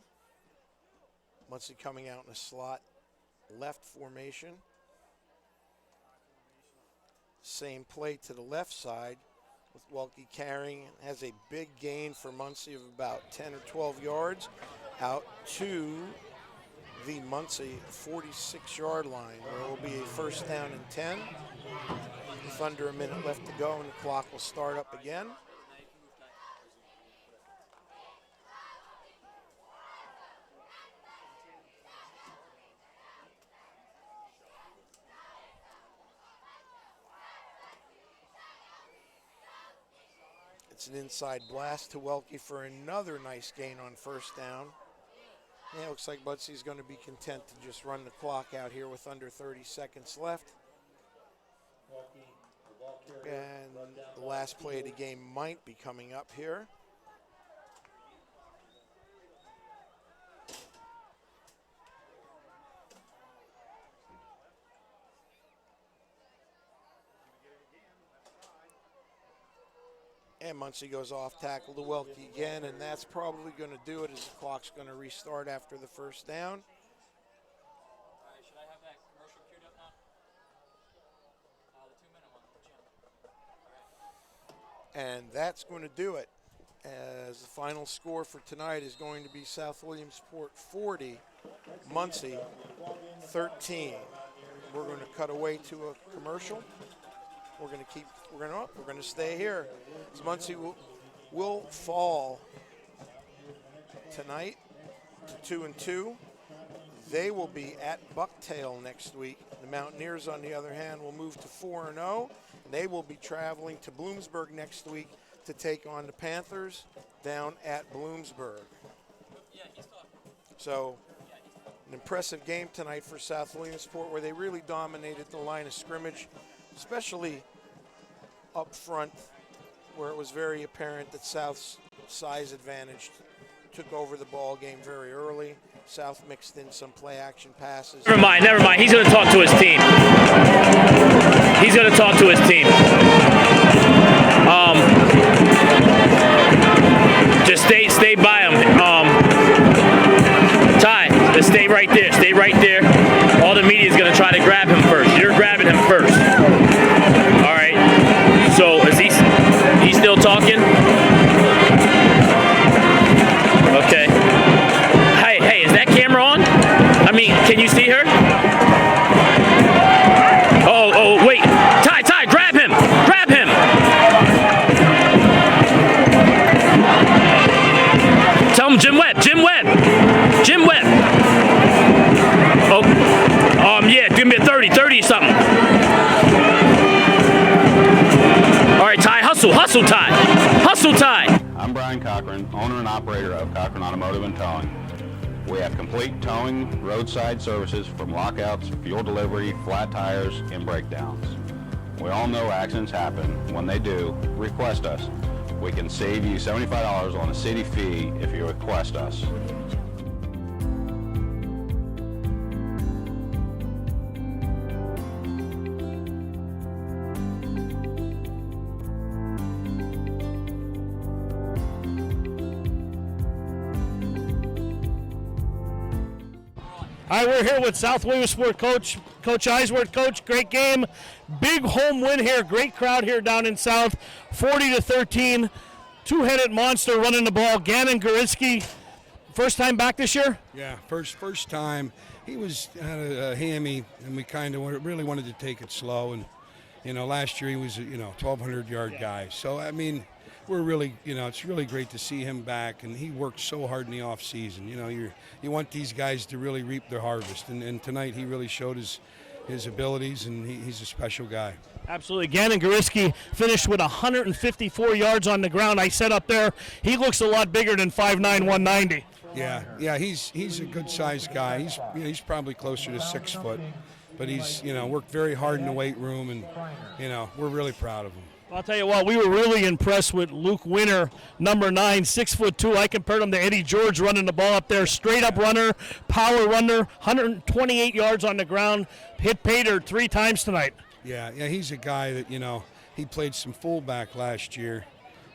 Muncie coming out in a slot left formation. Same play to the left side with Welke carrying. Has a big gain for Muncie of about 10 or 12 yards out to the Muncie 46-yard line, where it will be a first down and 10 with under a minute left to go, and the clock will start up again. It's an inside blast to Welke for another nice gain on first down. Yeah, it looks like Muncie's going to be content to just run the clock out here with under 30 seconds left. And the last play of the game might be coming up here. And Muncie goes off tackle to Welke again, and that's probably going to do it as the clock's going to restart after the first down. Should I have that commercial queued up now? The 2-minute one. And that's going to do it, as the final score for tonight is going to be South Williamsport 40, Muncie 13. We're going to cut away to a commercial. We're going to stay here. As Muncie will fall tonight to 2-2. They will be at Bucktail next week. The Mountaineers, on the other hand, will move to 4-0. They will be traveling to Bloomsburg next week to take on the Panthers down at Bloomsburg. So, an impressive game tonight for South Williamsport, where they really dominated the line of scrimmage, especially up front, where it was very apparent that South's size advantage took over the ball game very early. South mixed in some play action passes. Never mind. He's going to talk to his team. Just stay by him. Ty, just stay right there. All the media is going to try to grab him first. You're grabbing him first. All right. So is he still talking? Okay. Hey, is that camera on? I mean, can you see her? Oh, wait. Ty, grab him. him, Jim Webb. Jim Webb. Jim Webb. Oh, yeah, give me a 30 something. All right, Ty, hustle, Ty. Hustle, Ty. I'm Brian Cochran, owner and operator of Cochran Automotive and Towing. We have complete towing, roadside services from lockouts, fuel delivery, flat tires, and breakdowns. We all know accidents happen. When they do, request us. We can save you $75 on a city fee if you request us. All right, we're here with South Williamsport Coach Eisworth. Coach, great game. Big home win here. Great crowd here down in South. 40-13. Two-headed monster running the ball. Gannon Goriski, first time back this year? Yeah, first time. He had a hammy, and we kind of really wanted to take it slow. And, last year he was a 1,200-yard guy. So, I mean, we're really, it's really great to see him back, and he worked so hard in the off season. You want these guys to really reap their harvest, and tonight he really showed his abilities, and he's a special guy. Absolutely. Gannon Goriski finished with 154 yards on the ground. I said up there, he looks a lot bigger than 5'9", 190. Yeah, he's a good-sized guy. He's probably closer to 6 foot, but he's worked very hard in the weight room, and we're really proud of him. I'll tell you what, we were really impressed with Luke Winter, number 9, 6'2". I compared him to Eddie George running the ball up there. Straight up runner, power runner, 128 yards on the ground. Hit pay dirt 3 times tonight. Yeah, he's a guy that, he played some fullback last year,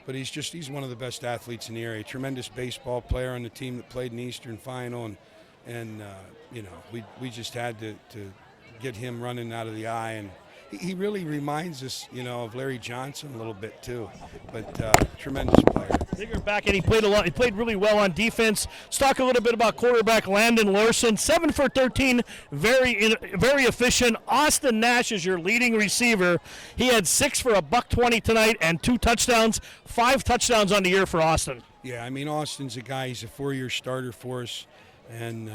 but he's one of the best athletes in the area. Tremendous baseball player on the team that played in the Eastern Final, and we just had to get him running out of the eye, and he really reminds us, of Larry Johnson a little bit too, but tremendous player. Bigger back, and he played a lot. He played really well on defense. Let's talk a little bit about quarterback Landon Larson. 7 for 13, very efficient. Austin Nash is your leading receiver. He had 6 for $120 tonight and 2 touchdowns. 5 touchdowns on the year for Austin. Yeah, I mean, Austin's a guy. He's a 4-year starter for us. And,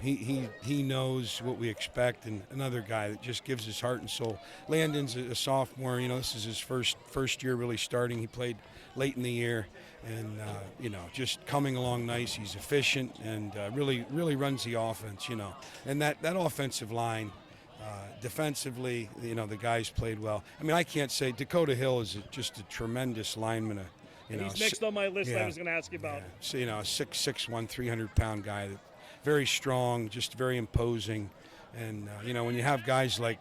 he knows what we expect, and another guy that just gives his heart and soul. Landon's a sophomore. This is his first year really starting. He played late in the year, and, just coming along nice. He's efficient and really runs the offense, And that offensive line, defensively, the guys played well. I mean, I can't say Dakota Hill is just a tremendous lineman. He's next on my list I was going to ask you about. So, a 6'1", 300-pound guy, very strong, just very imposing. And, when you have guys like,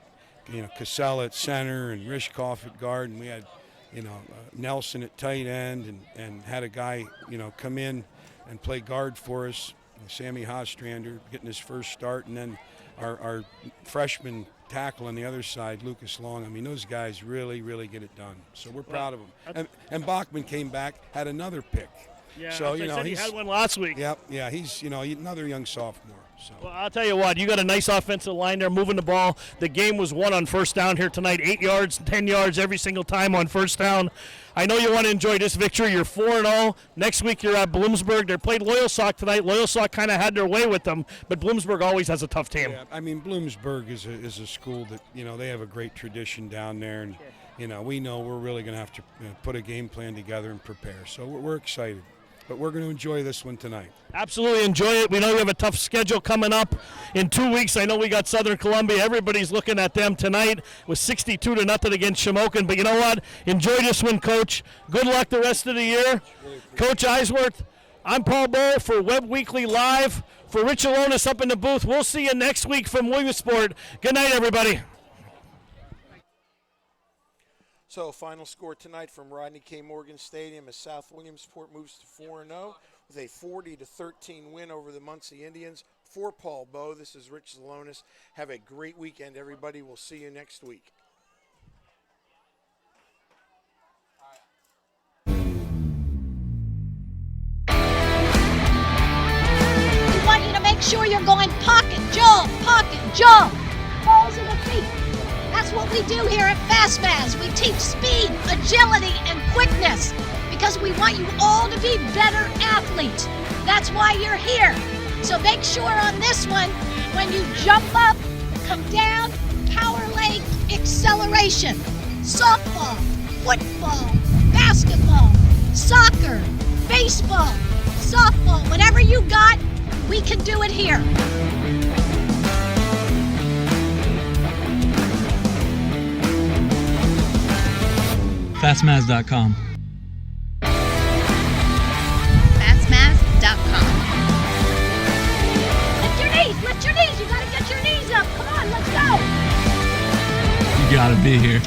Casella at center and Rishkoff at guard, and we had, Nelson at tight end, and had a guy, come in and play guard for us, Sammy Hostrander getting his first start, and then our freshman tackle on the other side, Lucas Long. I mean, those guys really get it done. So we're proud of them. And Bachman came back, had another pick. Yeah, so he had one last week. Yeah, he's another young sophomore. So. Well, I'll tell you what, you got a nice offensive line there moving the ball. The game was won on first down here tonight, 8 yards, 10 yards every single time on first down. I know you want to enjoy this victory. You're 4-0. Next week you're at Bloomsburg. They played Loyalsock tonight. Loyalsock kind of had their way with them, but Bloomsburg always has a tough team. Yeah, I mean, Bloomsburg is a school that, they have a great tradition down there, and, we know we're really going to have to put a game plan together and prepare. So we're excited. But we're going to enjoy this one tonight. Absolutely enjoy it. We know you have a tough schedule coming up in 2 weeks. I know we got Southern Columbia. Everybody's looking at them tonight with 62-0 against Shamokin. But you know what? Enjoy this one, Coach. Good luck the rest of the year. Coach Eisworth, I'm Paul Bowe for Web Weekly Live. For Rich Alonis up in the booth, we'll see you next week from Williamsport. Good night, everybody. So, final score tonight from Rodney K. Morgan Stadium as South Williamsport moves to 4-0 with a 40-13 win over the Muncie Indians. For Paul Bowe, this is Rich Zalonis. Have a great weekend, everybody. We'll see you next week. We want you to make sure you're going pocket, jump, balls in the feet. That's what we do here at FastFaz. We teach speed, agility, and quickness because we want you all to be better athletes. That's That's why you're here. So make sure on this one, when you jump up, come down, power leg acceleration. Softball, football, basketball, soccer, baseball, softball, whatever you got, we can do it here. Fastmaz.com. Fastmaz.com. Lift your knees, you gotta get your knees up. Come on, let's go. You gotta be here.